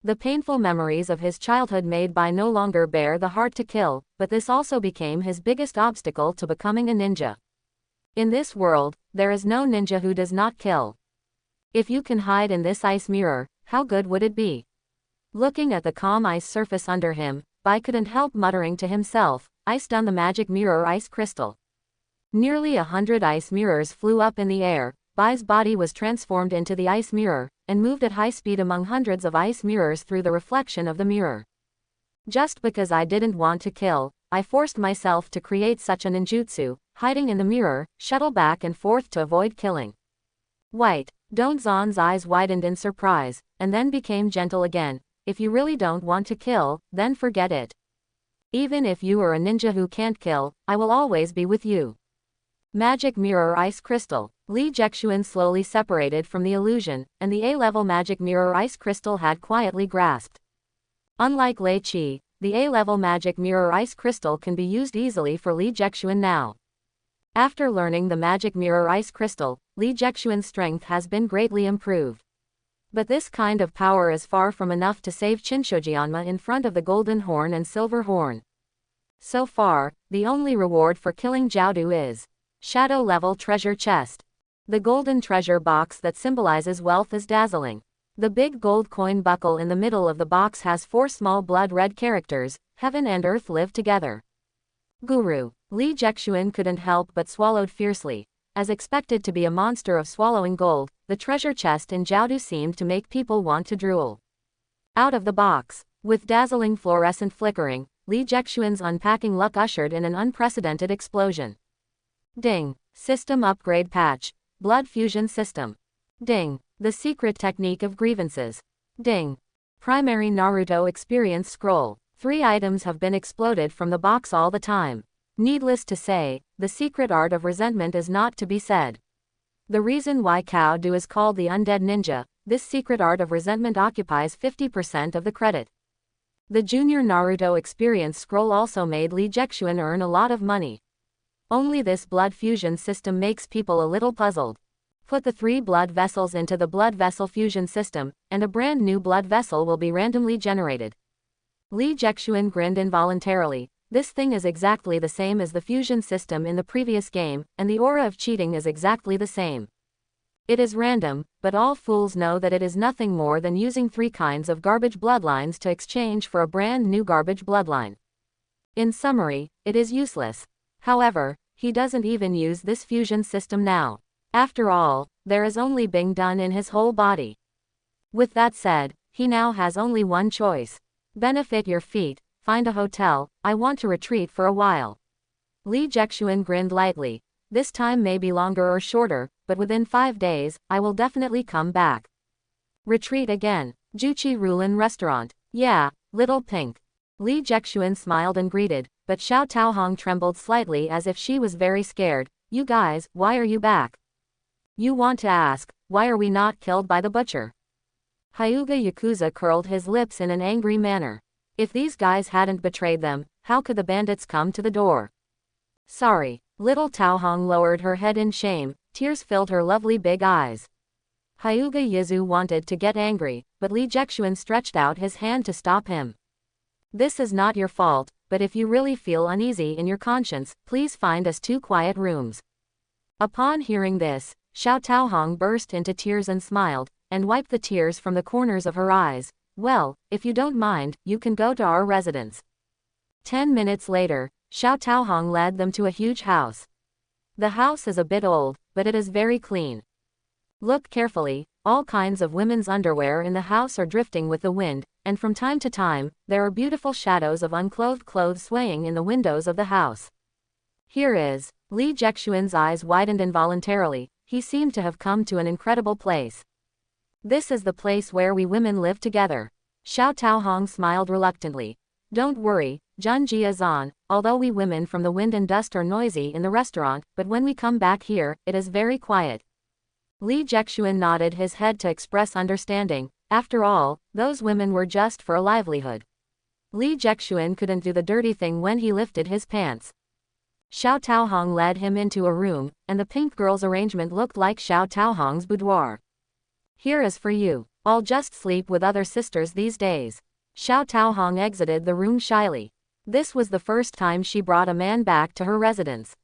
The painful memories of his childhood made Bai no longer bear the heart to kill, but this also became his biggest obstacle to becoming a ninja. In this world, there is no ninja who does not kill. If you can hide in this ice mirror, how good would it be? Looking at the calm ice surface under him, Bai couldn't help muttering to himself, I stun the magic mirror ice crystal. Nearly 100 ice mirrors flew up in the air. Bai's body was transformed into the ice mirror, and moved at high speed among hundreds of ice mirrors through the reflection of the mirror. Just because I didn't want to kill, I forced myself to create such an ninjutsu, hiding in the mirror, shuttle back and forth to avoid killing. White, Donzon's eyes widened in surprise, and then became gentle again. If you really don't want to kill, then forget it. Even if you are a ninja who can't kill, I will always be with you. Magic Mirror Ice Crystal. Li Jexuan slowly separated from the illusion, and the A-level Magic Mirror Ice Crystal had quietly grasped. Unlike Lei Qi, the A-level Magic Mirror Ice Crystal can be used easily for Li Jexuan now. After learning the Magic Mirror Ice Crystal, Li Jexuan's strength has been greatly improved. But this kind of power is far from enough to save Chinshojianma in front of the Golden Horn and Silver Horn. So far, the only reward for killing Jiaodu is Shadow Level Treasure Chest. The golden treasure box that symbolizes wealth is dazzling. The big gold coin buckle in the middle of the box has 4 small blood red characters, Heaven and Earth live together. Guru. Li Jexuan couldn't help but swallowed fiercely. As expected to be a monster of swallowing gold, the treasure chest in Jiaodu seemed to make people want to drool. Out of the box. With dazzling fluorescent flickering, Li Jexuan's unpacking luck ushered in an unprecedented explosion. Ding. System upgrade patch. Blood fusion system. Ding. The secret technique of grievances. Ding. Primary Naruto experience scroll. 3 items have been exploded from the box all the time. Needless to say, the secret art of resentment is not to be said. The reason why Kakuzu is called the undead ninja, this secret art of resentment occupies 50% of the credit. The junior Naruto experience scroll also made Li Jexuan earn a lot of money. Only this blood fusion system makes people a little puzzled. Put the 3 blood vessels into the blood vessel fusion system, and a brand new blood vessel will be randomly generated. Li Jexuan grinned involuntarily. This thing is exactly the same as the fusion system in the previous game, and the aura of cheating is exactly the same. It is random, but all fools know that it is nothing more than using 3 kinds of garbage bloodlines to exchange for a brand new garbage bloodline. In summary, it is useless. However, he doesn't even use this fusion system now. After all, there is only being done in his whole body. With that said, he now has only one choice. Benefit your feet, find a hotel, I want to retreat for a while. Li Jexuan grinned lightly. This time may be longer or shorter, but within 5 days, I will definitely come back. Retreat again. Juchi Rulin Restaurant. Yeah, Little Pink. Li Jexuan smiled and greeted, but Xiao Taohong trembled slightly as if she was very scared. You guys, why are you back? You want to ask, why are we not killed by the butcher? Hyuga Yakuza curled his lips in an angry manner. If these guys hadn't betrayed them, how could the bandits come to the door? Sorry. Little Taohong lowered her head in shame, tears filled her lovely big eyes. Hyuga Yizu wanted to get angry, but Li Jexuan stretched out his hand to stop him. This is not your fault, but if you really feel uneasy in your conscience, please find us 2 quiet rooms. Upon hearing this, Xiao Taohong burst into tears and smiled, and wiped the tears from the corners of her eyes. Well, if you don't mind, you can go to our residence. 10 minutes later, Xiao Taohong led them to a huge house. The house is a bit old, but it is very clean. Look carefully, all kinds of women's underwear in the house are drifting with the wind, and from time to time, there are beautiful shadows of unclothed clothes swaying in the windows of the house. Here is. Li Jexuan's eyes widened involuntarily, he seemed to have come to an incredible place. This is the place where we women live together. Xiao Taohong smiled reluctantly. Don't worry, Junji-san, although we women from the wind and dust are noisy in the restaurant, but when we come back here, it is very quiet. Li Jexuan nodded his head to express understanding. After all, those women were just for a livelihood. Li Jexuan couldn't do the dirty thing when he lifted his pants. Xiao Taohong led him into a room, and the pink girl's arrangement looked like Xiao Taohong's boudoir. Here is for you. I'll just sleep with other sisters these days. Xiao Taohong exited the room shyly. This was the first time she brought a man back to her residence.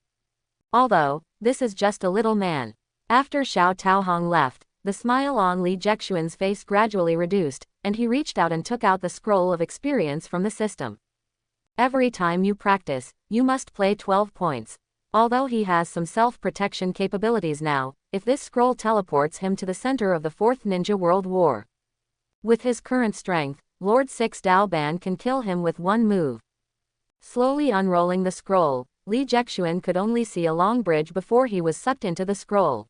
Although, this is just a little man. After Xiao Taohong left, the smile on Li Jexuan's face gradually reduced, and he reached out and took out the scroll of experience from the system. Every time you practice, you must play 12 points. Although he has some self-protection capabilities now, if this scroll teleports him to the center of the 4th Ninja World War. With his current strength, Lord Six Daoban can kill him with one move. Slowly unrolling the scroll, Li Jexuan could only see a long bridge before he was sucked into the scroll.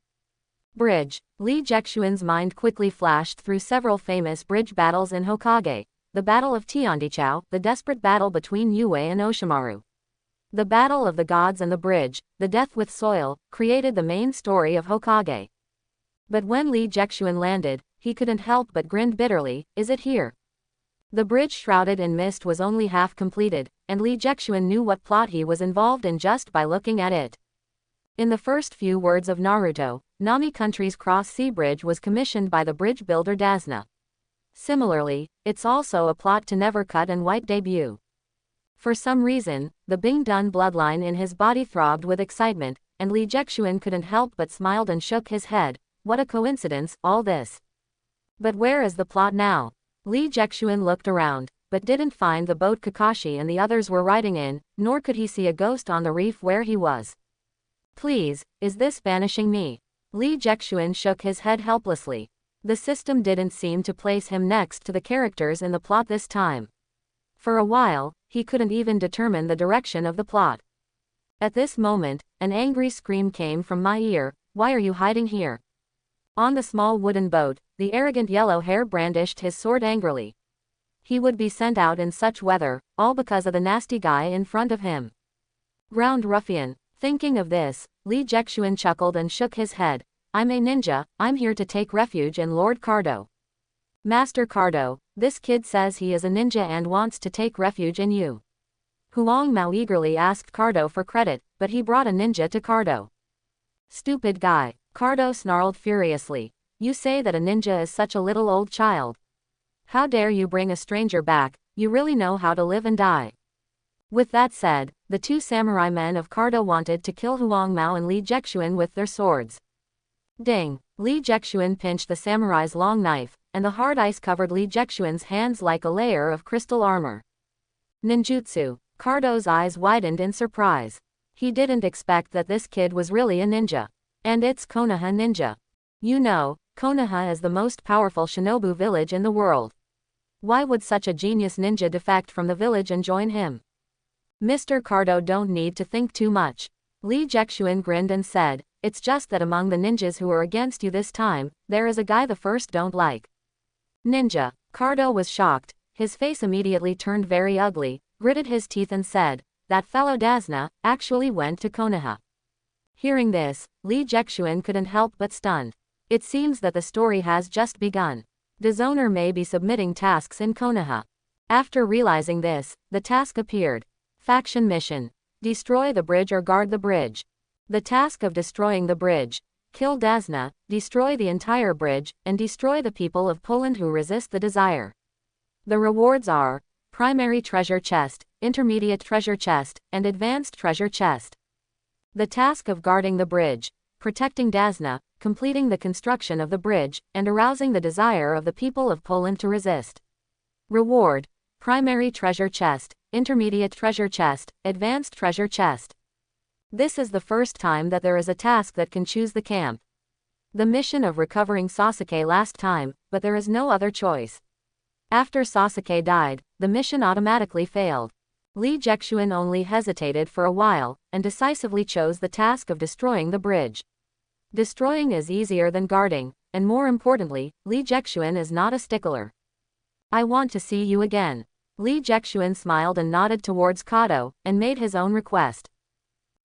Bridge. Li Jexuan's mind quickly flashed through several famous bridge battles in Hokage. The Battle of Tiandichao, the desperate battle between Yue and Oshimaru. The Battle of the Gods and the Bridge, the Death with Soil, created the main story of Hokage. But when Li Jexuan landed, he couldn't help but grin bitterly. Is it here? The bridge shrouded in mist was only half completed, and Li Jexuan knew what plot he was involved in just by looking at it. In the first few words of Naruto, Nami Country's cross-sea bridge was commissioned by the bridge builder Dasna. Similarly, it's also a plot to Never Cut and White debut. For some reason, the Bingdun bloodline in his body throbbed with excitement, and Li Jexuan couldn't help but smiled and shook his head. What a coincidence, all this. But where is the plot now? Li Jexuan looked around, but didn't find the boat Kakashi and the others were riding in, nor could he see a ghost on the reef where he was. Please, is this banishing me? Li Jexuan shook his head helplessly. The system didn't seem to place him next to the characters in the plot this time. For a while, he couldn't even determine the direction of the plot. At this moment, an angry scream came from my ear. Why are you hiding here? On the small wooden boat, the arrogant yellow hair brandished his sword angrily. He would be sent out in such weather, all because of the nasty guy in front of him. Ground ruffian. Thinking of this, Li Jexuan chuckled and shook his head. I'm a ninja, I'm here to take refuge in Lord Cardo. Master Cardo, this kid says he is a ninja and wants to take refuge in you. Huang Mao eagerly asked Cardo for credit, but he brought a ninja to Cardo. Stupid guy, Cardo snarled furiously. You say that a ninja is such a little old child. How dare you bring a stranger back, you really know how to live and die. With that said, the 2 samurai men of Cardo wanted to kill Huang Mao and Li Jexuan with their swords. Ding! Li Jexuan pinched the samurai's long knife, and the hard ice covered Li Jexuan's hands like a layer of crystal armor. Ninjutsu. Cardo's eyes widened in surprise. He didn't expect that this kid was really a ninja. And it's Konoha ninja. You know, Konoha is the most powerful shinobu village in the world. Why would such a genius ninja defect from the village and join him? Mr. Cardo don't need to think too much. Li Jexuan grinned and said, it's just that among the ninjas who are against you this time, there is a guy the first don't like. Ninja. Cardo was shocked, his face immediately turned very ugly, gritted his teeth and said, that fellow Dazna actually went to Konoha. Hearing this, Li Jexuan couldn't help but stunned. It seems that the story has just begun. Dishonor may be submitting tasks in Konoha. After realizing this, the task appeared. Faction mission. Destroy the bridge or guard the bridge. The task of destroying the bridge. Kill Dazna, destroy the entire bridge, and destroy the people of Poland who resist the desire. The rewards are primary treasure chest, intermediate treasure chest, and advanced treasure chest. The task of guarding the bridge, protecting Dazna, completing the construction of the bridge, and arousing the desire of the people of Poland to resist. Reward, primary treasure chest, intermediate treasure chest, advanced treasure chest. This is the first time that there is a task that can choose the camp. The mission of recovering Sasuke last time, but there is no other choice. After Sasuke died, the mission automatically failed. Li Jexuan only hesitated for a while, and decisively chose the task of destroying the bridge. Destroying is easier than guarding, and more importantly, Li Jexuan is not a stickler. I want to see you again. Li Jexuan smiled and nodded towards Kato, and made his own request.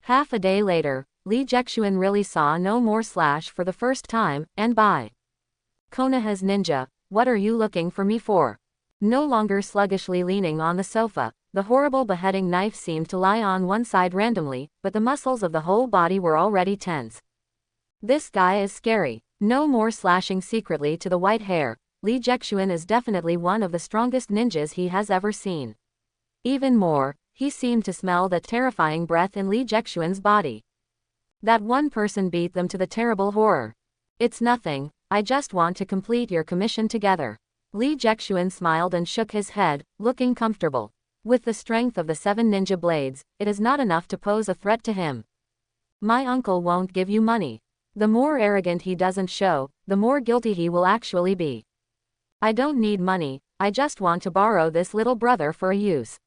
Half a day later, Li Jexuan really saw no more Slash for the first time, and bye. Konoha's ninja, what are you looking for me for? No longer sluggishly leaning on the sofa, the horrible beheading knife seemed to lie on one side randomly, but the muscles of the whole body were already tense. This guy is scary. No more slashing secretly to the white hair. Li Jexuan is definitely one of the strongest ninjas he has ever seen. Even more, he seemed to smell that terrifying breath in Li Jexuan's body. That one person beat them to the terrible horror. It's nothing, I just want to complete your commission together. Li Jexuan smiled and shook his head, looking comfortable. With the strength of the 7 ninja blades, it is not enough to pose a threat to him. My uncle won't give you money. The more arrogant he doesn't show, the more guilty he will actually be. I don't need money, I just want to borrow this little brother for a use.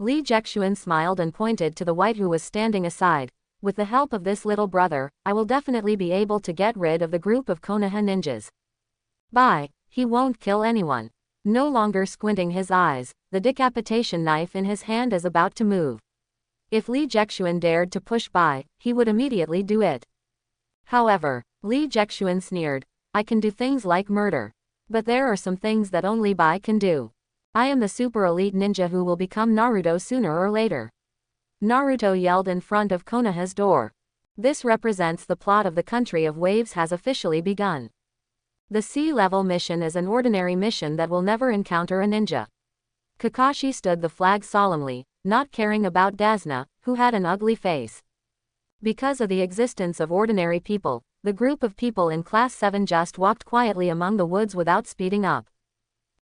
Li Jexuan smiled and pointed to the white who was standing aside. With the help of this little brother, I will definitely be able to get rid of the group of Konoha ninjas. Bye, he won't kill anyone. No longer squinting his eyes, the decapitation knife in his hand is about to move. If Li Jexuan dared to push by, he would immediately do it. However, Li Jexuan sneered, I can do things like murder. But there are some things that only Bai can do. I am the super elite ninja who will become Naruto sooner or later. Naruto yelled in front of Konoha's door. This represents the plot of the Country of Waves has officially begun. The sea-level mission is an ordinary mission that will never encounter a ninja. Kakashi stood the flag solemnly, not caring about Dazna, who had an ugly face. Because of the existence of ordinary people, the group of people in Class 7 just walked quietly among the woods without speeding up.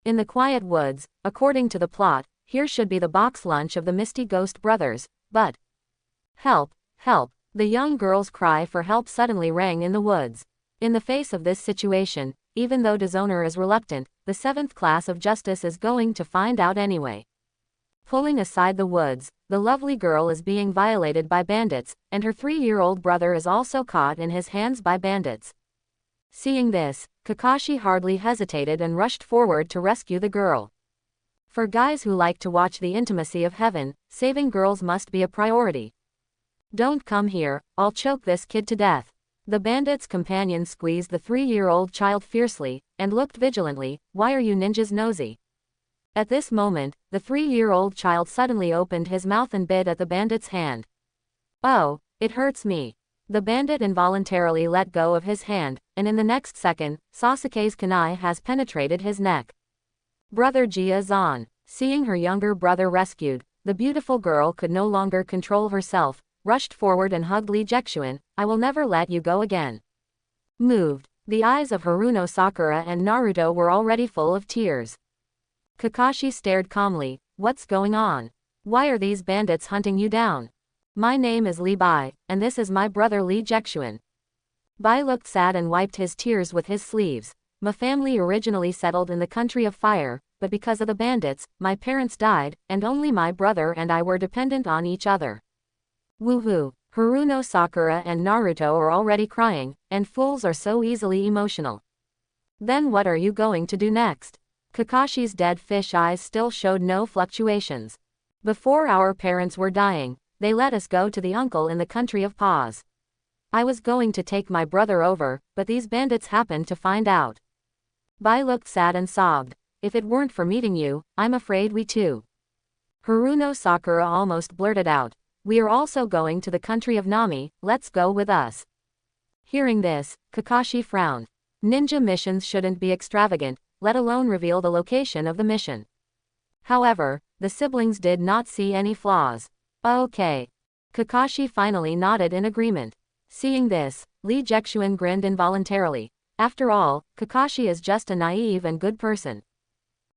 In the quiet woods, according to the plot, here should be the box lunch of the Misty Ghost brothers, but... Help, help, the young girl's cry for help suddenly rang in the woods. In the face of this situation, even though Dishonor is reluctant, the 7th class of justice is going to find out anyway. Pulling aside the woods, the lovely girl is being violated by bandits, and her 3-year-old brother is also caught in his hands by bandits. Seeing this, Kakashi hardly hesitated and rushed forward to rescue the girl. For guys who like to watch the intimacy of heaven, saving girls must be a priority. Don't come here, I'll choke this kid to death. The bandit's companion squeezed the 3-year-old child fiercely, and looked vigilantly, why are you ninjas nosy? At this moment, the 3-year-old child suddenly opened his mouth and bit at the bandit's hand. Oh, it hurts me. The bandit involuntarily let go of his hand, and in the next second, Sasuke's kunai has penetrated his neck. Brother Gia-zan, seeing her younger brother rescued, the beautiful girl could no longer control herself, rushed forward and hugged Li Jexuan, I will never let you go again. Moved. The eyes of Haruno Sakura and Naruto were already full of tears. Kakashi stared calmly. What's going on? Why are these bandits hunting you down? My name is Li Bai, and this is my brother Li Jexuan. Bai looked sad and wiped his tears with his sleeves. My family originally settled in the country of fire, but because of the bandits, my parents died, and only my brother and I were dependent on each other. Woohoo! Haruno Sakura and Naruto are already crying, and fools are so easily emotional. Then what are you going to do next? Kakashi's dead fish eyes still showed no fluctuations. Before our parents were dying, they let us go to the uncle in the country of Paws. I was going to take my brother over, but these bandits happened to find out. Bai looked sad and sobbed. If it weren't for meeting you, I'm afraid we too. Haruno Sakura almost blurted out. We are also going to the country of Nami, let's go with us. Hearing this, Kakashi frowned. Ninja missions shouldn't be extravagant, let alone reveal the location of the mission. However, the siblings did not see any flaws. Okay. Kakashi finally nodded in agreement. Seeing this, Li Jexuan grinned involuntarily. After all, Kakashi is just a naive and good person.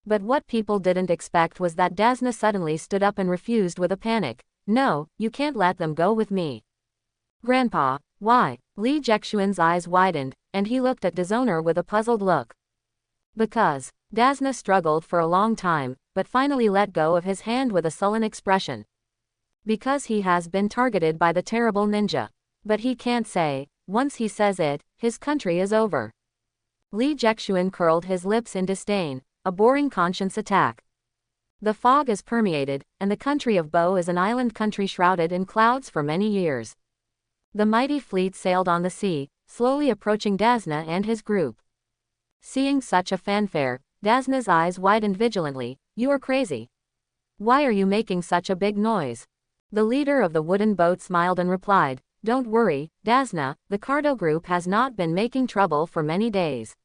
But what people didn't expect was that Dasna suddenly stood up and refused with a panic. No, you can't let them go with me. Grandpa, why? Li Jexuan's eyes widened, and he looked at Dishonor with a puzzled look. Because. Dasna struggled for a long time, but finally let go of his hand with a sullen expression. Because he has been targeted by the terrible ninja. But he can't say, once he says it, his country is over. Li Jexuan curled his lips in disdain, a boring conscience attack. The fog is permeated, and the country of Bo is an island country shrouded in clouds for many years. The mighty fleet sailed on the sea, slowly approaching Dasna and his group. Seeing such a fanfare, Dasna's eyes widened vigilantly. You are crazy. Why are you making such a big noise? The leader of the wooden boat smiled and replied, Don't worry, Dasna, the Cardo group has not been making trouble for many days.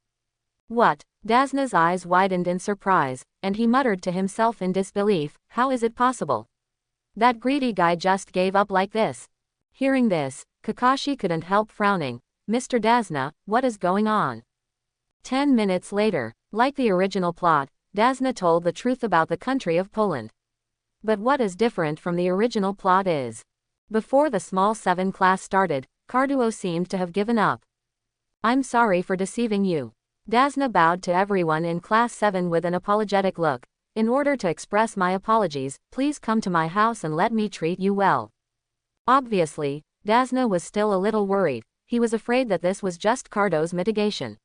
What? Dasna's eyes widened in surprise, and he muttered to himself in disbelief, how is it possible? That greedy guy just gave up like this. Hearing this, Kakashi couldn't help frowning. Mr. Dasna, what is going on? 10 minutes later, like the original plot, Dasna told the truth about the country of Poland. But what is different from the original plot is, before the small 7 class started, Carduo seemed to have given up. I'm sorry for deceiving you. Dasna bowed to everyone in class 7 with an apologetic look. In order to express my apologies, please come to my house and let me treat you well. Obviously, Dasna was still a little worried. He was afraid that this was just Cardo's mitigation.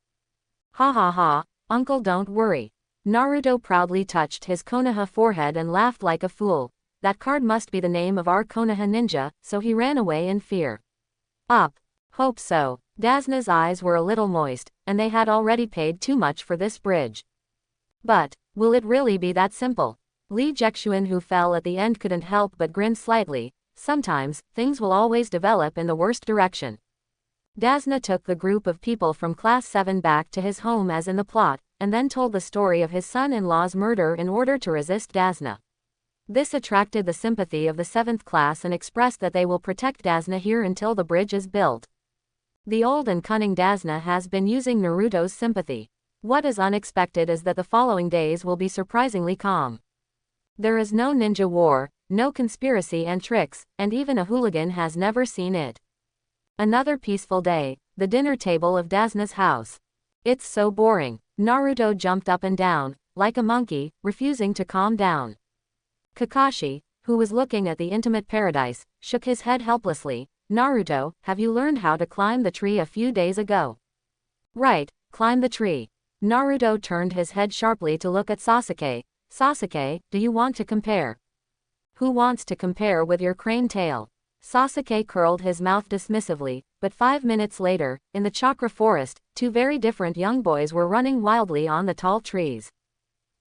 Ha ha ha, uncle, don't worry. Naruto proudly touched his Konoha forehead and laughed like a fool. That card must be the name of our Konoha ninja, so he ran away in fear. Up. Hope so. Dasna's eyes were a little moist, and they had already paid too much for this bridge. But, will it really be that simple? Li Jexuan, who fell at the end, couldn't help but grin slightly. Sometimes, things will always develop in the worst direction. Dasna took the group of people from class 7 back to his home as in the plot, and then told the story of his son-in-law's murder in order to resist Dasna. This attracted the sympathy of the 7th class and expressed that they will protect Dasna here until the bridge is built. The old and cunning Dasna has been using Naruto's sympathy. What is unexpected is that the following days will be surprisingly calm. There is no ninja war, no conspiracy and tricks, and even a hooligan has never seen it. Another peaceful day, the dinner table of Dasna's house. It's so boring. Naruto jumped up and down, like a monkey, refusing to calm down. Kakashi, who was looking at the intimate paradise, shook his head helplessly. Naruto, have you learned how to climb the tree a few days ago? Right, climb the tree. Naruto turned his head sharply to look at Sasuke. Sasuke, do you want to compare? Who wants to compare with your crane tail? Sasuke curled his mouth dismissively, but 5 minutes later, in the chakra forest, 2 very different young boys were running wildly on the tall trees.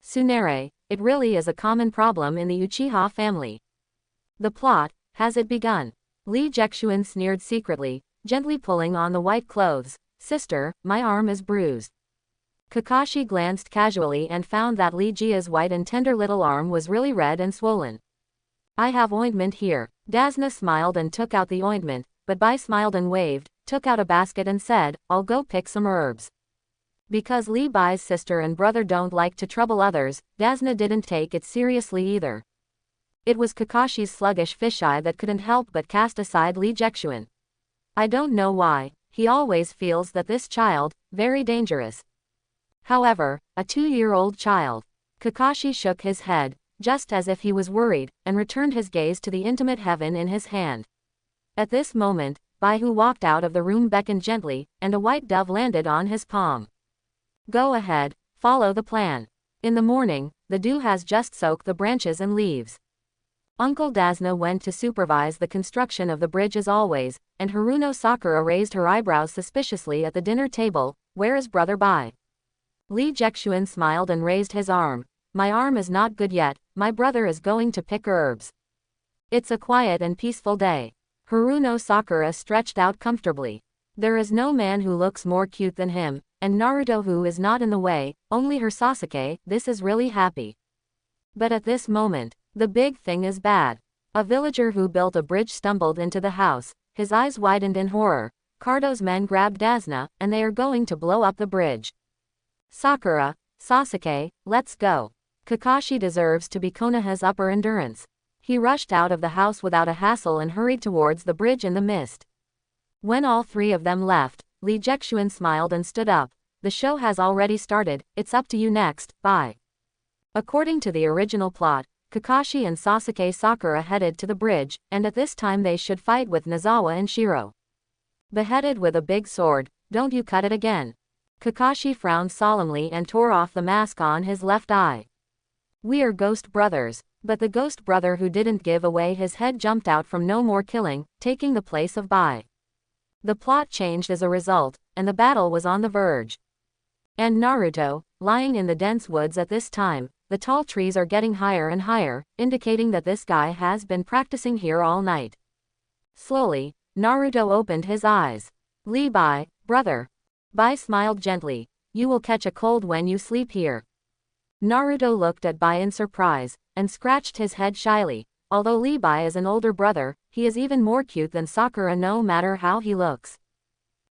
Tsunere, it really is a common problem in the Uchiha family. The plot, has it begun? Li Jexuan sneered secretly, gently pulling on the white clothes. Sister, my arm is bruised. Kakashi glanced casually and found that Li Jia's white and tender little arm was really red and swollen. I have ointment here. Dasna smiled and took out the ointment, but Bai smiled and waved. took out a basket and said, "I'll go pick some herbs." Because Lee Bai's sister and brother don't like to trouble others, Dasna didn't take it seriously either. It was Kakashi's sluggish fisheye that couldn't help but cast aside Lee Jexuan. I don't know why, he always feels that this child, very dangerous. However, a 2-year-old child. Kakashi shook his head, just as if he was worried, and returned his gaze to the intimate heaven in his hand. At this moment, Bai, who walked out of the room, beckoned gently, and a white dove landed on his palm. Go ahead, follow the plan. In the morning, the dew has just soaked the branches and leaves. Uncle Dasna went to supervise the construction of the bridge as always, and Haruno Sakura raised her eyebrows suspiciously at the dinner table. Where is brother Bai? Lee Jexuan smiled and raised his arm. My arm is not good yet, my brother is going to pick herbs. It's a quiet and peaceful day. Haruno Sakura stretched out comfortably. There is no man who looks more cute than him, and Naruto who is not in the way, only her Sasuke. This is really happy. But at this moment, the big thing is bad. A villager who built a bridge stumbled into the house, his eyes widened in horror. Cardo's men grabbed Dasna, and they are going to blow up the bridge. Sakura, Sasuke, let's go. Kakashi deserves to be Konoha's upper endurance. He rushed out of the house without a hassle and hurried towards the bridge in the mist. When all three of them left, Lee Jexuan smiled and stood up. The show has already started, it's up to you next, bye. According to the original plot, Kakashi and Sasuke Sakura headed to the bridge, and at this time they should fight with Nozawa and Shiro. Beheaded with a big sword, don't you cut it again. Kakashi frowned solemnly and tore off the mask on his left eye. We are ghost brothers, but the ghost brother who didn't give away his head jumped out from no more killing, taking the place of Bai. The plot changed as a result, and the battle was on the verge. And Naruto, lying in the dense woods at this time, the tall trees are getting higher and higher, indicating that this guy has been practicing here all night. Slowly, Naruto opened his eyes. Lee Bai, brother. Bai smiled gently. You will catch a cold when you sleep here. Naruto looked at Bai in surprise, and scratched his head shyly. Although Lee Bai is an older brother, he is even more cute than Sakura no matter how he looks.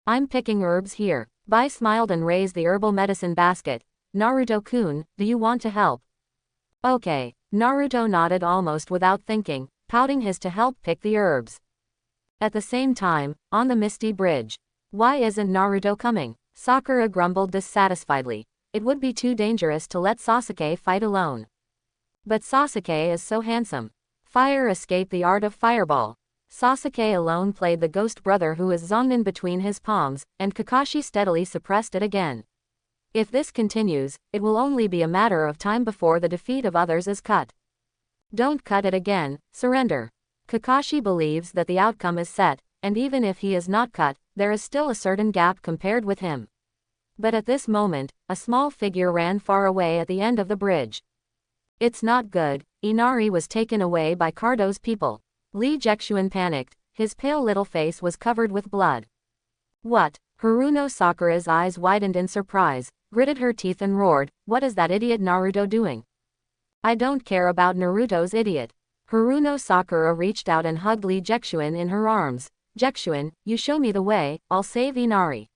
I'm picking herbs here. Bai smiled and raised the herbal medicine basket. Naruto-kun, do you want to help? Okay. Naruto nodded almost without thinking, pouting his to help pick the herbs. At the same time, on the misty bridge. Why isn't Naruto coming? Sakura grumbled dissatisfiedly. It would be too dangerous to let Sasuke fight alone. But Sasuke is so handsome. Fire escaped the art of fireball. Sasuke alone played the ghost brother who is zongen between his palms, and Kakashi steadily suppressed it again. If this continues, it will only be a matter of time before the defeat of others is cut. Don't cut it again, surrender. Kakashi believes that the outcome is set, and even if he is not cut, there is still a certain gap compared with him. But at this moment, a small figure ran far away at the end of the bridge. It's not good. Inari was taken away by Cardo's people. Lee Jexuan panicked, his pale little face was covered with blood. What? Haruno Sakura's eyes widened in surprise, gritted her teeth and roared, what is that idiot Naruto doing? I don't care about Naruto's idiot. Haruno Sakura reached out and hugged Lee Jexuan in her arms. Jexuan, you show me the way, I'll save Inari.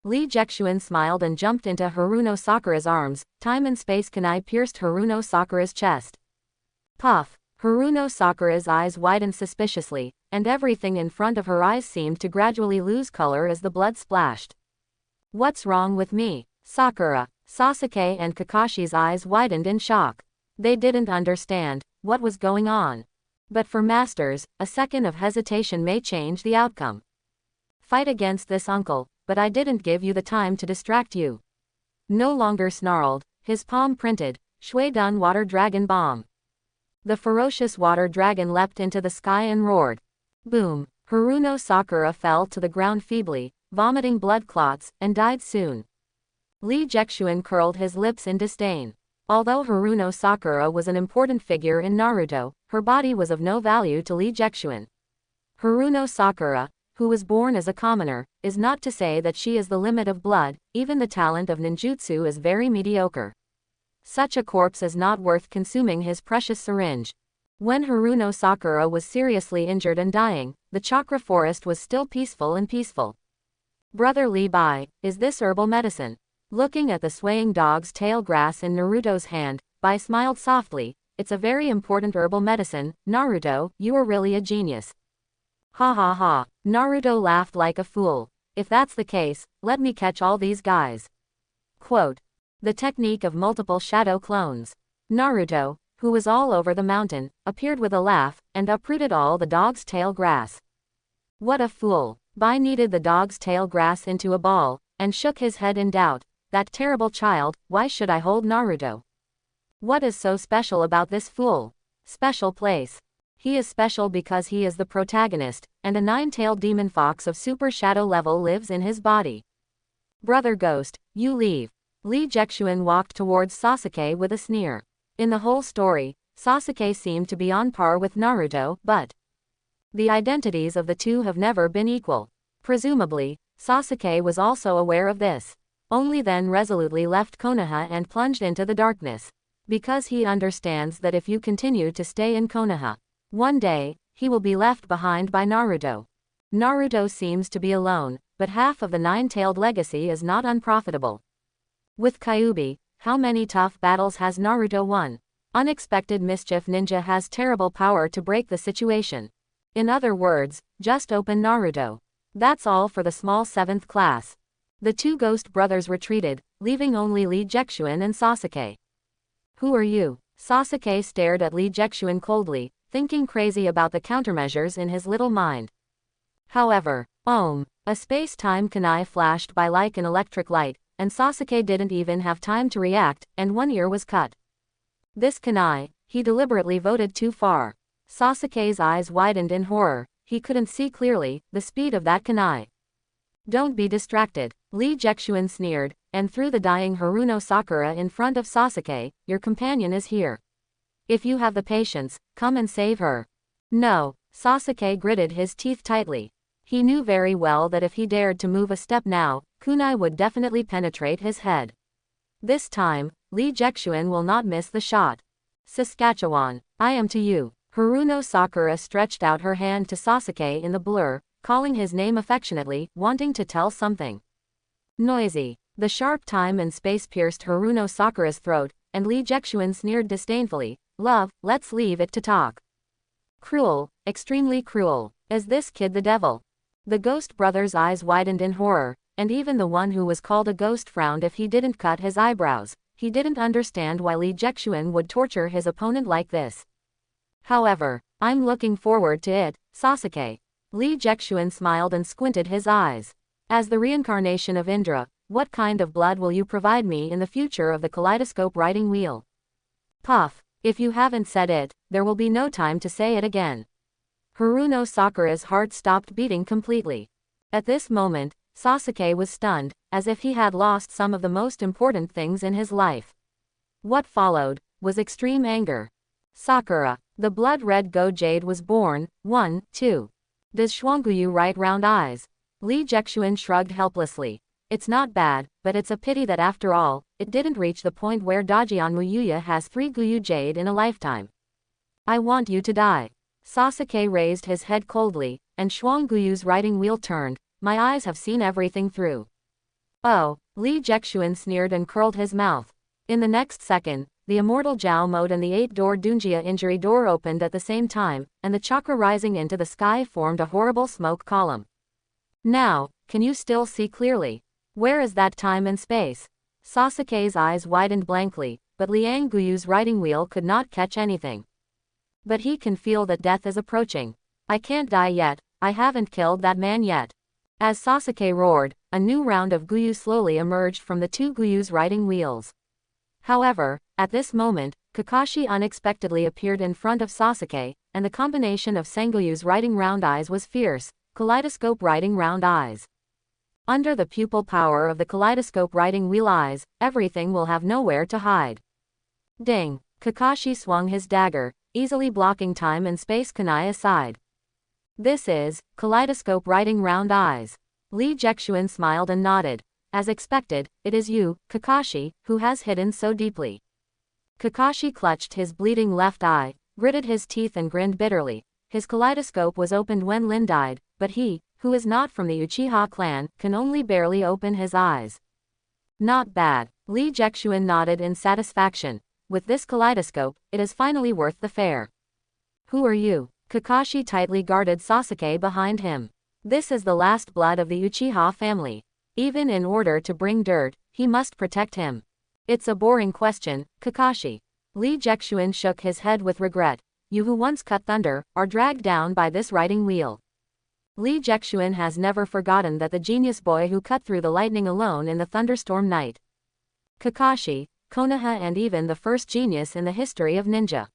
Lee Jexuan smiled and jumped into Haruno Sakura's arms. Time and space kunai pierced Haruno Sakura's chest. Puff. Haruno Sakura's eyes widened suspiciously, and everything in front of her eyes seemed to gradually lose color as the blood splashed. What's wrong with me? Sakura. Sasuke and Kakashi's eyes widened in shock. They didn't understand what was going on. But for masters, a second of hesitation may change the outcome. Fight against this uncle, but I didn't give you the time to distract you. No longer snarled, his palm printed, Shui Dun Water Dragon Bomb. The ferocious water dragon leapt into the sky and roared. Boom. Haruno Sakura fell to the ground feebly, vomiting blood clots, and died soon. Lee Jexuan curled his lips in disdain. Although Haruno Sakura was an important figure in Naruto, her body was of no value to Lee Jexuan. Haruno Sakura, who was born as a commoner, is not to say that she is the limit of blood, even the talent of ninjutsu is very mediocre. Such a corpse is not worth consuming his precious syringe. When Haruno Sakura was seriously injured and dying, the chakra forest was still peaceful and peaceful. Brother Li Bai, is this herbal medicine? Looking at the swaying dog's tail grass in Naruto's hand, Bai smiled softly. It's a very important herbal medicine, Naruto, you are really a genius. Ha ha ha. Naruto laughed like a fool. If that's the case, let me catch all these guys. Quote. The technique of multiple shadow clones. Naruto, who was all over the mountain, appeared with a laugh, and uprooted all the dog's tail grass. What a fool. Bai kneaded the dog's tail grass into a ball, and shook his head in doubt. That terrible child, why should I hold Naruto? What is so special about this fool? Special place. He is special because he is the protagonist, and a nine-tailed demon fox of super shadow level lives in his body. Brother Ghost, you leave. Lee Jexuan walked towards Sasuke with a sneer. In the whole story, Sasuke seemed to be on par with Naruto, but the identities of the two have never been equal. Presumably, Sasuke was also aware of this. Only then resolutely left Konoha and plunged into the darkness. Because he understands that if you continue to stay in Konoha, one day, he will be left behind by Naruto. Naruto seems to be alone, but half of the nine-tailed legacy is not unprofitable. With Kyuubi, how many tough battles has Naruto won? Unexpected Mischief Ninja has terrible power to break the situation. In other words, just open Naruto. That's all for the small 7th class. The two ghost brothers retreated, leaving only Lee Jexuan and Sasuke. Who are you? Sasuke stared at Lee Jexuan coldly, thinking crazy about the countermeasures in his little mind. However, a space-time kunai flashed by like an electric light, and Sasuke didn't even have time to react, and one ear was cut. This kunai, he deliberately voted too far. Sasuke's eyes widened in horror. He couldn't see clearly the speed of that kunai. Don't be distracted, Lee Jexuan sneered, and threw the dying Haruno Sakura in front of Sasuke. Your companion is here. If you have the patience, come and save her. No, Sasuke gritted his teeth tightly. He knew very well that if he dared to move a step now, kunai would definitely penetrate his head. This time, Lee Jexuan will not miss the shot. Saskatchewan, I am to you. Haruno Sakura stretched out her hand to Sasuke in the blur, calling his name affectionately, wanting to tell something. Noisy. The sharp time and space pierced Haruno Sakura's throat, and Lee Jexuan sneered disdainfully. Love, let's leave it to talk. Cruel, extremely cruel. Is this kid the devil? The ghost brother's eyes widened in horror, and even the one who was called a ghost frowned if he didn't cut his eyebrows. He didn't understand why Lee Jexuan would torture his opponent like this. However, I'm looking forward to it, Sasuke. Lee Jexuan smiled and squinted his eyes. As the reincarnation of Indra, what kind of blood will you provide me in the future of the kaleidoscope riding wheel? Puff. If you haven't said it, there will be no time to say it again. Haruno Sakura's heart stopped beating completely. At this moment, Sasuke was stunned, as if he had lost some of the most important things in his life. What followed was extreme anger. Sakura, the blood-red Go Jade was born. 1, 2. Does Xuanguyu write round eyes? Lee Jexuan shrugged helplessly. It's not bad, but it's a pity that after all, it didn't reach the point where Dajian Muyuya has 3 Guyu Jade in a lifetime. I want you to die. Sasuke raised his head coldly, and Xuanguyu's riding wheel turned. My eyes have seen everything through. Oh, Lee Jexuan sneered and curled his mouth. In the next second, the immortal Jiao mode and the 8-door Dunjia injury door opened at the same time, and the chakra rising into the sky formed a horrible smoke column. Now, can you still see clearly? Where is that time and space? Sasuke's eyes widened blankly, but Liang Guyu's riding wheel could not catch anything. But he can feel that death is approaching. I can't die yet, I haven't killed that man yet. As Sasuke roared, a new round of Guyu slowly emerged from the 2 Guyu's riding wheels. However, at this moment, Kakashi unexpectedly appeared in front of Sasuke, and the combination of Senguyu's riding round eyes was fierce, kaleidoscope riding round eyes. Under the pupil power of the kaleidoscope riding wheel eyes, everything will have nowhere to hide. Ding! Kakashi swung his dagger, easily blocking time and space kunai aside. This is kaleidoscope riding round eyes. Lee Jexuan smiled and nodded. As expected, it is you, Kakashi, who has hidden so deeply. Kakashi clutched his bleeding left eye, gritted his teeth and grinned bitterly. His kaleidoscope was opened when Lin died, but he, who is not from the Uchiha clan, can only barely open his eyes. Not bad. Lee Jexuan nodded in satisfaction. With this kaleidoscope, it is finally worth the fare. Who are you? Kakashi tightly guarded Sasuke behind him. This is the last blood of the Uchiha family. Even in order to bring dirt, he must protect him. It's a boring question, Kakashi. Lee Jexuan shook his head with regret. You who once cut thunder, are dragged down by this riding wheel. Lee Jexuan has never forgotten that the genius boy who cut through the lightning alone in the thunderstorm night. Kakashi, Konoha, and even the first genius in the history of ninja.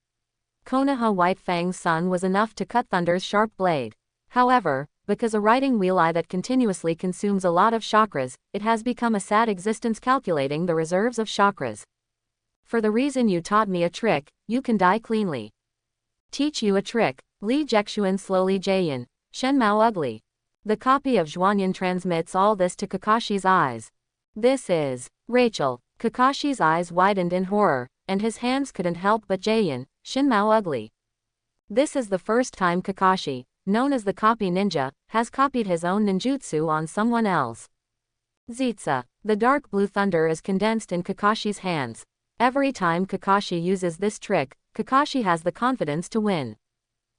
Konoha White Fang's son was enough to cut thunder's sharp blade. However, because a riding wheel eye that continuously consumes a lot of chakras, it has become a sad existence calculating the reserves of chakras. For the reason you taught me a trick, you can die cleanly. Teach you a trick. Lee Jexuan slowly Jayan. Shenmao ugly. The copy of Zhuanyan transmits all this to Kakashi's eyes. This is Rachel. Kakashi's eyes widened in horror, and his hands couldn't help but Jayan. Shenmao ugly. This is the first time Kakashi, known as the copy ninja, has copied his own ninjutsu on someone else. Zetsu. The dark blue thunder is condensed in Kakashi's hands. Every time Kakashi uses this trick, Kakashi has the confidence to win.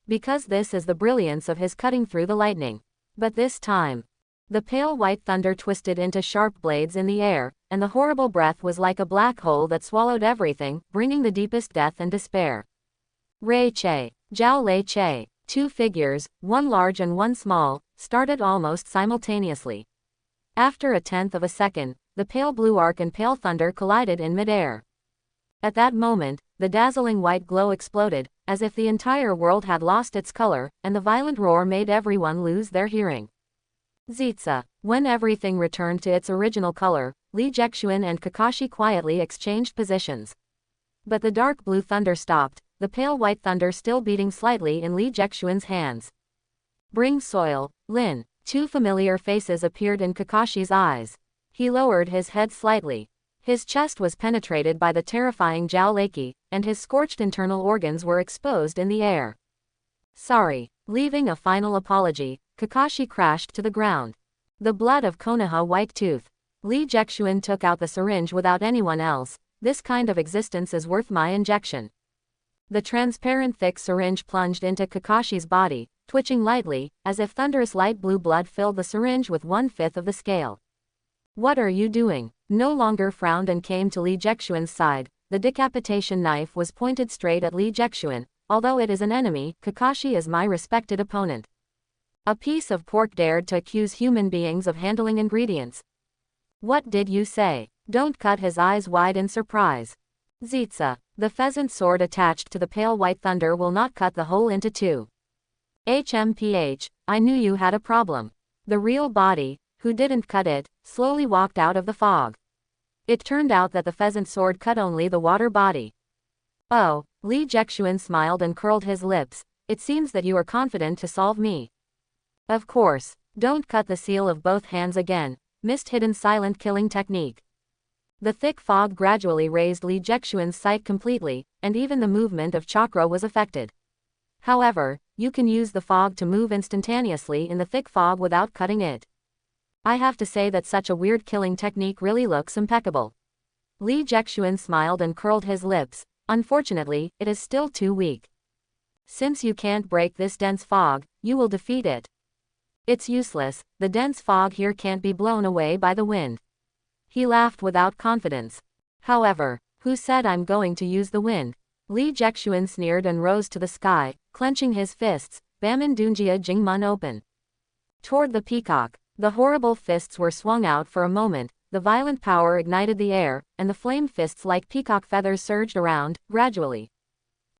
Because this is the brilliance of his cutting through the lightning. But this time, the pale white thunder twisted into sharp blades in the air, and the horrible breath was like a black hole that swallowed everything, bringing the deepest death and despair. Rei Che, Zhao Lei Che, two figures, one large and one small, started almost simultaneously. After a tenth of a second, the pale blue arc and pale thunder collided in midair. At that moment, the dazzling white glow exploded, as if the entire world had lost its color, and the violent roar made everyone lose their hearing. Zetsu. When everything returned to its original color, Lee Jexuan and Kakashi quietly exchanged positions. But the dark blue thunder stopped, the pale white thunder still beating slightly in Lee Jexuan's hands. Bring soil, Lin. Two familiar faces appeared in Kakashi's eyes. He lowered his head slightly. His chest was penetrated by the terrifying Zhao Leiki, and his scorched internal organs were exposed in the air. Sorry. Leaving a final apology, Kakashi crashed to the ground. The blood of Konoha White Tooth. Lee Jexuan took out the syringe without anyone else. This kind of existence is worth my injection. The transparent thick syringe plunged into Kakashi's body, twitching lightly, as if thunderous light blue blood filled the syringe with 1/5 of the scale. What are you doing? No longer frowned and came to Lee Jexuan's side. The decapitation knife was pointed straight at Lee Jexuan. Although it is an enemy, Kakashi is my respected opponent. A piece of pork dared to accuse human beings of handling ingredients. What did you say? Don't cut his eyes wide in surprise. Zetsu. The pheasant sword attached to the pale white thunder will not cut the hole into two. HMPH, I knew you had a problem. The real body, who didn't cut it, slowly walked out of the fog. It turned out that the pheasant sword cut only the water body. Oh, Lee Jexuan smiled and curled his lips. It seems that you are confident to solve me. Of course. Don't cut the seal of both hands again. Mist hidden silent killing technique. The thick fog gradually raised Lee Jexuan's sight completely, and even the movement of chakra was affected. However, you can use the fog to move instantaneously in the thick fog without cutting it. I have to say that such a weird killing technique really looks impeccable. Lee Jexuan smiled and curled his lips. Unfortunately, it is still too weak. Since you can't break this dense fog, you will defeat it. It's useless, the dense fog here can't be blown away by the wind. He laughed without confidence. However, who said I'm going to use the wind? Lee Jexuan sneered and rose to the sky, clenching his fists, Baman Dunjia Jingmun open. Toward the peacock. The horrible fists were swung out for a moment, the violent power ignited the air, and the flame fists like peacock feathers surged around, gradually.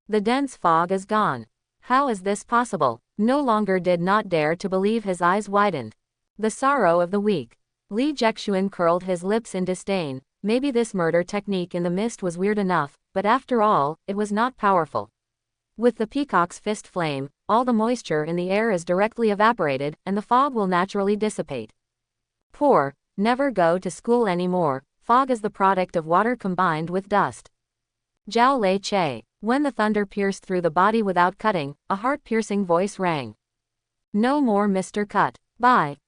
The dense fog is gone. How is this possible? No longer did not dare to believe his eyes widened. The sorrow of the weak. Lee Jexuan curled his lips in disdain. Maybe this murder technique in the mist was weird enough, but after all, it was not powerful. With the peacock's fist flame, all the moisture in the air is directly evaporated, and the fog will naturally dissipate. Poor, never go to school anymore. Fog is the product of water combined with dust. Zhao Lei Che. When the thunder pierced through the body without cutting, a heart-piercing voice rang. No more Mr. Cut.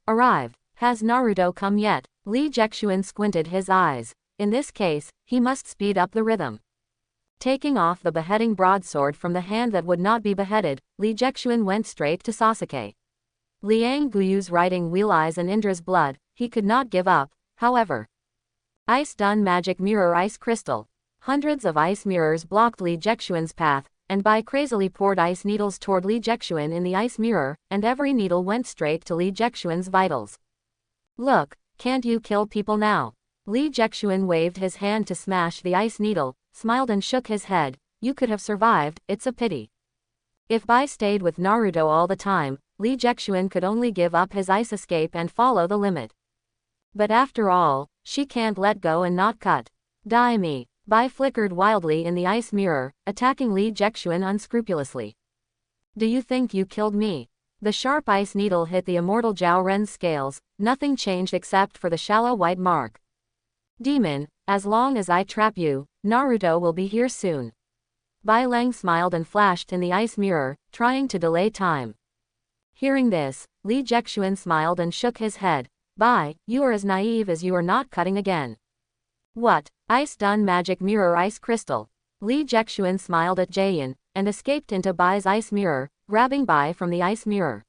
Arrived. Has Naruto come yet? Lee Jexuan squinted his eyes. In this case, he must speed up the rhythm. Taking off the beheading broadsword from the hand that would not be beheaded, Lee Jexuan went straight to Sasuke. Liang Guyu's riding wheel eyes and Indra's blood, he could not give up, however. Ice Dun Magic Mirror Ice Crystal. Hundreds of ice mirrors blocked Lee Jexuan's path, and Bai crazily poured ice needles toward Lee Jexuan in the ice mirror, and every needle went straight to Lee Jexuan's vitals. Look, can't you kill people now? Lee Jexuan waved his hand to smash the ice needle, smiled and shook his head. You could have survived, it's a pity. If Bai stayed with Naruto all the time, Lee Jexuan could only give up his ice escape and follow the limit. But after all, she can't let go and not cut. Die me. Bai flickered wildly in the ice mirror, attacking Lee Jexuan unscrupulously. Do you think you killed me? The sharp ice needle hit the immortal Zhao Ren's scales, nothing changed except for the shallow white mark. Demon, as long as I trap you, Naruto will be here soon. Bai Lang smiled and flashed in the ice mirror, trying to delay time. Hearing this, Lee Jexuan smiled and shook his head. Bai, you are as naive as you are not cutting again. What? Ice Dun Magic Mirror Ice Crystal. Lee Jexuan smiled at Jaeyin, and escaped into Bai's ice mirror, grabbing Bai from the ice mirror.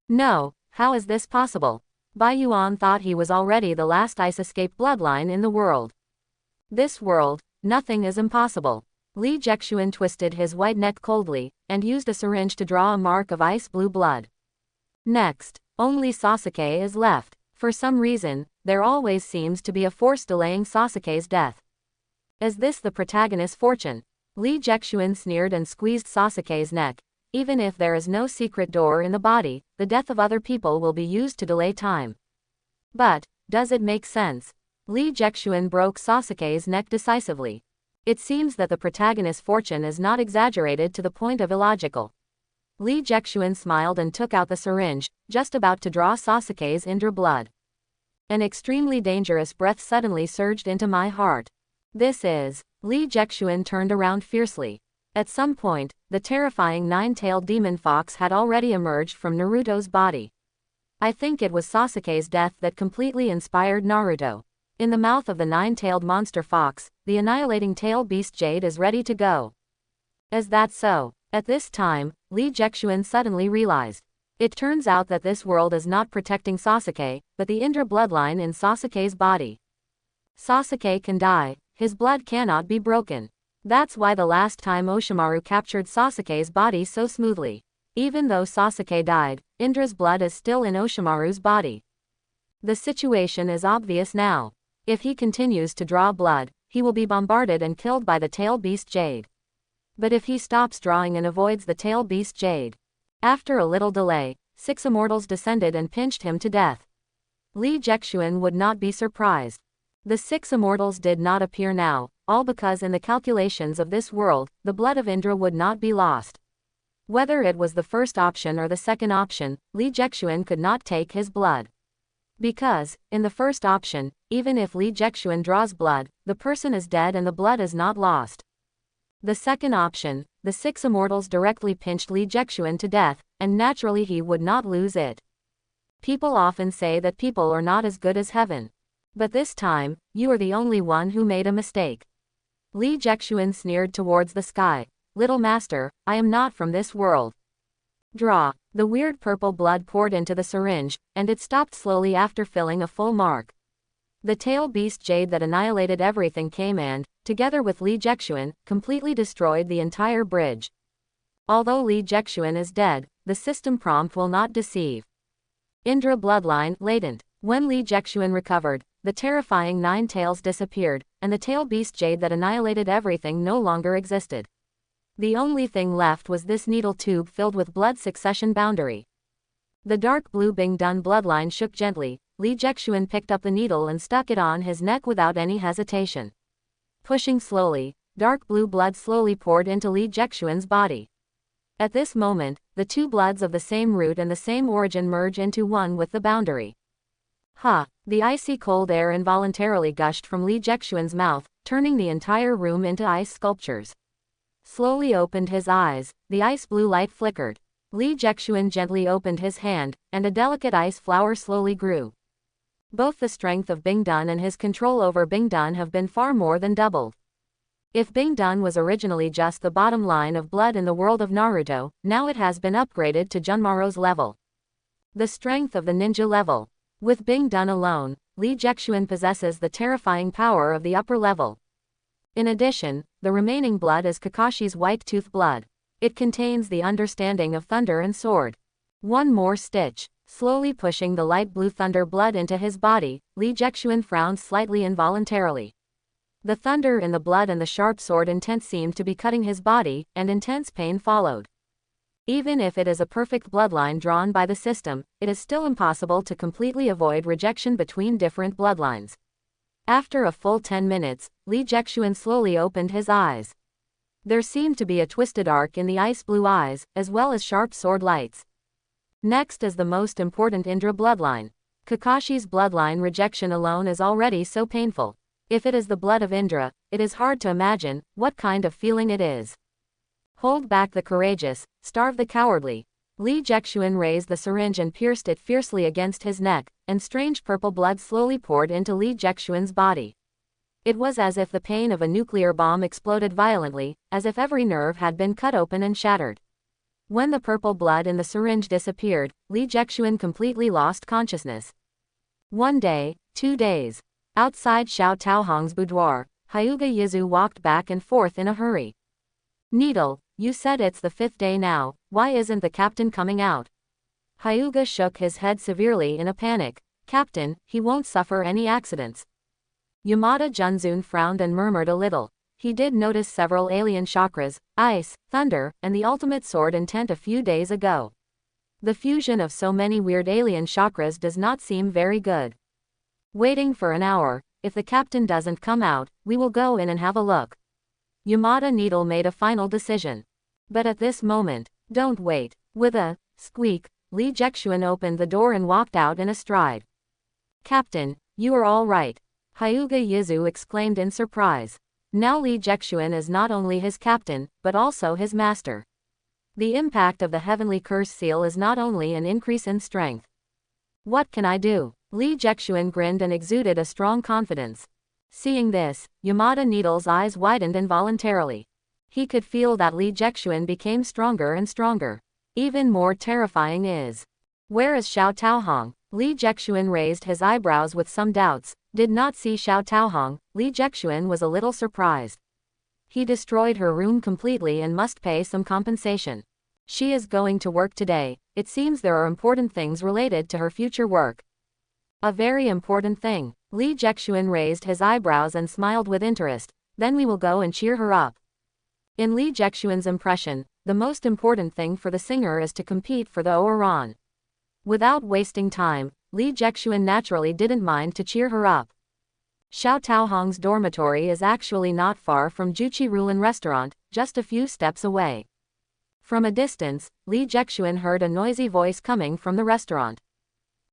No, how is this possible? Bai Yuan thought he was already the last ice escape bloodline in the world. This world, nothing is impossible. Lee Jexuan twisted his white neck coldly, and used a syringe to draw a mark of ice blue blood. Next, only Sasuke is left. For some reason, there always seems to be a force delaying Sasuke's death. Is this the protagonist's fortune? Lee Jexuan sneered and squeezed Sasuke's neck. Even if there is no secret door in the body, the death of other people will be used to delay time. But, does it make sense? Lee Jexuan broke Sasuke's neck decisively. It seems that the protagonist's fortune is not exaggerated to the point of illogical. Lee Jexuan smiled and took out the syringe, just about to draw Sasuke's Indra blood. An extremely dangerous breath suddenly surged into my heart. This is... Lee Jexuan turned around fiercely. At some point, the terrifying nine-tailed demon fox had already emerged from Naruto's body. I think it was Sasuke's death that completely inspired Naruto. In the mouth of the nine-tailed monster fox, the annihilating tail beast Jade is ready to go. Is that so? At this time, Lee Jexuan suddenly realized. It turns out that this world is not protecting Sasuke, but the Indra bloodline in Sasuke's body. Sasuke can die, his blood cannot be broken. That's why the last time Oshimaru captured Sasuke's body so smoothly. Even though Sasuke died, Indra's blood is still in Oshimaru's body. The situation is obvious now. If he continues to draw blood, he will be bombarded and killed by the tail beast Jade. But if he stops drawing and avoids the tail beast Jade. After a little delay, 6 immortals descended and pinched him to death. Lee Jexuan would not be surprised. The 6 immortals did not appear now, all because in the calculations of this world, the blood of Indra would not be lost. Whether it was the first option or the second option, Lee Jexuan could not take his blood. Because, in the first option, even if Lee Jexuan draws blood, the person is dead and the blood is not lost. The second option, the 6 immortals directly pinched Lee Jexuan to death, and naturally he would not lose it. People often say that people are not as good as heaven. But this time, you are the only one who made a mistake. Lee Jexuan sneered towards the sky. Little master, I am not from this world. Draw. The weird purple blood poured into the syringe, and it stopped slowly after filling a full mark. The tail beast Jade that annihilated everything came and, together with Lee Jexuan, completely destroyed the entire bridge. Although Lee Jexuan is dead, the system prompt will not deceive. Indra bloodline latent. When Lee Jexuan recovered, the terrifying 9 tails disappeared, and the tail beast Jade that annihilated everything no longer existed. The only thing left was this needle tube filled with blood succession boundary. The dark blue Bing Dun bloodline shook gently. Lee Jexuan picked up the needle and stuck it on his neck without any hesitation. Pushing slowly, dark blue blood slowly poured into Lee Jexuan's body. At this moment, the 2 bloods of the same root and the same origin merge into one with the boundary. Ha! The icy cold air involuntarily gushed from Lee Jexuan's mouth, turning the entire room into ice sculptures. Slowly opened his eyes, the ice blue light flickered. Li Jexuan gently opened his hand, and a delicate ice flower slowly grew. Both the strength of Bingdun and his control over Bingdun have been far more than doubled. If Bingdun was originally just the bottom line of blood in the world of Naruto, now it has been upgraded to Junmaro's level. The strength of the ninja level. With Bingdun alone, Li Jexuan possesses the terrifying power of the upper level. In addition, the remaining blood is Kakashi's white tooth blood. It contains the understanding of thunder and sword. One more stitch. Slowly pushing the light blue thunder blood into his body, Li Jexuan frowned slightly involuntarily. The thunder in the blood and the sharp sword intent seemed to be cutting his body, and intense pain followed. Even if it is a perfect bloodline drawn by the system, it is still impossible to completely avoid rejection between different bloodlines. After a full 10 minutes, Li Jexuan slowly opened his eyes. There seemed to be a twisted arc in the ice blue eyes, as well as sharp sword lights. Next is the most important Indra bloodline. Kakashi's bloodline rejection alone is already so painful. If it is the blood of Indra, it is hard to imagine what kind of feeling it is. Hold back the courageous, starve the cowardly. Li Jexuan raised the syringe and pierced it fiercely against his neck, and strange purple blood slowly poured into Li Jexuan's body. It was as if the pain of a nuclear bomb exploded violently, as if every nerve had been cut open and shattered. When the purple blood in the syringe disappeared, Li Jexuan completely lost consciousness. 1 day, 2 days. Outside Xiao Taohong's boudoir, Hyuga Yizu walked back and forth in a hurry. Needle, you said it's the 5th day now, why isn't the captain coming out? Hyuga shook his head severely in a panic. Captain, he won't suffer any accidents. Yamada Junzun frowned and murmured a little. He did notice several alien chakras, ice, thunder, and the ultimate sword intent a few days ago. The fusion of so many weird alien chakras does not seem very good. Waiting for an hour, if the captain doesn't come out, we will go in and have a look. Yamada Needle made a final decision. But at this moment, don't wait. With a squeak, Li Jexuan opened the door and walked out in a stride. Captain, you are all right. Hyuga Yizu exclaimed in surprise. Now Li Jexuan is not only his captain, but also his master. The impact of the heavenly curse seal is not only an increase in strength. What can I do? Li Jexuan grinned and exuded a strong confidence. Seeing this, Yamada Needle's eyes widened involuntarily. He could feel that Li Jexuan became stronger and stronger. Even more terrifying is, where is Xiao Taohong? Li Jexuan raised his eyebrows with some doubts, did not see Xiao Taohong. Li Jexuan was a little surprised. He destroyed her room completely and must pay some compensation. She is going to work today. It seems there are important things related to her future work. A very important thing. Li Jexuan raised his eyebrows and smiled with interest. Then we will go and cheer her up. In Li Jexuan's impression, the most important thing for the singer is to compete for the Ouran. Without wasting time, Li Jexuan naturally didn't mind to cheer her up. Xiao Taohong's dormitory is actually not far from Juchi Rulan restaurant, just a few steps away. From a distance, Li Jexuan heard a noisy voice coming from the restaurant.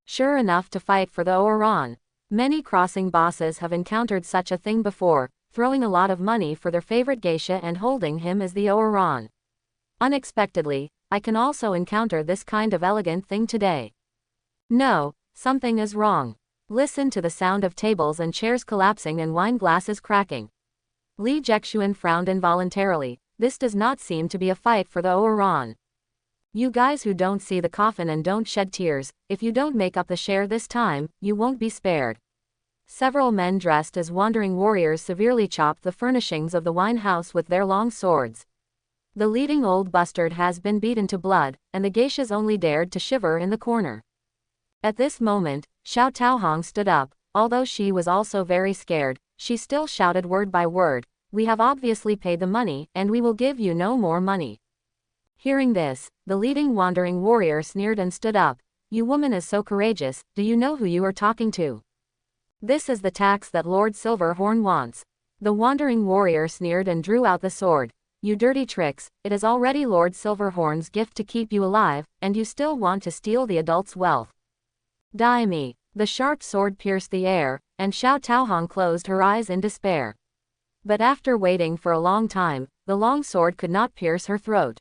Sure enough, to fight for the Ouran. Many crossing bosses have encountered such a thing before, throwing a lot of money for their favorite geisha and holding him as the Ouran. Unexpectedly, I can also encounter this kind of elegant thing today. No, something is wrong. Listen to the sound of tables and chairs collapsing and wine glasses cracking. Li Jexuan frowned involuntarily. This does not seem to be a fight for the Ouran. You guys who don't see the coffin and don't shed tears, if you don't make up the share this time, you won't be spared. Several men dressed as wandering warriors severely chopped the furnishings of the wine house with their long swords. The leading old bastard has been beaten to blood, and the geishas only dared to shiver in the corner. At this moment, Xiao Taohong stood up. Although she was also very scared, she still shouted word by word, "We have obviously paid the money, and we will give you no more money." Hearing this, the leading wandering warrior sneered and stood up. "You woman is so courageous, do you know who you are talking to? This is the tax that Lord Silverhorn wants." The wandering warrior sneered and drew out the sword. "You dirty tricks, it is already Lord Silverhorn's gift to keep you alive, and you still want to steal the adult's wealth. Die me." The sharp sword pierced the air, and Xiao Taohong closed her eyes in despair. But after waiting for a long time, the long sword could not pierce her throat.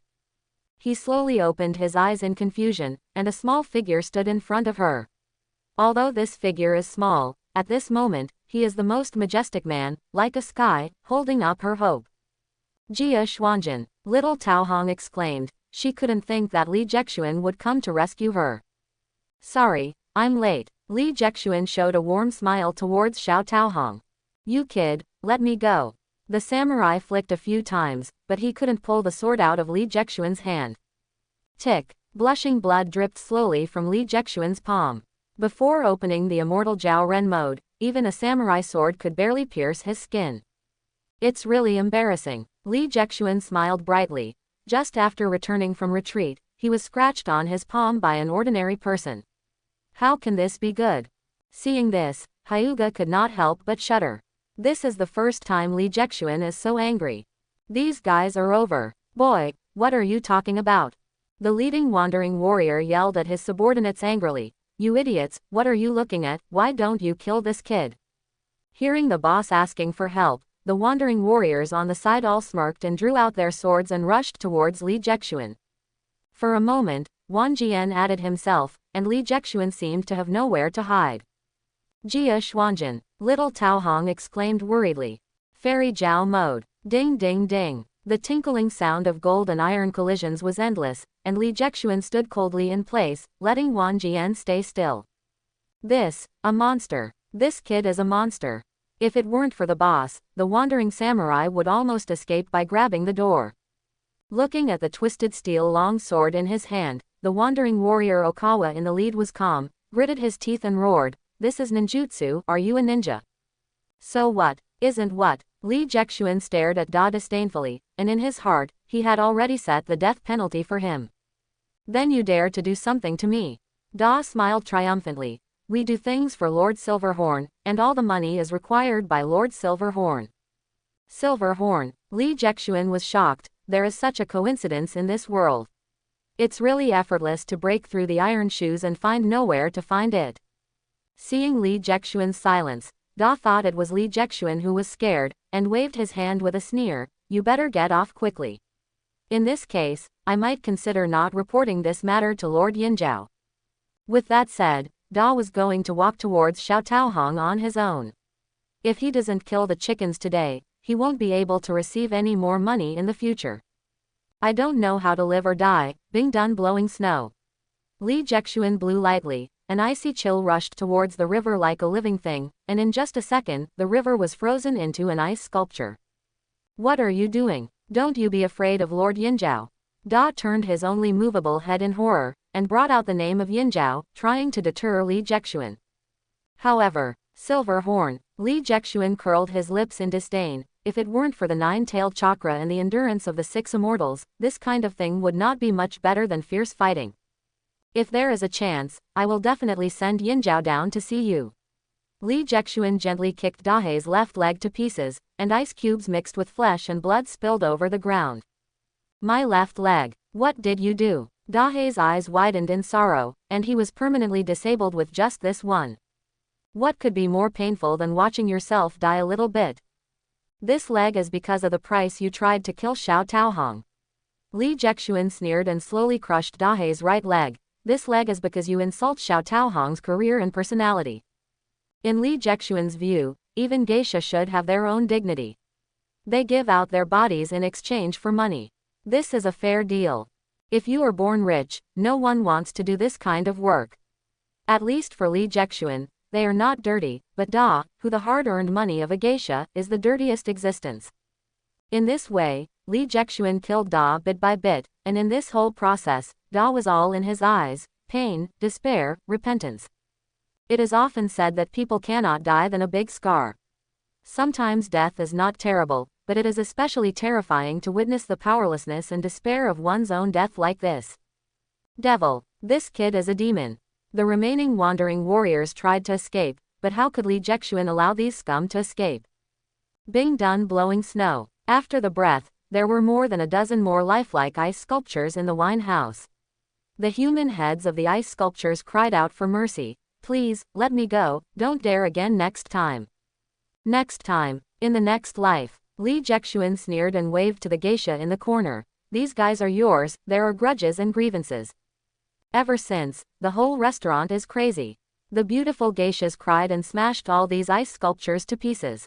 He slowly opened his eyes in confusion, and a small figure stood in front of her. Although this figure is small, at this moment, he is the most majestic man, like a sky, holding up her hope. Jia Xuanjin, little Tao Hong exclaimed. She couldn't think that Li Jexuan would come to rescue her. Sorry, I'm late. Li Jexuan showed a warm smile towards Xiao Taohong. You kid, let me go. The samurai flicked a few times, but he couldn't pull the sword out of Li Jexuan's hand. Tick, blushing blood dripped slowly from Li Jexuan's palm. Before opening the immortal Jiao Ren mode, even a samurai sword could barely pierce his skin. It's really embarrassing. Li Jexuan smiled brightly. Just after returning from retreat, he was scratched on his palm by an ordinary person. How can this be good? Seeing this, Hyuga could not help but shudder. This is the first time Li Jexuan is so angry. These guys are over. Boy, what are you talking about? The leading wandering warrior yelled at his subordinates angrily. You idiots, what are you looking at? Why don't you kill this kid? Hearing the boss asking for help, the wandering warriors on the side all smirked and drew out their swords and rushed towards Li Jexuan. For a moment, Wang Jian added himself, and Li Jexuan seemed to have nowhere to hide. Jia Xuanjin, little Tao Hong exclaimed worriedly. Fairy Jiao mode. Ding ding ding. The tinkling sound of gold and iron collisions was endless, and Li Jexuan stood coldly in place, letting Wang Jian stay still. A monster. This kid is a monster. If it weren't for the boss, the wandering samurai would almost escape by grabbing the door. Looking at the twisted steel long sword in his hand, the wandering warrior Okawa in the lead was calm, gritted his teeth and roared, This is ninjutsu, are you a ninja? So what? Isn't what? Li Jexuan stared at Da disdainfully, and in his heart, he had already set the death penalty for him. Then you dare to do something to me. Da smiled triumphantly. We do things for Lord Silverhorn, and all the money is required by Lord Silverhorn. Silverhorn. Li Jexuan was shocked. There is such a coincidence in this world. It's really effortless to break through the iron shoes and find nowhere to find it. Seeing Li Jexuan's silence, Da thought it was Li Jexuan who was scared, and waved his hand with a sneer, you better get off quickly. In this case, I might consider not reporting this matter to Lord Yinjiao. With that said, Da was going to walk towards Xiao Taohong on his own. If he doesn't kill the chickens today, he won't be able to receive any more money in the future. I don't know how to live or die, being done blowing snow. Li Jexuan blew lightly, an icy chill rushed towards the river like a living thing, and in just a second, the river was frozen into an ice sculpture. What are you doing? Don't you be afraid of Lord Yinjiao. Da turned his only movable head in horror, and brought out the name of Yinjiao, trying to deter Li Jexuan. However, Silverhorn, Li Jexuan curled his lips in disdain. If it weren't for the nine-tailed chakra and the endurance of the 6 immortals, this kind of thing would not be much better than fierce fighting. If there is a chance, I will definitely send Yinjiao down to see you. Li Jexuan gently kicked Dahe's left leg to pieces, and ice cubes mixed with flesh and blood spilled over the ground. My left leg. What did you do? Dahe's eyes widened in sorrow, and he was permanently disabled with just this one. What could be more painful than watching yourself die a little bit? This leg is because of the price you tried to kill Xiao Taohong. Li Jexuan sneered and slowly crushed Dahe's right leg. This leg is because you insult Xiao Taohong's career and personality. In Li Jexuan's view, even geisha should have their own dignity. They give out their bodies in exchange for money. This is a fair deal. If you are born rich, no one wants to do this kind of work. At least for Li Jexuan, they are not dirty, but Da, who the hard-earned money of a geisha, is the dirtiest existence. In this way, Li Jexuan killed Da bit by bit, and in this whole process, Da was all in his eyes, pain, despair, repentance. It is often said that people cannot die than a big scar. Sometimes death is not terrible, but it is especially terrifying to witness the powerlessness and despair of one's own death like this. Devil, this kid is a demon. The remaining wandering warriors tried to escape, but how could Li Jexuan allow these scum to escape? Being done blowing snow. After the breath, there were more than a dozen more lifelike ice sculptures in the wine house. The human heads of the ice sculptures cried out for mercy. Please, let me go, don't dare again next time. Next time, in the next life. Li Jexuan sneered and waved to the geisha in the corner. these guys are yours, there are grudges and grievances. Ever since, the whole restaurant is crazy. The beautiful geishas cried and smashed all these ice sculptures to pieces.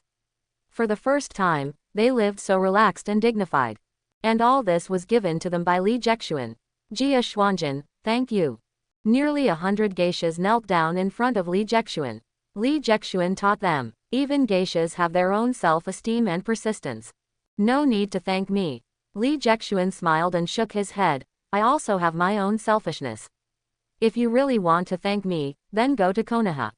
For the first time, they lived so relaxed and dignified. And all this was given to them by Li Jexuan. Jia Xuanjin, thank you. Nearly 100 geishas knelt down in front of Li Jexuan. Li Jexuan taught them, even geishas have their own self-esteem and persistence. No need to thank me. Li Jexuan smiled and shook his head. I also have my own selfishness. If you really want to thank me, then go to Konoha.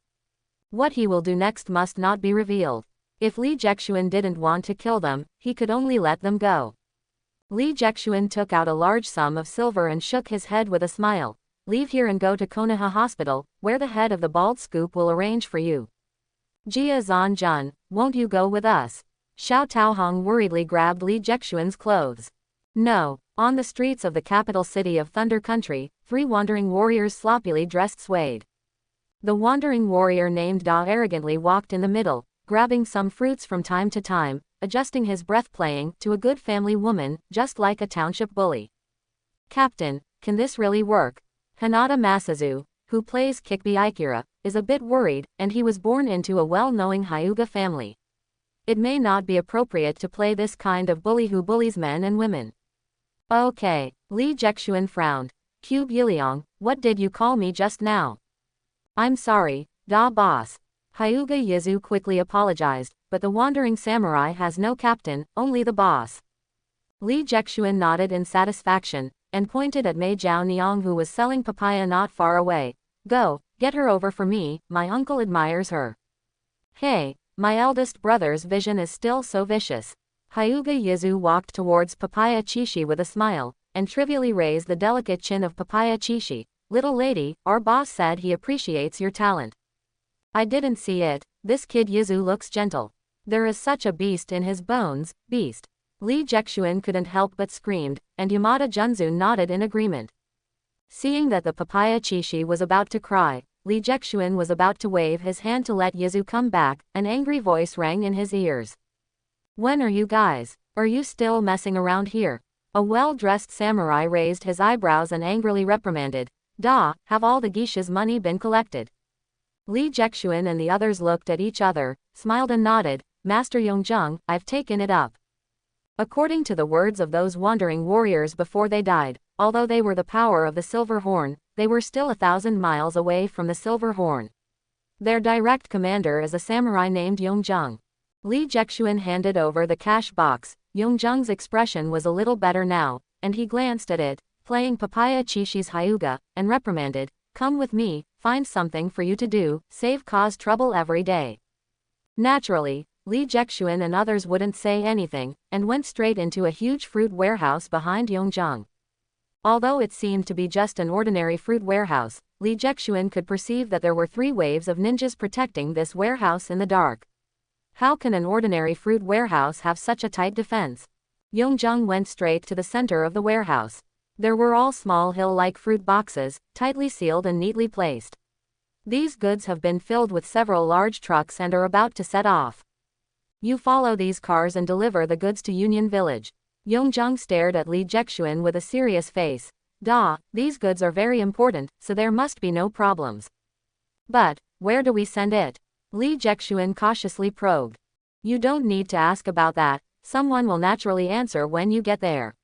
What he will do next must not be revealed. If Li Jexuan didn't want to kill them, he could only let them go. Li Jexuan took out a large sum of silver and shook his head with a smile. Leave here and go to Konoha Hospital, where the head of the bald scoop will arrange for you. Jia Zanjun, won't you go with us? Xiao Taohong worriedly grabbed Li Jexuan's clothes. No. On the streets of the capital city of Thunder Country, 3 wandering warriors sloppily dressed swayed. The wandering warrior named Da arrogantly walked in the middle, grabbing some fruits from time to time, adjusting his breath playing to a good family woman, just like a township bully. Captain, can this really work? Hanada Masazu, who plays Kikbi Ikira, is a bit worried, and he was born into a well-knowing Hyuga family. It may not be appropriate to play this kind of bully who bullies men and women. Okay, Li Jexuan frowned. Cube Yiliang, what did you call me just now? I'm sorry, Da boss. Hyuga Yizu quickly apologized, but the wandering samurai has no captain, only the boss. Li Jexuan nodded in satisfaction, and pointed at Mei Jiao Niang who was selling papaya not far away. Go, get her over for me, my uncle admires her. Hey, my eldest brother's vision is still so vicious. Hyuga Yizu walked towards Papaya Chishi with a smile, and trivially raised the delicate chin of Papaya Chishi. Little lady, our boss said he appreciates your talent. I didn't see it, this kid Yizu looks gentle. There is such a beast in his bones, beast. Li Jexuan couldn't help but screamed, and Yamada Junzun nodded in agreement. Seeing that the Papaya Chishi was about to cry, Li Jexuan was about to wave his hand to let Yizu come back, an angry voice rang in his ears. When are you guys? Are you still messing around here? A well-dressed samurai raised his eyebrows and angrily reprimanded. Da, have all the geisha's money been collected? Li Jexuan and the others looked at each other, smiled and nodded. Master Yongjung, I've taken it up. According to the words of those wandering warriors before they died, although they were the power of the Silver Horn, they were still 1,000 miles away from the Silver Horn. Their direct commander is a samurai named Yongjung. Li Jexuan handed over the cash box. Yongjung's expression was a little better now, and he glanced at it, playing Papaya Chishi's Hyuga, and reprimanded, come with me, find something for you to do, save cause trouble every day. Naturally, Li Jexuan and others wouldn't say anything, and went straight into a huge fruit warehouse behind Yongjung. Although it seemed to be just an ordinary fruit warehouse, Li Jexuan could perceive that there were 3 waves of ninjas protecting this warehouse in the dark. How can an ordinary fruit warehouse have such a tight defense? Yongjung went straight to the center of the warehouse. There were all small hill-like fruit boxes, tightly sealed and neatly placed. These goods have been filled with several large trucks and are about to set off. You follow these cars and deliver the goods to Union Village. Yongjung stared at Li Jexuan with a serious face. Da, these goods are very important, so there must be no problems. But, where do we send it? Li Jexuan cautiously probed. You don't need to ask about that, someone will naturally answer when you get there.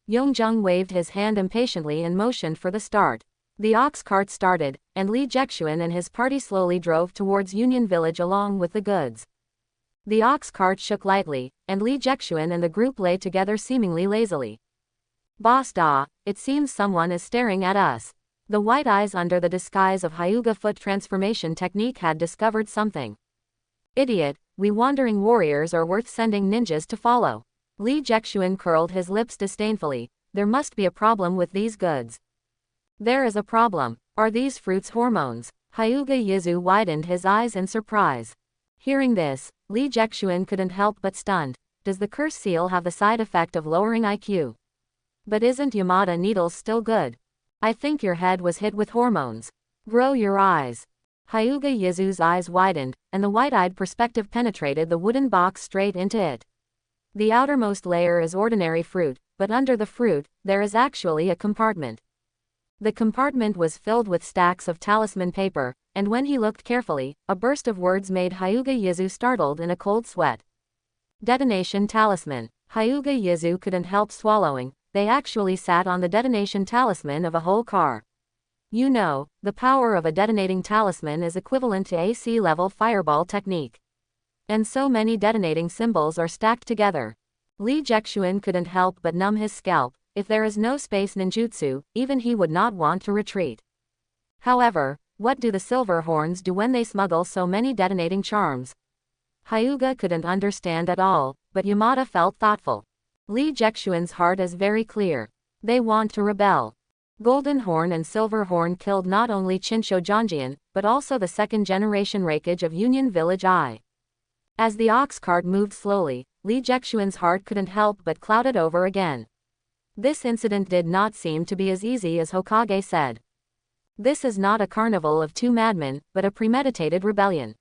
Yongjung waved his hand impatiently and motioned for the start. The ox cart started, and Li Jexuan and his party slowly drove towards Union Village along with the goods. The ox cart shook lightly, and Li Jexuan and the group lay together seemingly lazily. Boss Da, it seems someone is staring at us. The white eyes under the disguise of Hyuga foot transformation technique had discovered something. Idiot, we wandering warriors are worth sending ninjas to follow. Li Jexuan curled his lips disdainfully. There must be a problem with these goods. There is a problem. Are these fruits hormones? Hyuga Yizu widened his eyes in surprise. Hearing this, Li Jexuan couldn't help but stunned. Does the curse seal have the side effect of lowering IQ? But isn't Yamada needles still good? I think your head was hit with hormones. Grow your eyes. Hyuga Yizu's eyes widened, and the white-eyed perspective penetrated the wooden box straight into it. The outermost layer is ordinary fruit, but under the fruit, there is actually a compartment. The compartment was filled with stacks of talisman paper, and when he looked carefully, a burst of words made Hyuga Yizu startled in a cold sweat. Detonation talisman. Hyuga Yizu couldn't help swallowing. They actually sat on the detonation talisman of a whole car. You know, the power of a detonating talisman is equivalent to AC level fireball technique. And so many detonating symbols are stacked together. Li Jexuan couldn't help but numb his scalp. If there is no space ninjutsu, even he would not want to retreat. However, what do the silver horns do when they smuggle so many detonating charms? Hyuga couldn't understand at all, but Yamada felt thoughtful. Li Jexuan's heart is very clear. They want to rebel. Golden Horn and Silver Horn killed not only Chinsho Janjian, but also the second-generation Raikage of Union Village I. As the ox cart moved slowly, Li Jexuan's heart couldn't help but clouded over again. This incident did not seem to be as easy as Hokage said. This is not a carnival of two madmen, but a premeditated rebellion.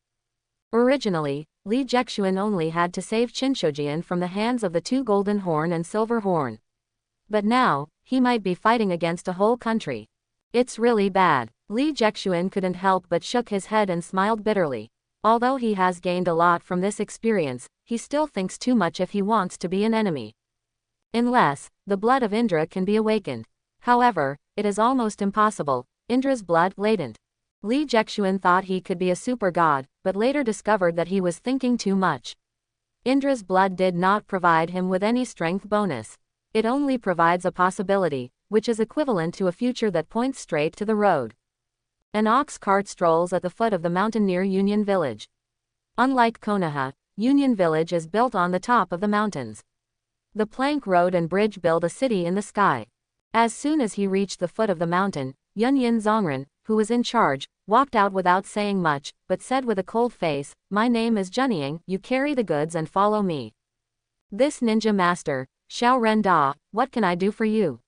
Originally, Li Jexuan only had to save Chinshojian from the hands of the two Golden Horn and Silver Horn. But now, he might be fighting against a whole country. It's really bad. Li Jexuan couldn't help but shook his head and smiled bitterly. Although he has gained a lot from this experience, he still thinks too much if he wants to be an enemy. Unless, the blood of Indra can be awakened. However, it is almost impossible. Indra's blood latent. Li Jexuan thought he could be a super god, but later discovered that he was thinking too much. Indra's blood did not provide him with any strength bonus. It only provides a possibility, which is equivalent to a future that points straight to the road. An ox cart strolls at the foot of the mountain near Union Village. Unlike Konoha, Union Village is built on the top of the mountains. The plank road and bridge build a city in the sky. As soon as he reached the foot of the mountain, Yunyin Zongren, who was in charge, walked out without saying much, but said with a cold face, "My name is Junying, you carry the goods and follow me." "This ninja master, Xiao Ren Da, what can I do for you?"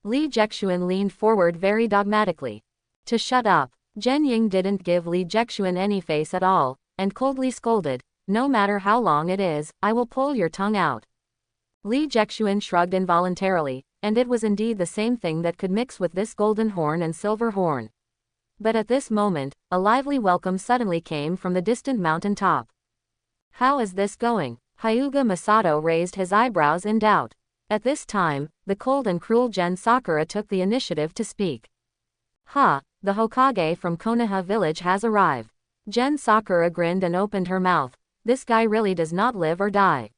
Li Jexuan leaned forward very dogmatically. To shut up. Jen Ying didn't give Li Jexuan any face at all, and coldly scolded, "No matter how long it is, I will pull your tongue out." Li Jexuan shrugged involuntarily, and it was indeed the same thing that could mix with this Golden Horn and Silver Horn. But at this moment, a lively welcome suddenly came from the distant mountain top. "How is this going?" Hyuga Masato raised his eyebrows in doubt. At this time, the cold and cruel Gen Sakura took the initiative to speak. The Hokage from Konoha village has arrived." Gen Sakura grinned and opened her mouth. This guy really does not live or die.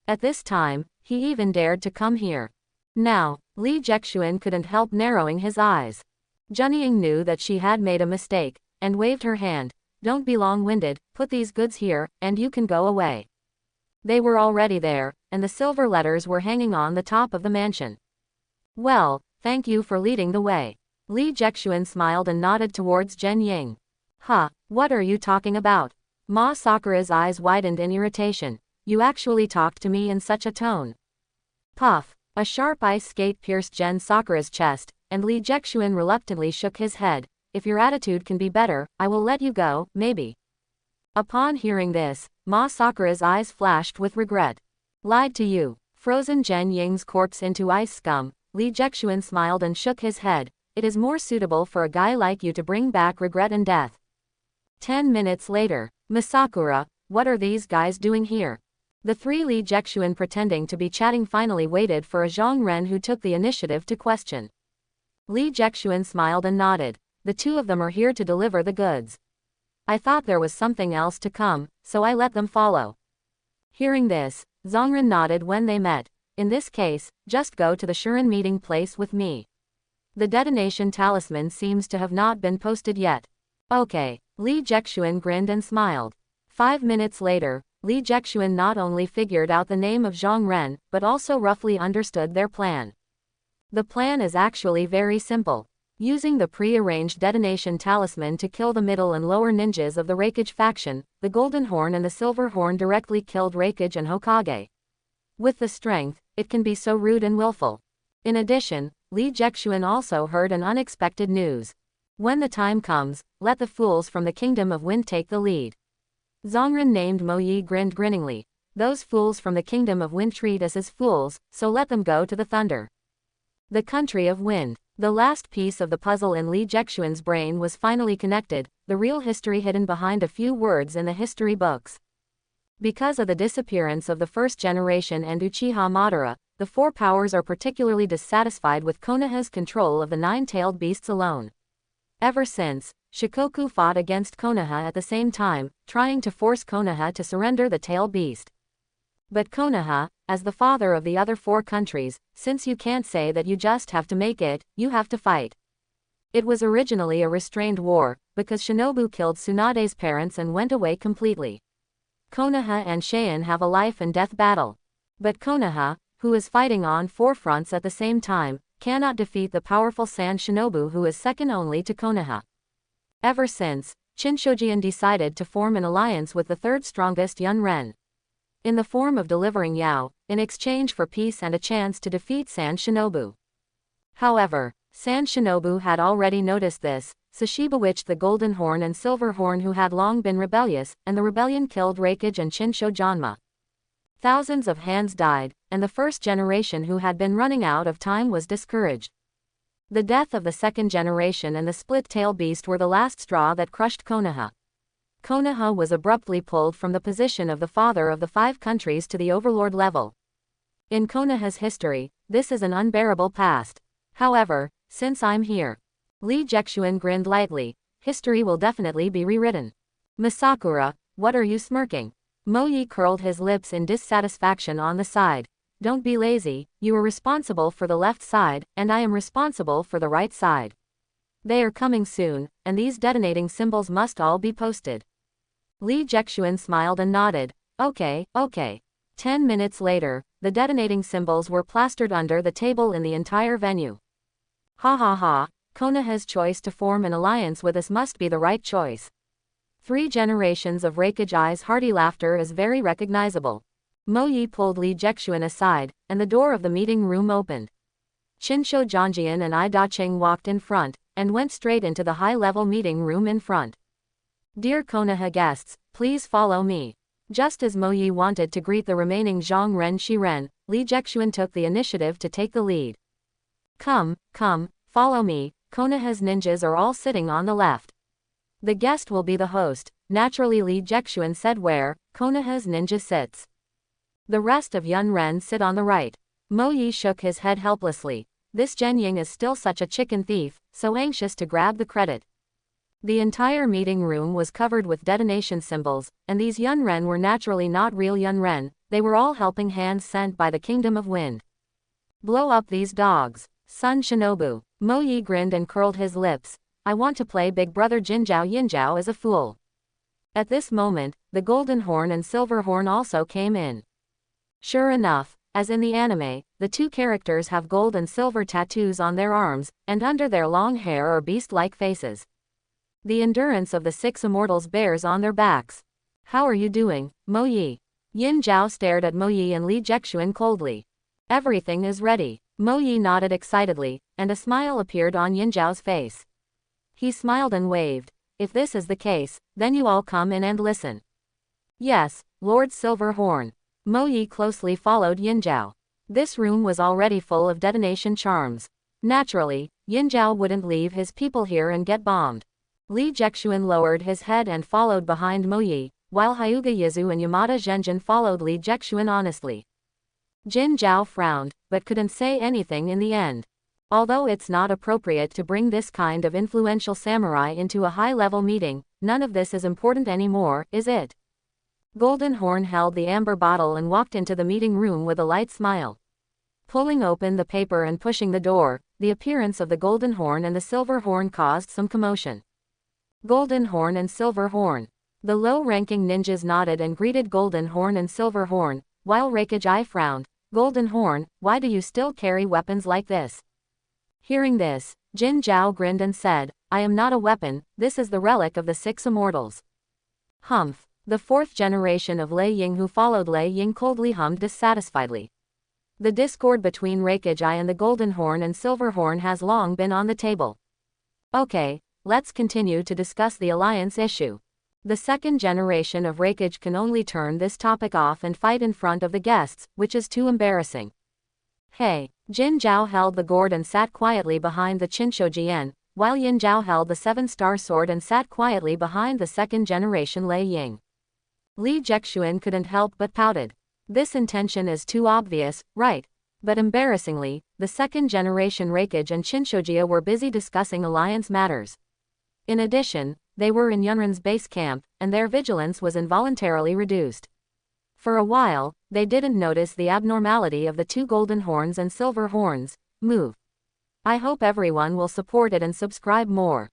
At this time, he even dared to come here. Now, Li Jexuan couldn't help narrowing his eyes. Junying knew that she had made a mistake, and waved her hand. "Don't be long-winded, put these goods here, and you can go away." They were already there, and the silver letters were hanging on the top of the mansion. "Well, thank you for leading the way." Li Jexuan smiled and nodded towards Jen Ying. What are you talking about?" Ma Sakura's eyes widened in irritation. "You actually talked to me in such a tone." Puff. A sharp ice skate pierced Gen Sakura's chest, and Li Jexuan reluctantly shook his head. "If your attitude can be better, I will let you go, maybe." Upon hearing this, Ma Sakura's eyes flashed with regret. "Lied to you." Frozen Jen Ying's corpse into ice scum, Li Jexuan smiled and shook his head. "It is more suitable for a guy like you to bring back regret and death." 10 minutes later. "Masakura, what are these guys doing here?" The three Li Jexuan pretending to be chatting finally waited for a Zhang Ren who took the initiative to question. Li Jexuan smiled and nodded. "The two of them are here to deliver the goods. I thought there was something else to come, so I let them follow." Hearing this, Zongren nodded when they met. "In this case, just go to the Shuren meeting place with me. The detonation talisman seems to have not been posted yet." "Okay." Li Jexuan grinned and smiled. 5 minutes later, Li Jexuan not only figured out the name of Zhang Ren, but also roughly understood their plan. The plan is actually very simple. Using the pre-arranged detonation talisman to kill the middle and lower ninjas of the Raikage faction, the Golden Horn and the Silver Horn directly killed Raikage and Hokage. With the strength, it can be so rude and willful. In addition, Li Jexuan also heard an unexpected news. "When the time comes, let the fools from the Kingdom of Wind take the lead." Zongren named Mo Yi grinned grinningly. Those fools from the Kingdom of Wind treat us as fools, so let them go to the thunder. The country of wind. The last piece of the puzzle in Li Jexuan's brain was finally connected, the real history hidden behind a few words in the history books. Because of the disappearance of the first generation and Uchiha Madara, the four powers are particularly dissatisfied with Konoha's control of the nine-tailed beasts alone. Ever since, Shikoku fought against Konoha at the same time, trying to force Konoha to surrender the tail beast. But Konoha, as the father of the other four countries, since you can't say that you just have to make it, you have to fight. It was originally a restrained war, because Shinobu killed Tsunade's parents and went away completely. Konoha and Cheyenne have a life and death battle. But Konoha, who is fighting on four fronts at the same time, cannot defeat the powerful Sand Shinobu who is second only to Konoha. Ever since, Shinshojian decided to form an alliance with the third strongest Yunren. In the form of delivering Yao, in exchange for peace and a chance to defeat Sand Shinobu. However, Sand Shinobu had already noticed this, so she bewitched the Golden Horn and Silver Horn who had long been rebellious, and the rebellion killed Raikage and Shinsho Janma. Thousands of hands died, and the first generation who had been running out of time was discouraged. The death of the second generation and the split-tail beast were the last straw that crushed Konoha. Konoha was abruptly pulled from the position of the father of the five countries to the overlord level. In Konoha's history, this is an unbearable past. However, since I'm here. Li Jexuan grinned lightly, history will definitely be rewritten. Masakura, what are you smirking? Moyi curled his lips in dissatisfaction on the side. Don't be lazy, you are responsible for the left side, and I am responsible for the right side. They are coming soon, and these detonating symbols must all be posted. Li Jexuan smiled and nodded. Okay. 10 minutes later, the detonating symbols were plastered under the table in the entire venue. Ha ha ha, Konoha's choice to form an alliance with us must be the right choice. 3 generations of Raikage's hearty laughter is very recognizable. Moyi pulled Li Jexuan aside, and the door of the meeting room opened. Shinsho Janjian and Idaching walked in front, and went straight into the high-level meeting room in front. Dear Konoha guests, please follow me. Just as Moyi wanted to greet the remaining Zhongren Shiren, Li Jexuan took the initiative to take the lead. Come, follow me, Konoha's ninjas are all sitting on the left. The guest will be the host, naturally Li Jexuan said where, Konoha's ninja sits. The rest of Yunren sit on the right. Moyi shook his head helplessly. This Jenying is still such a chicken thief, so anxious to grab the credit. The entire meeting room was covered with detonation symbols, and these Yunren were naturally not real Yunren, they were all helping hands sent by the Kingdom of Wind. Blow up these dogs. Son Shinobu. Moyi grinned and curled his lips. I want to play Big Brother Jinzhao Yinzhao as a fool. At this moment, the Golden Horn and Silver Horn also came in. Sure enough, as in the anime, the two characters have gold and silver tattoos on their arms, and under their long hair are beast-like faces. The endurance of the 6 immortals bears on their backs. How are you doing, Moyi? Yin Zhao stared at Moyi and Li Jexuan coldly. Everything is ready. Moyi nodded excitedly, and a smile appeared on Yin Zhao's face. He smiled and waved. If this is the case, then you all come in and listen. Yes, Lord Silverhorn. Moyi closely followed Yin Zhao. This room was already full of detonation charms. Naturally, Yin Zhao wouldn't leave his people here and get bombed. Li Jexuan lowered his head and followed behind Moyi, while Hyuga Yizu and Yamada Zhenjin followed Li Jexuan honestly. Jin Zhao frowned, but couldn't say anything in the end. Although it's not appropriate to bring this kind of influential samurai into a high-level meeting, none of this is important anymore, is it? Golden Horn held the amber bottle and walked into the meeting room with a light smile. Pulling open the paper and pushing the door, the appearance of the Golden Horn and the Silver Horn caused some commotion. Golden Horn and Silver Horn. The low-ranking ninjas nodded and greeted Golden Horn and Silver Horn, while Raikage frowned. Golden Horn, why do you still carry weapons like this? Hearing this, Jin Zhao grinned and said, I am not a weapon, this is the relic of the 6 immortals. Humph. The 4th generation of Lei Ying who followed Lei Ying coldly hummed dissatisfiedly. The discord between Raikage and the Golden Horn and Silver Horn has long been on the table. Okay, let's continue to discuss the alliance issue. The second generation of Raikage can only turn this topic off and fight in front of the guests, which is too embarrassing. Hey. Jin Zhao held the gourd and sat quietly behind the Chinshoujian, while Yin Zhao held the 7-star sword and sat quietly behind the second generation Lei Ying. Li Jexuan couldn't help but pouted. This intention is too obvious, right? But embarrassingly, the second generation Raikage and Chinshouji were busy discussing alliance matters. In addition, they were in Yunren's base camp, and their vigilance was involuntarily reduced. For a while, they didn't notice the abnormality of the 2 golden horns and silver horns move. I hope everyone will support it and subscribe more.